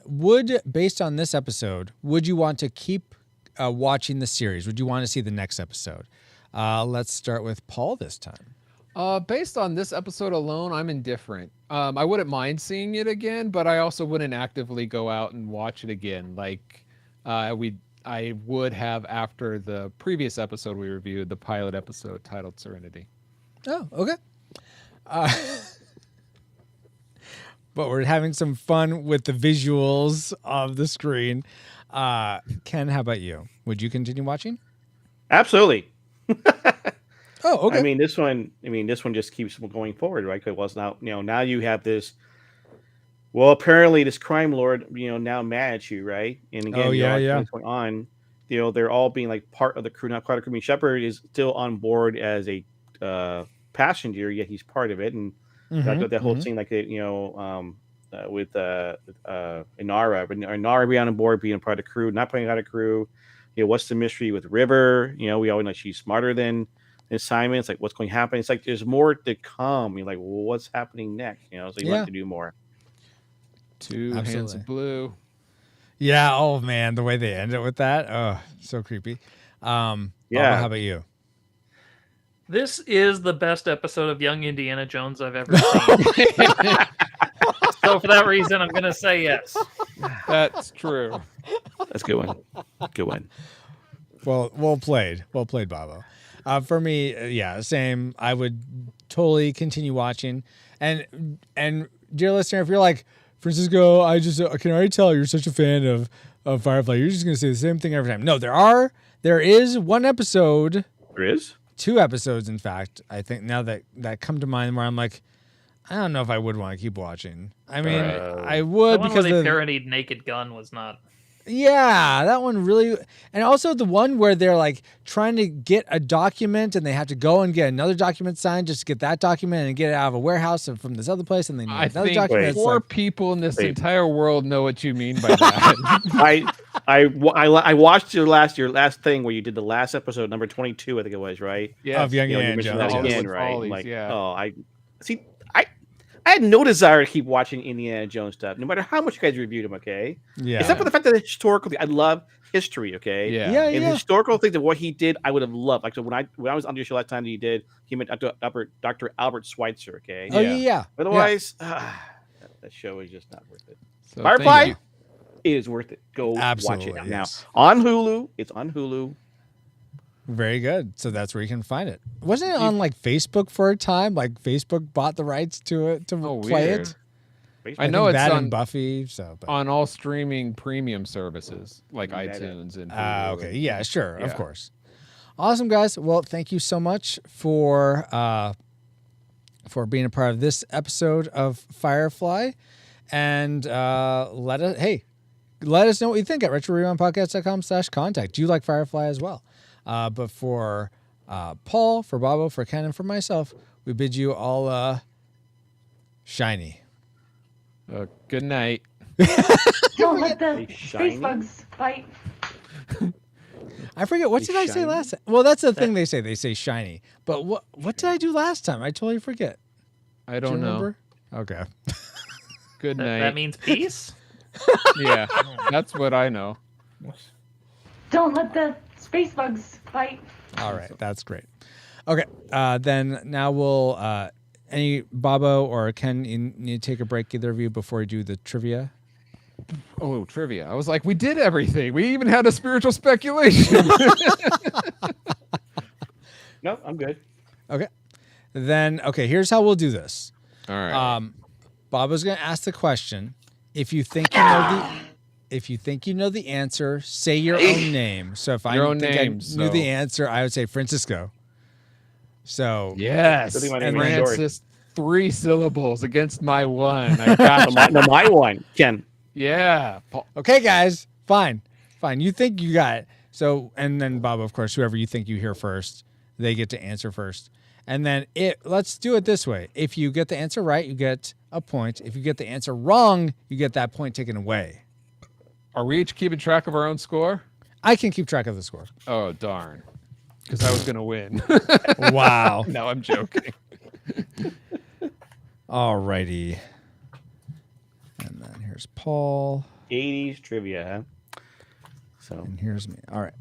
Based on this episode, would you want to keep watching the series? Would you want to see the next episode? Let's start with Paul this time. Based on this episode alone, I'm indifferent. I wouldn't mind seeing it again, but I also wouldn't actively go out and watch it again. Like I would have after the previous episode we reviewed, the pilot episode titled Serenity. Oh, okay. But we're having some fun with the visuals of the screen. Ken, how about you? Would you continue watching? Absolutely. Oh, okay. I mean, this one just keeps going forward, right? Because now you have this. Well, apparently this crime lord, now mad at you, right? And again, what's going on? They're all being like part of the crew, not part of the crew. I mean, Shepard is still on board as a passenger, yet he's part of it, and that whole scene, like with Inara, but Inara being on board, being part of the crew, not playing out of crew. What's the mystery with River? We always know she's smarter than Simon. It's like what's going to happen. It's like there's more to come. You're like, well, what's happening next? So you like to do more. Two hands of blue. Yeah. Oh man, the way they end it with that. Oh, so creepy. Baba, how about you? This is the best episode of Young Indiana Jones I've ever seen. So for that reason, I'm going to say yes. That's true. That's a good one. Good one. Well played. Well played, Baba. For me, same. I would totally continue watching. And dear listener, if you're like, Francisco, I can already tell you're such a fan of Firefly. You're just going to say the same thing every time. No, there is one episode. There is? 2 episodes, in fact, I think now that come to mind where I'm like, I don't know if I would want to keep watching. I mean, I would, the one because where they parodied Naked Gun was not. Yeah, that one really, and also the one where they're like trying to get a document and they have to go and get another document signed just to get that document and get it out of a warehouse and from this other place, and they need another document. I think 4 people in this entire world know what you mean by that. I watched your last thing where you did the last episode, number 22, I think it was, right? Yeah, of Young Indiana Jones. Again, right? I had no desire to keep watching Indiana Jones stuff, no matter how much you guys reviewed them, okay? Yeah. Except for the fact that historically, I love history, okay? Yeah. And historical things of what he did, I would have loved. Like, so when I was on your show last time that he met Dr. Albert Schweitzer, okay? Oh, yeah. Otherwise, that show is just not worth it. So Firefly, it is worth it. Go watch it now. On Hulu. It's on Hulu. Very good. So that's where you can find it. Wasn't it on like Facebook for a time? Like Facebook bought the rights to it to play it. I know it's that on and Buffy. So on all streaming premium services like iTunes and. Hulu okay, and- yeah, sure, of yeah. course. Awesome, guys. Well, thank you so much for being a part of this episode of Firefly, and let us know what you think at retrorewindpodcast.com/contact. Do you like Firefly as well? But for Paul, for Bobo, for Ken, and for myself, we bid you all shiny. Good night. Don't let the shiny? space bugs bite. I forget, what did I say last time? Well, that's the thing they say. They say shiny. But what did I do last time? I totally forget. I Do you don't know. remember? Okay. Good night. That means peace. Yeah, that's what I know. Don't let the space bugs bite. All right, that's great. Okay, then now we'll any Bobo or Ken, you need to take a break, either of you, before you do the trivia. Oh, trivia. I was like, we did everything. We even had a spiritual speculation. No, I'm good. Okay. Then, here's how we'll do this. All right. Bobo's going to ask the question. If you think you know the answer, say your own name. So if I knew the answer, I would say Francisco. So yes, my name is Francis, 3 syllables against my 1. I got my 1, Ken. Yeah. Okay, guys, fine. You think you got it. So, and then Bobo, of course, whoever you think you hear first, they get to answer first. And then let's do it this way. If you get the answer right, you get a point. If you get the answer wrong, you get that point taken away. Are we each keeping track of our own score? I can keep track of the score. Oh, darn. Because I was going to win. Wow. No, I'm joking. All righty. And then here's Paul. 80s trivia, huh? So. And here's me. All right.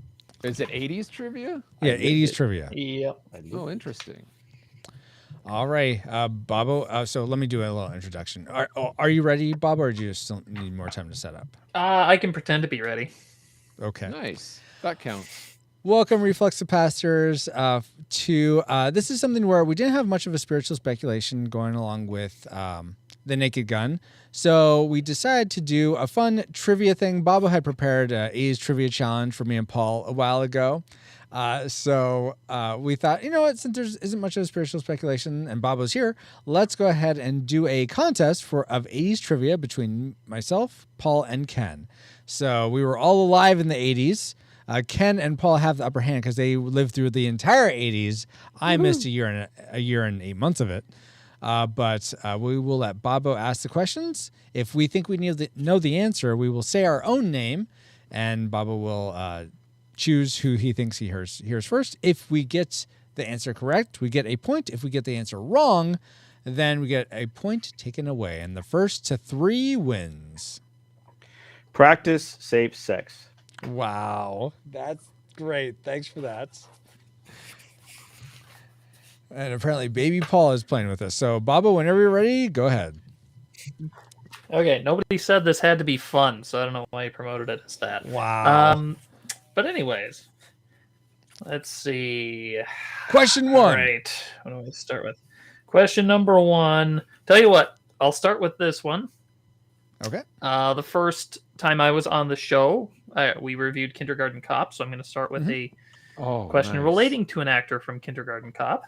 Is it 80s trivia? Yeah, 80s trivia. Yep. Oh, interesting. All right, Bobo. So let me do a little introduction. Are you ready, Bobo, or do you still need more time to set up? I can pretend to be ready. Okay. Nice. That counts. Welcome, Reflexipastors, to this is something where we didn't have much of a spiritual speculation going along with the Naked Gun. So we decided to do a fun trivia thing. Bobo had prepared an 80s trivia challenge for me and Paul a while ago. So we thought, you know what, since there isn't much of a spiritual speculation and Bobo's here, let's go ahead and do a contest of 80s trivia between myself, Paul, and Ken. So we were all alive in the 80s. Ken and Paul have the upper hand because they lived through the entire 80s. I missed a year and 8 months of it. But we will let Bobo ask the questions. If we think we know the answer, we will say our own name, and Bobo will choose who he thinks he hears first. If we get the answer correct, we get a point. If we get the answer wrong, then we get a point taken away. And the first to 3 wins. Practice safe sex. Wow. That's great. Thanks for that. And apparently Baby Paul is playing with us. So, Bobo, whenever you're ready, go ahead. Okay, nobody said this had to be fun, so I don't know why you promoted it as that. Wow. But anyways, let's see. Question 1. All right, what do I start with? Question number 1. Tell you what, I'll start with this one. Okay. The first time I was on the show, we reviewed Kindergarten Cop, so I'm going to start with a question relating to an actor from Kindergarten Cop.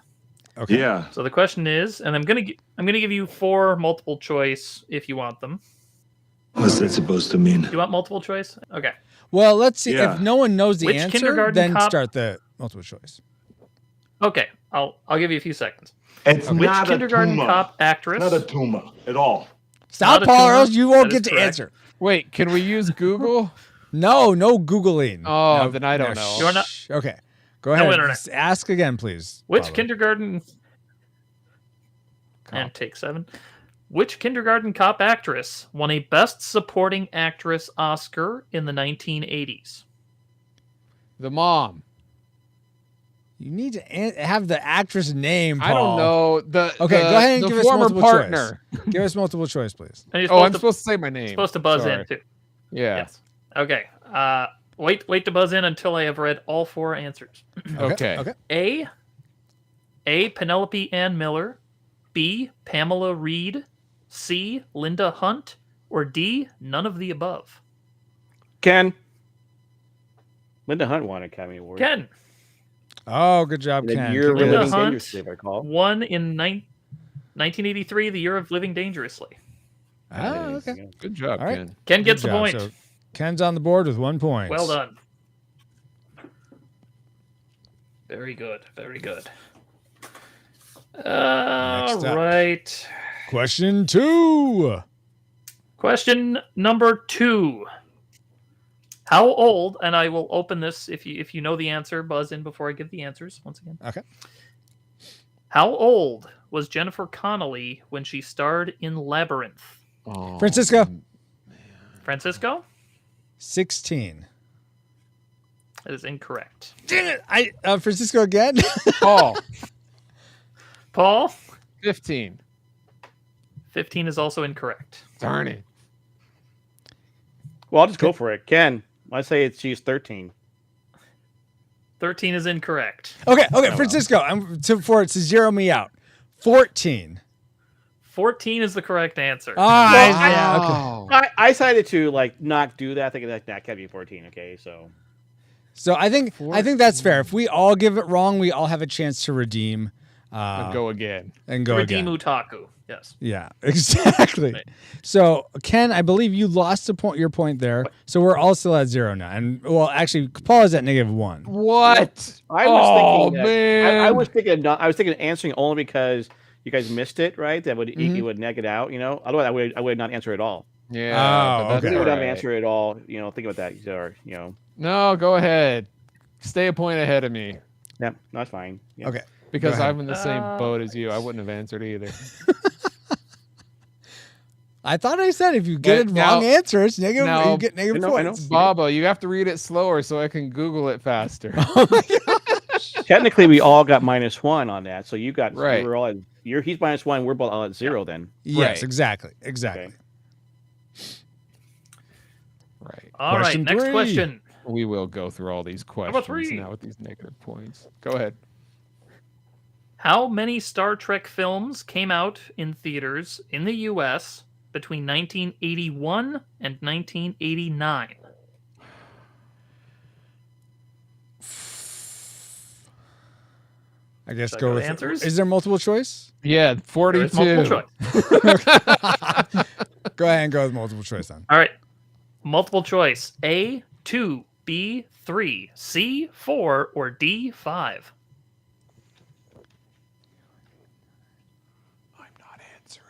Okay. Yeah. So the question is, and I'm gonna give you 4 multiple choice if you want them. What's that supposed to mean? Do you want multiple choice? Okay. Well, let's see. Yeah. If no one knows the Which answer, Kindergarten then Cop- start the multiple choice. Okay. I'll give you a few seconds. It's Which not Kindergarten a tumor. Cop actress? Not a tumor at all. Stop, Not a Paul, or tumor. else you won't That is get to correct. answer. Wait, can we use Google? No Googling. Oh, No, then I don't know. You're not- shh. Okay. Go ahead. internet. Just ask again, please. Which Bobo. Kindergarten? And take 7. Which Kindergarten Cop actress won a Best Supporting Actress Oscar in the 1980s? The mom. You need to have the actress name, Paul. I don't know. Okay, go ahead and the give us former multiple partner. choice. Give us multiple choice, please. And you're Oh, I'm to- supposed to say my name. supposed to buzz Sorry. in too. Yeah. Yes. Okay. Wait to buzz in until I have read all 4 answers. Okay. Okay. A. Penelope Ann Miller. B. Pamela Reed. C. Linda Hunt, or D. None of the above? Ken. Linda Hunt won an Academy Award. Ken. Oh, good job, The Ken. year of Linda Living Hunt Dangerously, if I recall. won in 1983, the year of Living Dangerously. Oh, okay. Good job, All right. Ken. Ken gets Good the job. point. So Ken's on the board with 1 point. Well done. Very good. Very good. Next up. Right. Question 2. Question number 2. How old? And I will open this if you know the answer. Buzz in before I give the answers once again. Okay. How old was Jennifer Connelly when she starred in Labyrinth? Oh, Francisco. Francisco? 16. That is incorrect. Damn it! Francisco again. Paul. Paul? 15. 15 is also incorrect. Darn it. Well, I'll just go for it. Ken, I say she's 13. 13 is incorrect. Okay, Francisco. To zero me out. 14. 14 is the correct answer. I decided to not do that. Thinking that can't be 14. Okay, so I think that's fair. If we all give it wrong, we all have a chance to redeem. Go again. And go Redeem again. Utaku. Yes. Yeah, exactly. Right. So Ken, I believe you lost your point there. So we're all still at 0 now. And well, actually, Paul is at -1. What? I was thinking. Man. I was thinking answering only because you guys missed it, right? That would you would neg it out, Otherwise, I would not answer at all. Yeah. Oh, but that's I would not all right. answer at all. Think about that. No, go ahead. Stay a point ahead of me. Yeah, that's fine. Yeah. Okay. Because Go ahead. I'm in the same boat as you. I wouldn't have answered either. I thought I said if you get it Now- wrong answer, it's negative. now- You get negative I know. points. Baba, you have to read it slower so I can Google it faster. Technically, we all got -1 on that. So you got Right. We're all at, he's -1. We're both all at 0 then. Yes, Right. exactly. Okay. Right. All right. Question Next 3. question. We will go through all these Number questions 3. now with these negative points. Go ahead. How many Star Trek films came out in theaters in the U.S. between 1981 and 1989? I guess Should I go go with to answers? Is there multiple choice? Yeah, There 42. is multiple choice. Go ahead and go with multiple choice then. All right. Multiple choice. A, 2, B, 3, C, 4, or D, 5? I'm not answering.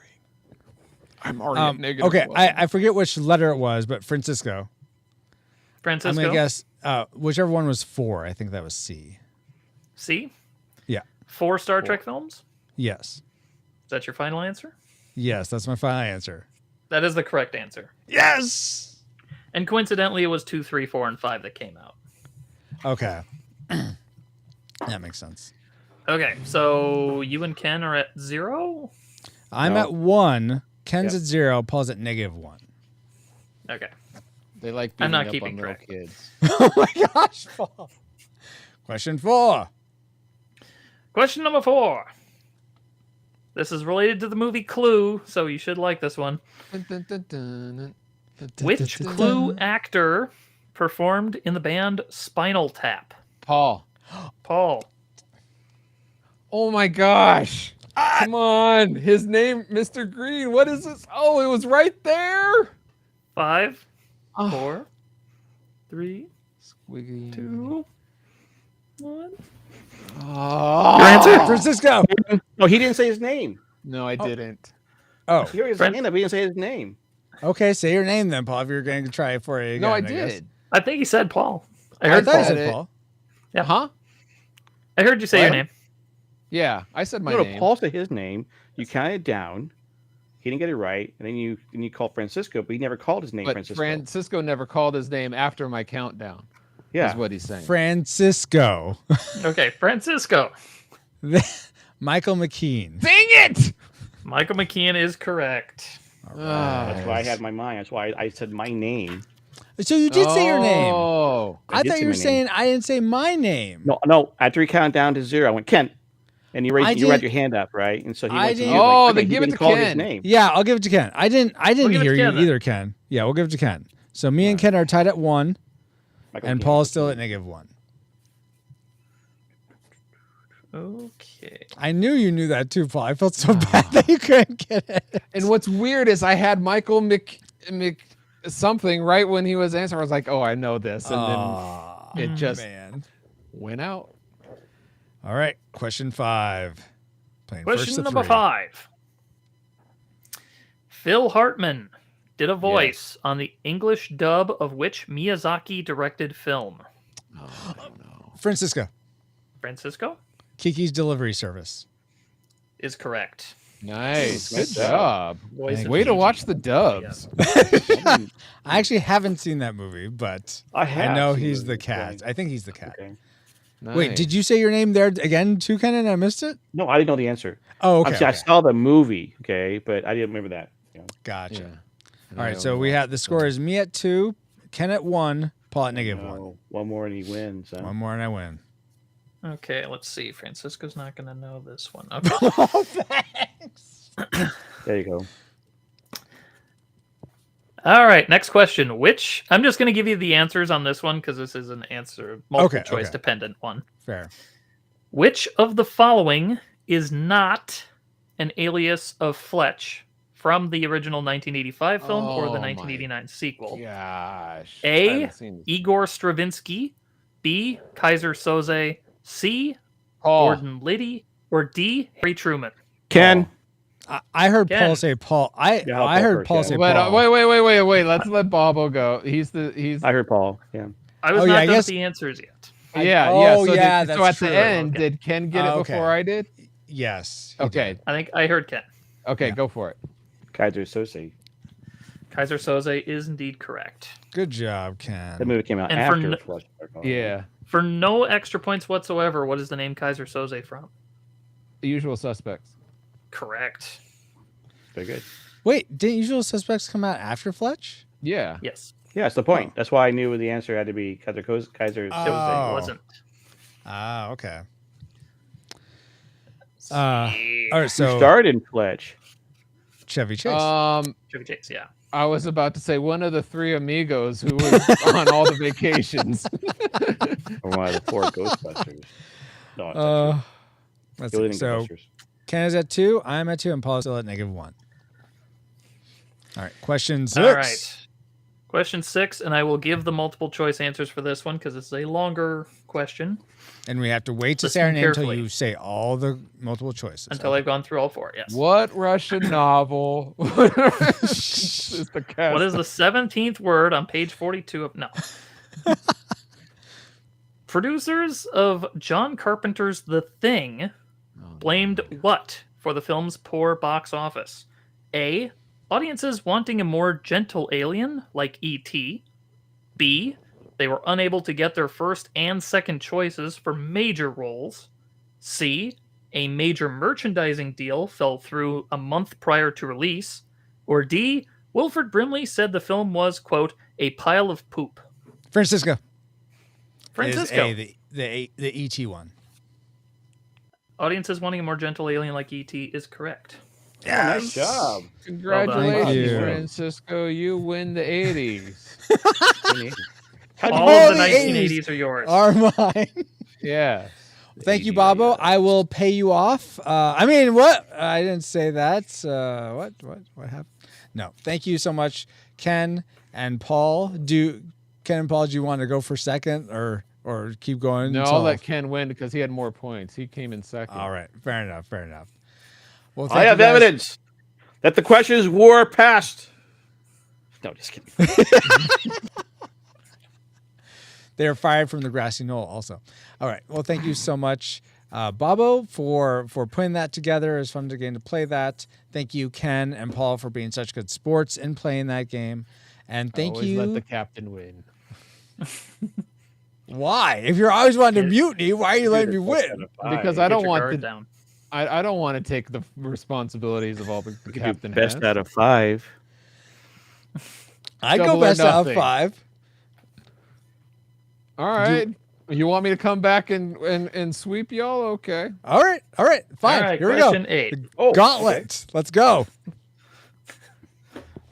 I'm already at negative Okay, 1. I forget which letter it was, but Francisco. Francisco? I'm gonna guess whichever one was 4. I think that was C. C? Yeah. 4 Star Trek films? Yes. Is that your final answer? Yes, that's my final answer. That is the correct answer. Yes. And coincidentally, it was 2, 3, 4, and 5 that came out. Okay. That makes sense. Okay, so you and Ken are at 0? I'm at 1. Ken's at 0. Paul's at -1. Okay. They like I'm beating not up keeping on little track. kids. Oh my gosh, Paul. Question 4. Question number 4. This is related to the movie Clue, so you should like this one. Which Clue actor performed in the band Spinal Tap? Paul. Paul. Oh my gosh. Come on. His name, Mr. Green. What is this? Oh, it was right there. 5, Oh. 4, 3, Squiggy. 2, 1. Oh. Your answer? Francisco. No, he didn't say his name. No, I didn't. Oh, He already Fran- hand up. He didn't say his name. okay. Say your name then, Paul. If you're going to try it for you. No, I again, guess. did. I think he said Paul. I I heard thought Paul. you said it. Paul. Yeah. Huh? I heard you say your What? name. Yeah, I said my No, name. Paul said his name. You counted it down. He didn't get it right, and then you called Francisco, but he never called his name But Francisco. Francisco never called his name after my countdown. yeah, Is what he's saying. Francisco. Okay, Francisco. Michael McKean. Dang it! Michael McKean is correct. that's why I had my mind. That's why I said my name. So you did say your name. Oh. I did thought say you were my name. saying I didn't say my name. No. After he counted down to 0, I went Ken. And you had your hand up, right? And so he went to you. Oh, like, then give it to call Ken. his name. Yeah, I'll give it to Ken. I didn't hear you Ken, either, Ken. Yeah, we'll give it to Ken. So me and Ken are tied at 1, and Paul's still at -1. Okay. I knew you knew that too, Paul. I felt so bad that you couldn't get it. And what's weird is I had Michael Mc something right when he was answering. I was like, oh, I know this. And then it just went out. All right. Question 5. Question number 5. Phil Hartman did a voice on the English dub of which Miyazaki directed film? Oh, I don't know. Francisco. Kiki's Delivery Service. Is correct. Nice. Good job. Voice Way to watch the dubs. I actually haven't seen that movie, but I know he's the cat. I think he's the cat. Okay. Nice. Wait, did you say your name there again too, Ken, and I missed it? No, I didn't know the answer. Oh, okay. I saw the movie, okay, but I didn't remember that. Gotcha. Yeah. All right, so we have the score is me at 2, Ken at 1, Paul at -1. One more and he wins. Huh? One more and I win. Okay, let's see. Francisco's not going to know this one. Okay. Oh, thanks. There you go. All right, next question. I'm just going to give you the answers on this one because this is an multiple choice dependent one. Fair. Which of the following is not an alias of Fletch from the original 1985 film or the 1989 sequel? Gosh. A. Igor Stravinsky. B. Kaiser Soze. C. Gordon Liddy. Or D. Harry Truman. Ken. I heard Paul say Paul. I heard Paul say Paul. Wait. Let's let Bobo go. I heard Paul. Yeah. I was not done with the answers yet. So at the end, did Ken get it before I did? Yes. Okay. I think I heard Ken. Okay, go for it. Kaiser Soze. Kaiser Soze is indeed correct. Good job, Ken. The movie came out And after Fletch. Yeah. For no extra points whatsoever, what is the name Kaiser Soze from? The Usual Suspects. Correct. Very good. Wait, didn't Usual Suspects come out after Fletch? Yeah. Yes. Yeah, that's the point. That's why I knew the answer had to be Kaiser Soze. It wasn't. Ah, okay. All right, so who starred in Fletch? Chevy Chase. Chevy Chase, yeah. I was about to say one of the 3 amigos who was on all the vacations. Or one of the 4 Ghostbusters. No, let's see. So Ken is at 2, I'm at 2, and Paul is still at -1. All right, question 6. All right. Question 6, and I will give the multiple choice answers for this one because it's a longer question. And we have to wait to say our name until you say all the multiple choices. Until I've gone through all 4, yes. What Russian novel? What is the 17th word on page 42 of... No. Producers of John Carpenter's The Thing blamed what for the film's poor box office? A. Audiences wanting a more gentle alien like E.T. B. They were unable to get their first and second choices for major roles. C. A major merchandising deal fell through a month prior to release. Or D. Wilford Brimley said the film was, quote, a pile of poop. Francisco. Francisco. Is A, the E.T. one. Audiences wanting a more gentle alien like E.T. is correct. Yeah, nice job. Congratulations, Francisco. You win the 80s. All of the 1980s are yours. Are mine. Yeah. Thank you, Bobo. I will pay you off. I mean, what? I didn't say that. What happened? No. Thank you so much, Ken and Paul. Ken and Paul, do you want to go for second or keep going? No, I'll let Ken win because he had more points. He came in second. All right. Fair enough. Well, I have evidence that the questions were passed. No, just kidding. They are fired from the grassy knoll also. All right. Well, thank you so much, Bobo, for putting that together. It was fun to play that. Thank you, Ken and Paul, for being such good sports in playing that game. And thank you. Let the captain win. Why? If you're always wanting to mutiny, why are you letting me win? Because I don't want to. I don't want to take the responsibilities of all the captain best has. out of 5. I go best out of 5. All right. You want me to come back and sweep y'all? Okay. All right, fine. All right, Here we go. question 8. The gauntlet. Let's go.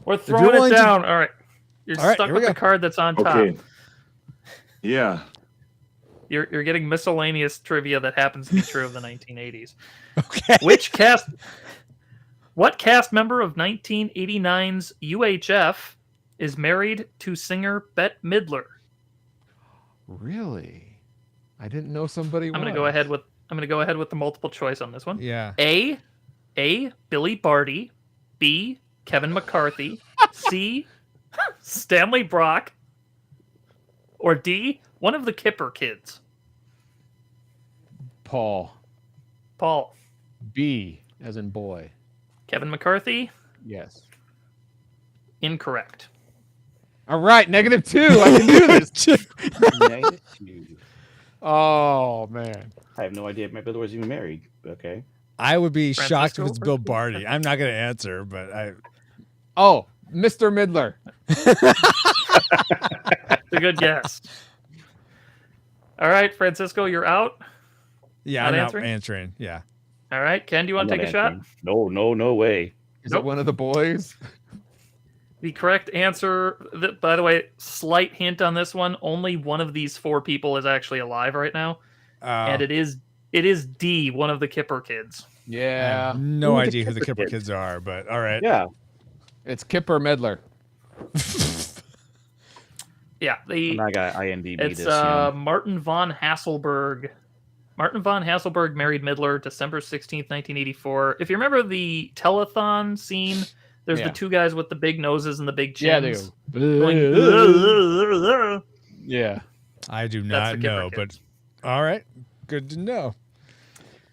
We're throwing it down. All right. You're All right, stuck here we with the go. card that's on top. Okay. Yeah. You're getting miscellaneous trivia that happens to be true of the 1980s. Okay. What cast member of 1989's UHF is married to singer Bette Midler? Really? I didn't know somebody I'm gonna go ahead with the multiple choice on this one. Yeah. A. Billy Barty. B. Kevin McCarthy. C. Stanley Brock. Or D. One of the Kipper kids. Paul. B as in boy. Kevin McCarthy? Yes. Incorrect. All right, -2. I can do this. -2. Oh man. I have no idea if my brother was even married. Okay. I would be shocked if Francisco it's Bill Barty. I'm not going to answer, but I. Oh, Mr. Midler. That's a good guess. All right, Francisco, you're out. Yeah, Not I'm answering? not answering. Yeah. All right, Ken, do you want to take a shot? No way. Is it one of the boys? The correct answer, by the way, slight hint on this one, only one of these 4 people is actually alive right now. And it is D, one of the Kipper kids. I Yeah. have no Who are the idea who the Kipper Kipper kids are, but all right. Yeah. It's Kipper Midler. Yeah, I got IMDb it's this. Martin von Hasselberg. Martin von Hasselberg married Midler December 16th, 1984. If you remember the telethon scene, there's Yeah. the 2 guys with the big noses and the big Yeah, they chins. go. Yeah. I do That's not the Kipper know, but kids. all right. Good to know.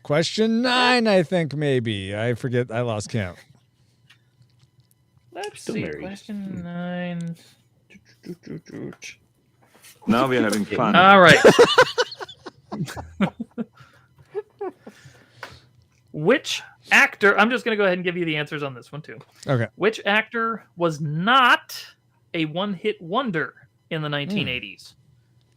Question 9, I think, maybe. I forget. I lost count. Let's Still see. married. Question 9. Now we're having fun. All right. Which actor? I'm just going to go ahead and give you the answers on this one too. Okay. Which actor was not a one-hit wonder in the 1980s?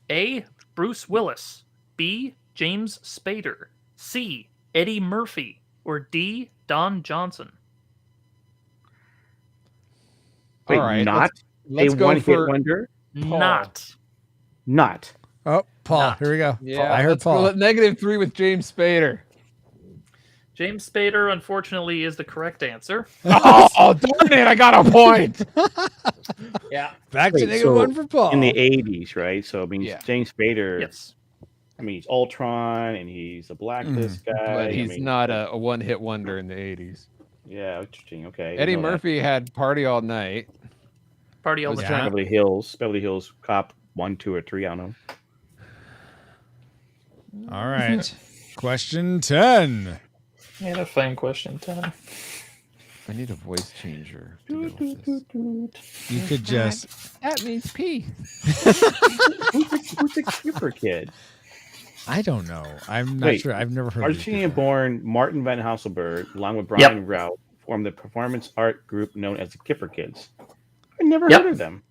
A. Bruce Willis. B. James Spader. C. Eddie Murphy. Or D. Don Johnson. Wait, All right, not let's a go one-hit for wonder? Not. Not. Oh, Paul. Not. Here we go. Yeah, I heard let's go Paul. with -3 with James Spader. James Spader, unfortunately, is the correct answer. Oh, darn it! I got a point. Yeah. Back to Wait, -1 for Paul. In the 80s, right? So, I mean, Yeah. James Spader. Yes. I mean, he's Ultron, and he's a Blacklist guy. But he's I mean, not a one-hit wonder in the 80s. Yeah, interesting. Okay. Eddie know that. Murphy had Party All Night. Party all the Was time. Beverly Hills Cop 1, 2, or 3. I don't know. All right. Question 10. Yeah, that's fine. Question 10. I need a voice changer. to go with this. You could just. That means P. Who's the Kipper kid? I don't know. I'm not Wait, sure. I've never heard of these Argentinian-born Martin Van Hasselberg, along with Brian Rout, formed the performance art group known as the Kipper Kids. I never heard of them.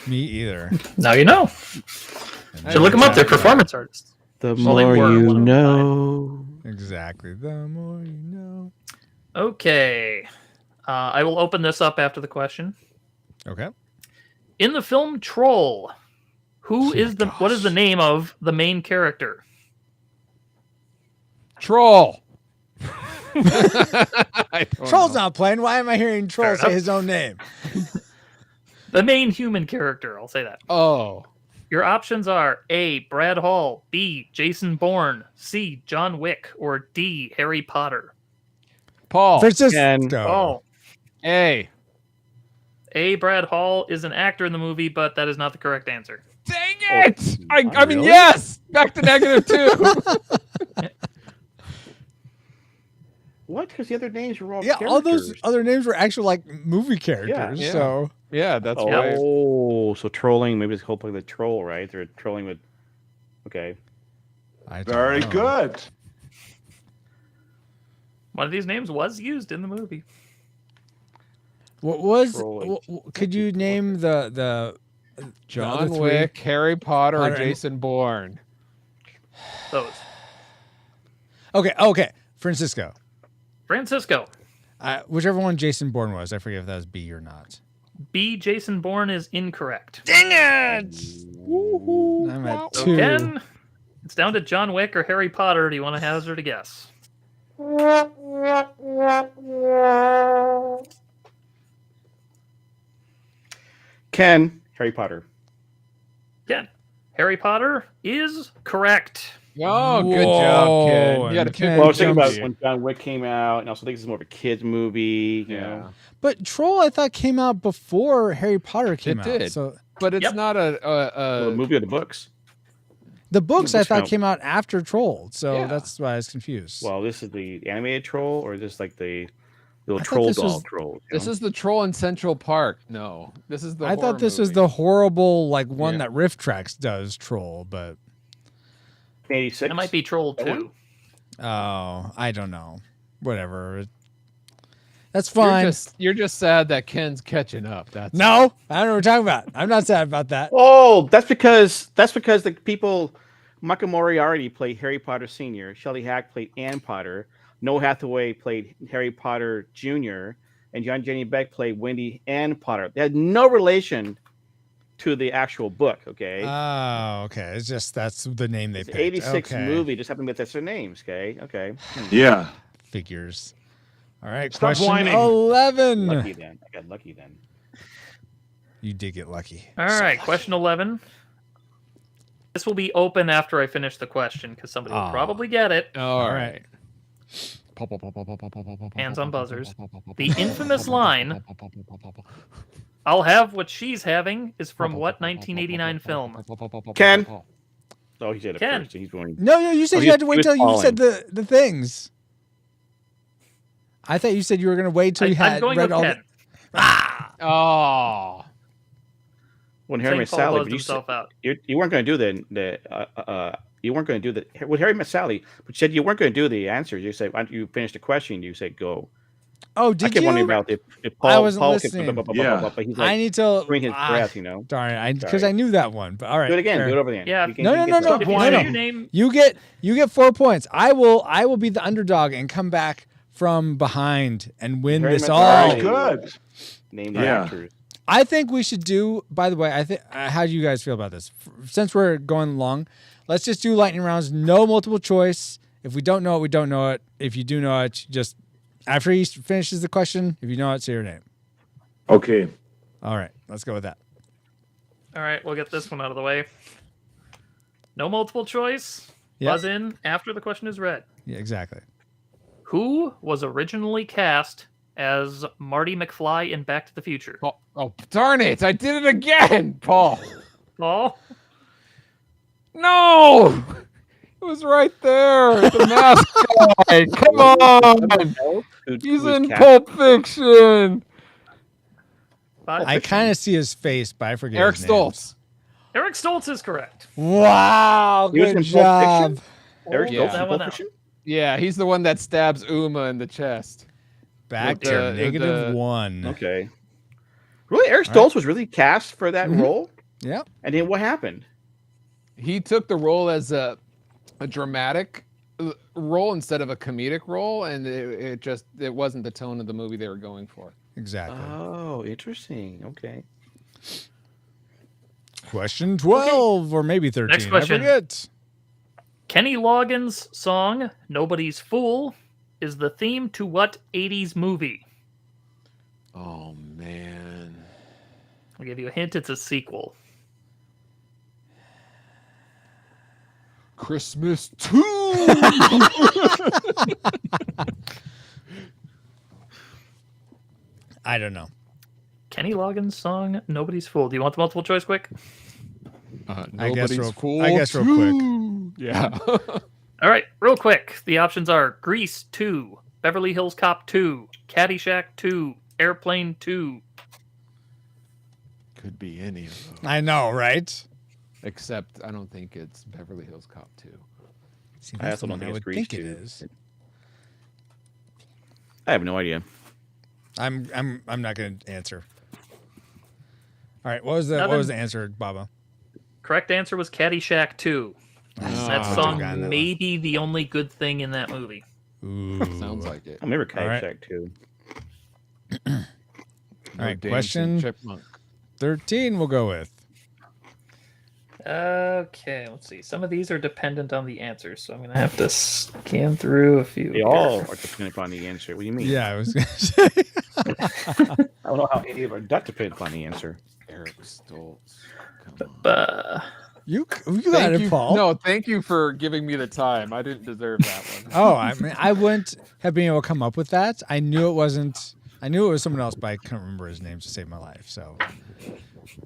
Me either. Now you know. So look them up. They're performance artists. The Well, they more were you one of know. Exactly. The more you know. Okay. I will open this up after the question. Okay. In the film Troll, what is the name of the main character? Troll. Troll's not playing. Why am I hearing Troll Fair say enough. his own name? The main human character, I'll say that. Oh. Your options are A. Brad Hall, B. Jason Bourne, C. John Wick, or D. Harry Potter. Paul. Francisco. Oh, A. A. Brad Hall is an actor in the movie, but that is not the correct answer. Dang it! I mean, really? yes! Back to -2. What? Because the other names were all Yeah, all those characters. other names were actual like movie characters. Yeah. So Yeah, that's why. Oh, so trolling. Maybe it's called the troll, right? They're trolling with. Okay. I don't Very know. good. One of these names was used in the movie. What was? Trolling. Could you name the John other three? Wick, Harry Potter, Potter or and- Jason Bourne. Those. Okay. Francisco. Whichever one Jason Bourne was. I forget if that was B or not. B, Jason Bourne is incorrect. Dang it! I'm at 2. Ken, it's down to John Wick or Harry Potter. Do you want to hazard a guess? Ken, Harry Potter. Ken, Harry Potter is correct. Oh, good job, Ken. You got a Ken Well, I was thinking about jumps- when John Wick came out, and I also think this is more of a kids movie. You know? But Troll, I thought, came out before Harry Potter came out. did. So But it's Yep. not The movie or the books. the books, I books thought, count. came out after Troll. So Yeah. that's why I was confused. Well, this is the animated troll, or just like the little I thought troll this doll was- troll. you This know? is the troll in Central Park. No, this is the. I thought horror this was movie. the horrible one Yeah. that Riff Tracks does, Troll, but 86. It might be Troll That 2. oh, I don't know. Whatever. That's You're fine. just sad that Ken's catching up. That's No, I don't know what we're talking about. I'm not sad about that. Oh, that's because the people. Michael Moriarty played Harry Potter Sr. Shelley Hack played Ann Potter. Noah Hathaway played Harry Potter Jr. And John Jenny Beck played Wendy Ann Potter. They had no relation to the actual book. Okay. Oh, okay. It's just that's the name they It's an picked. 86 okay. movie. Just happened to that's their names. Okay. Yeah. Figures. All right. Stop Question whining. 11. Lucky then. I got lucky then. You did get lucky. All right, question 11. This will be open after I finish the question because somebody will probably get it. All right. Hands on buzzers. The infamous line, "I'll have what she's having," is from what 1989 film? Ken. Oh, he said it Ken. first. So he's going. No, you said Oh, you had to he wait was till you falling. said the things. I thought you said you were going to wait till you I'm had going read with all Ken. Oh. When Harry Met St. Paul Sally, buzzed but you, himself said, out. you weren't going to do you weren't going to do the with Harry Met Sally, but you said you weren't going to do the answers. You said you finished the question, you said go. Oh, I did kept you? wondering about if Paul. I wasn't Paul listening. But he's like I need to bring his breath, you know. Darn, because Sorry. I knew that one. But all right, Do it again. fair. Do it over again. Yeah. You can- No, you no, can no, get no. the- If you no, say no. your name, You get 4 points. I will be the underdog and come back from behind and win Harry this Met all. Sally. Good. Name the Yeah. actors. I think we should do. By the way, I think. How do you guys feel about this? Since we're going long, let's just do lightning rounds. No multiple choice. If we don't know it, we don't know it. If you do know it, just after he finishes the question, if you know it, say your name. Okay. All right, let's go with that. all right, we'll get this one out of the way. No multiple choice. Yep. Buzz in after the question is read. Yeah, exactly. Who was originally cast as Marty McFly in Back to the Future? Oh, darn it. I did it again, Paul. Paul? No. It was right there. The mask guy. Come on. He's in Pulp Fiction. I kind of see his face, but I forget. Eric his name. Stoltz. Eric Stoltz is correct. Wow, He was good in Pulp job. Fiction? Eric Yeah. Stoltz in That one Pulp out. Fiction? Yeah, he's the one that stabs Uma in the chest. Back With to the- negative one. Okay. Really, Eric Stoltz was really cast for that role, Yep. and then what happened? He took the role as a dramatic role instead of a comedic role, and it wasn't the tone of the movie they were going for. Exactly. Oh, interesting. Okay. Question 12 or maybe 13. Next question. I forget. Kenny Loggins' song "Nobody's Fool" is the theme to what 80s movie? Oh man. I'll give you a hint. It's a sequel. Christmas 2. I don't know. Kenny Loggins' song "Nobody's Fool." Do you want the multiple choice quick? I guess real Fool quick. Yeah. All right, real quick. The options are Grease 2, Beverly Hills Cop 2, Caddyshack 2, Airplane 2. Could be any of them. I know, right? Except I don't think it's Beverly Hills Cop 2. See, I that's also the don't one think I it's would Grease think it 2. is. I have no idea. I'm not going to answer. All right, what was the answer, Baba? Correct answer was Caddyshack 2. That Oh, song God, that may be the only good thing in that movie. Ooh. Sounds like it. I remember All right. Caddyshack too. All No right, dancing question chipmunk. 13 we'll go with. Okay, let's see. Some of these are dependent on the answers, so I'm going to have to scan through a few. They all are dependent upon the answer. What do you mean? Yeah, I was going to say. I don't know how any of them are not dependent upon the answer. Eric Stoltz. Come on. You got Thank it, you. Paul. No, thank you for giving me the time. I didn't deserve that one. Oh, I mean, I wouldn't have been able to come up with that. I knew it wasn't. I knew it was someone else, but I couldn't remember his name to save my life. So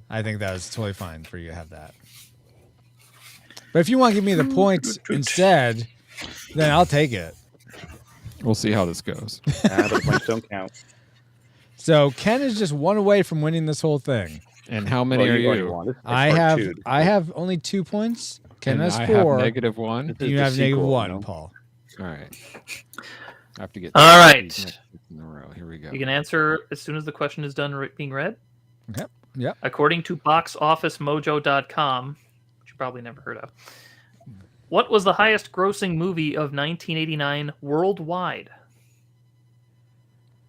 I think that was totally fine for you to have that. But if you want to give me the points instead, then I'll take it. We'll see how this goes. But the points don't count. So Ken is just one away from winning this whole thing. And how many are already you? won. This is I part have two. I have only 2 points. Ken And has I 4. have -1. This is You the have sequel, -1, you know? Paul. All right. I have to get. All right. next in a row. Here we go. You can answer as soon as the question is done being read. Okay. Yep. According to boxofficemojo.com, which you probably never heard of, what was the highest grossing movie of 1989 worldwide?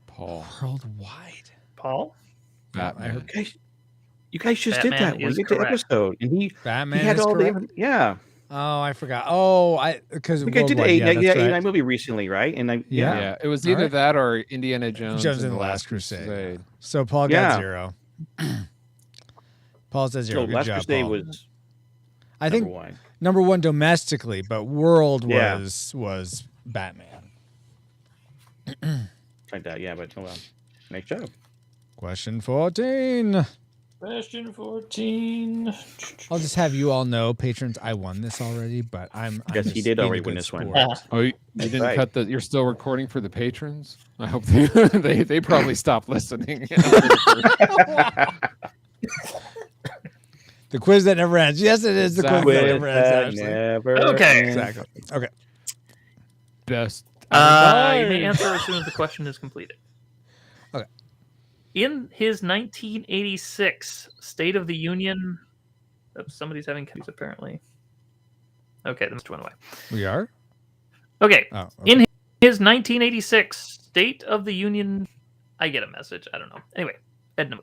Paul. Worldwide. Paul? Batman. Okay. You guys just did Batman that one. is You did the correct. episode, and he Batman had is all correct. the yeah. Oh, I forgot. Oh, because I think I did the worldwide. Yeah, that's right. movie recently, right? And I Yeah. Yeah, it was All either right. that or Indiana Jones, Jones and and the Last Crusade. So Paul got Yeah. 0. Paul says 0. So Good Last job, Crusade Paul. was I think number one. #1 domestically, but world Yeah. was Batman. Like that, yeah. But oh well, nice job. Question 14. Question 14. I'll just have you all know, patrons, I won this already, but I'm Yes, just he did being a already good win this one. sport. Oh, you didn't right. cut the. You're still recording for the patrons. I hope they probably stopped listening. The quiz that never ends. Yes, it is the quiz that never ends. Ashley. Never Okay. ends. Exactly. Okay. Best. You may answer as soon as the question is completed. Okay. In his 1986 State of the Union, somebody's having confused apparently. Okay, the message went away. We are? Okay. Oh, okay. In his 1986 State of the Union, I get a message. I don't know. Anyway, Edna.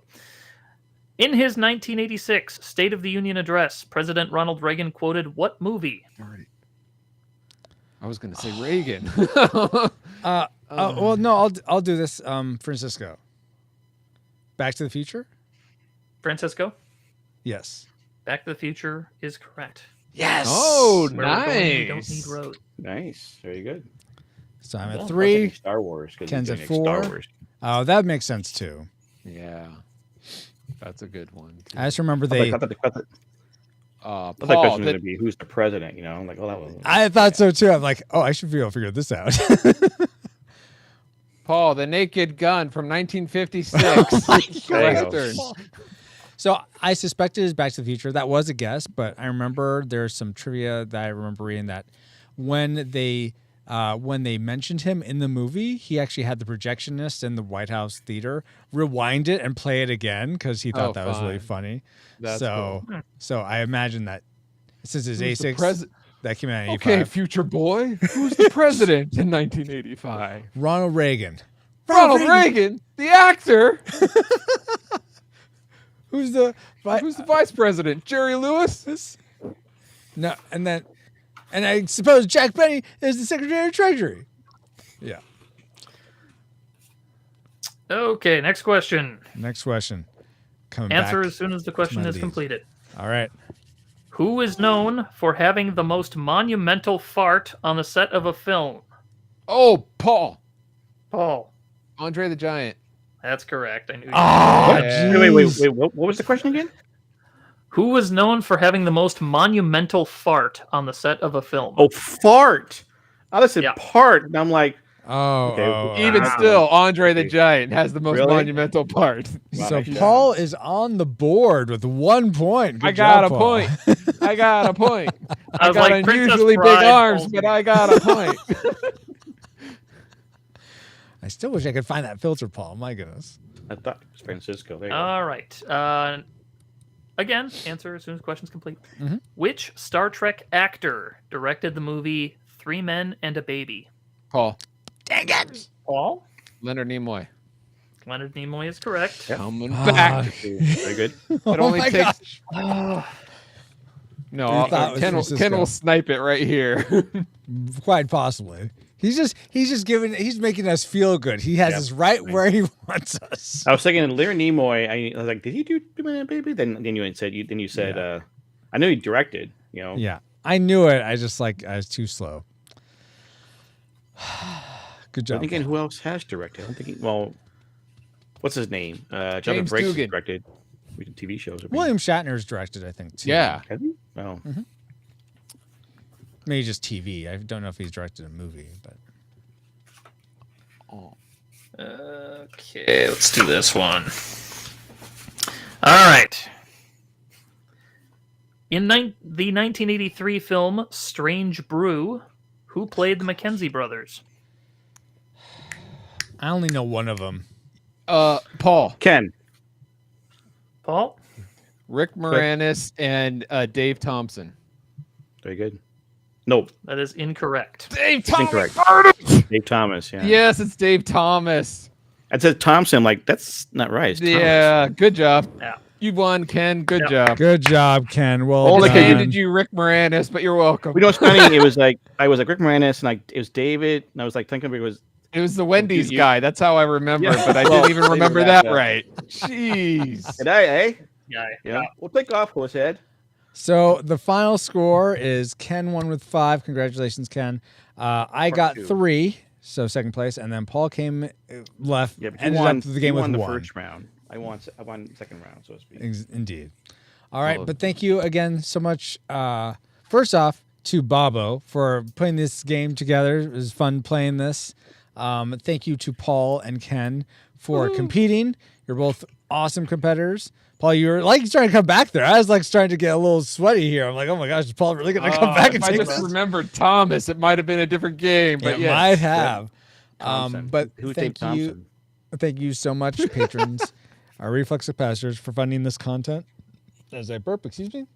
In his 1986 State of the Union address, President Ronald Reagan quoted what movie? I was going to say Reagan. Well, no, I'll do this. Francisco. Back to the Future? Francisco? Yes. Back to the Future is correct. Yes. Oh, Where we're going, we don't nice. need road. Nice, very good. So I'm Well, at I'm 3. thinking Star Wars. 'Cause Ken's we're at doing Star 4. Wars. Oh, that makes sense too. Yeah, that's a good one. Too. I just remember I they. thought the question Paul, was going to be who's the president. You know, like oh that was. I thought so too. I'm like, oh, I should be able to figure this out. Paul, the Naked Gun from 1956. There you go. Western. So I suspected it was Back to the Future. That was a guess, but I remember there's some trivia that I remember reading that when they mentioned him in the movie, he actually had the projectionist in the White House theater rewind it and play it again because he thought that was really funny. That's so cool. so I imagine that since his Who's the A6 that came out in 85. Okay, future boy. Who's the president in 1985? Ronald Reagan. Ronald Reagan, the actor. Who's the vice president? Jerry Lewis? No, and I suppose Jack Benny is the Secretary of Treasury. Yeah. Okay, next question. Next question. Coming Answer back as soon as the to question my is lead. completed. All right. Who is known for having the most monumental fart on the set of a film? Oh, Paul. Paul. Andre the Giant. That's correct. I knew. Wait. What was the question again? Who was known for having the most monumental fart on the set of a film? Oh, fart. I listened part, and I'm like, Even still, Andre the Giant has the most Really? monumental part. So Paul is on the board with 1 point. Good I got job, a Paul. point. I got a point. I I was got like, Princess unusually big Bride arms, told but me. I got a point. I still wish I could find that filter, Paul. My goodness. I thought it was Francisco. There you go. All right. again, answer as soon as question's complete. Mhm. Which Star Trek actor directed the movie 3 Men and a Baby? Paul. Dang it! Paul? Leonard Nimoy. Leonard Nimoy is correct. Coming back. Very good. It Oh only my takes. gosh. No, thought it was Ken Francisco. will snipe it right here. Quite possibly. He's he's making us feel good. He has us right where he wants us. I was thinking Leonard Nimoy. I was like, did he do Baby? Then you said I knew he directed. You know. Yeah, I knew it. I was too slow. Good job. I'm thinking who else has directed? I'm thinking. Well, what's his name? Jonathan James Frakes Dugan. directed TV shows. William Shatner's directed, I think, too. Yeah. Has he? Oh. Maybe just TV. I don't know if he's directed a movie, but. Okay, let's do this one. All right. In the 1983 film Strange Brew, who played the Mackenzie brothers? I only know one of them. Paul. Ken. Paul? Rick Moranis and Dave Thompson. Very good. Nope. That is incorrect. Dave Thomas. Incorrect. Dave Thomas. Yeah. Yes, it's Dave Thomas. I said Thompson. I'm like, that's not right. It's Thomas. Yeah, good job. Yeah. You won, Ken. Good job. Good job, Ken. Well Only done. because you did you Rick Moranis, but you're welcome. You know what's funny? It was like I was like Rick Moranis, and it was David, and I was like thinking it was. It was the Wendy's guy. That's how I remember, Yeah. but I Well, didn't even they were remember that, that right. Jeez. Did I? Eh? Yeah. We'll take off, horse head. So the final score is Ken won with 5. Congratulations, Ken. I got 2. 3, so second place, and then Paul came left. Yeah, but you ended won, up the game you with won the 1. first round. I won second round, so to speak. Indeed. All right, but thank you again so much. First off, to Bobo for putting this game together. It was fun playing this. Thank you to Paul and Ken for competing. You're both awesome competitors. Paul, you were starting to come back there. I was starting to get a little sweaty here. I'm like, oh my gosh, is Paul really going to come back and if I take just this? remembered Thomas, it might have been a different game, but It yes. might have. Thompson. But Who's Dave Thompson? Thank you so much, patrons, our reflex capacitors, for funding this content. As I burp, excuse me.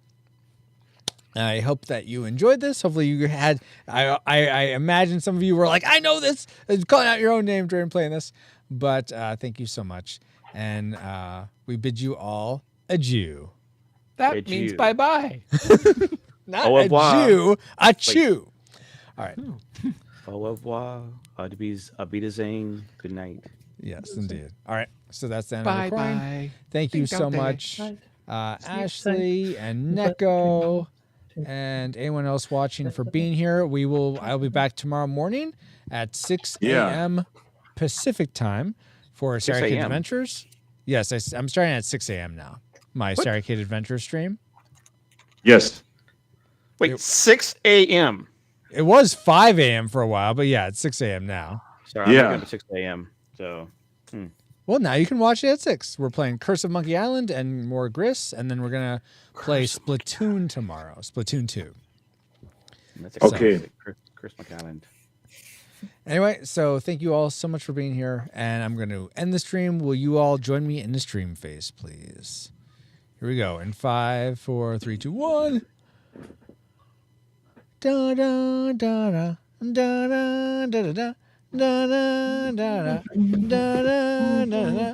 I hope that you enjoyed this. Hopefully you had, I imagine some of you were like, I know this, calling out your own name during playing this. But thank you so much. And we bid you all adieu. That means bye-bye. Not Au revoir. adieu, a chew. All right. Au revoir. Wiedersehen. Good night. Yes, indeed. All right. So that's the end of the recording. Bye-bye. Thank you so much, Ashley and Neko, and anyone else watching for being here. I'll be back tomorrow morning at 6 a.m. Pacific time for 6 Starry Kid a.m.? Adventures. Yes, I'm starting at 6 a.m. now. My Starry Kid Adventure stream. Yes. Wait, 6 a.m. It was 5 a.m. for a while, but yeah, it's 6 a.m. now. Sorry, Yeah. I'm up at 6 a.m. So. Well, now you can watch it at 6. We're playing Curse of Monkey Island and more Gris, and then we're going to play Splatoon tomorrow. Splatoon 2. That's Okay. Chris McAllen. Anyway, so thank you all so much for being here, and I'm going to end the stream. Will you all join me in the stream phase, please? Here we go. In 5, 4, 3, 2, 1. Da da da da da da da da da da da da da da da da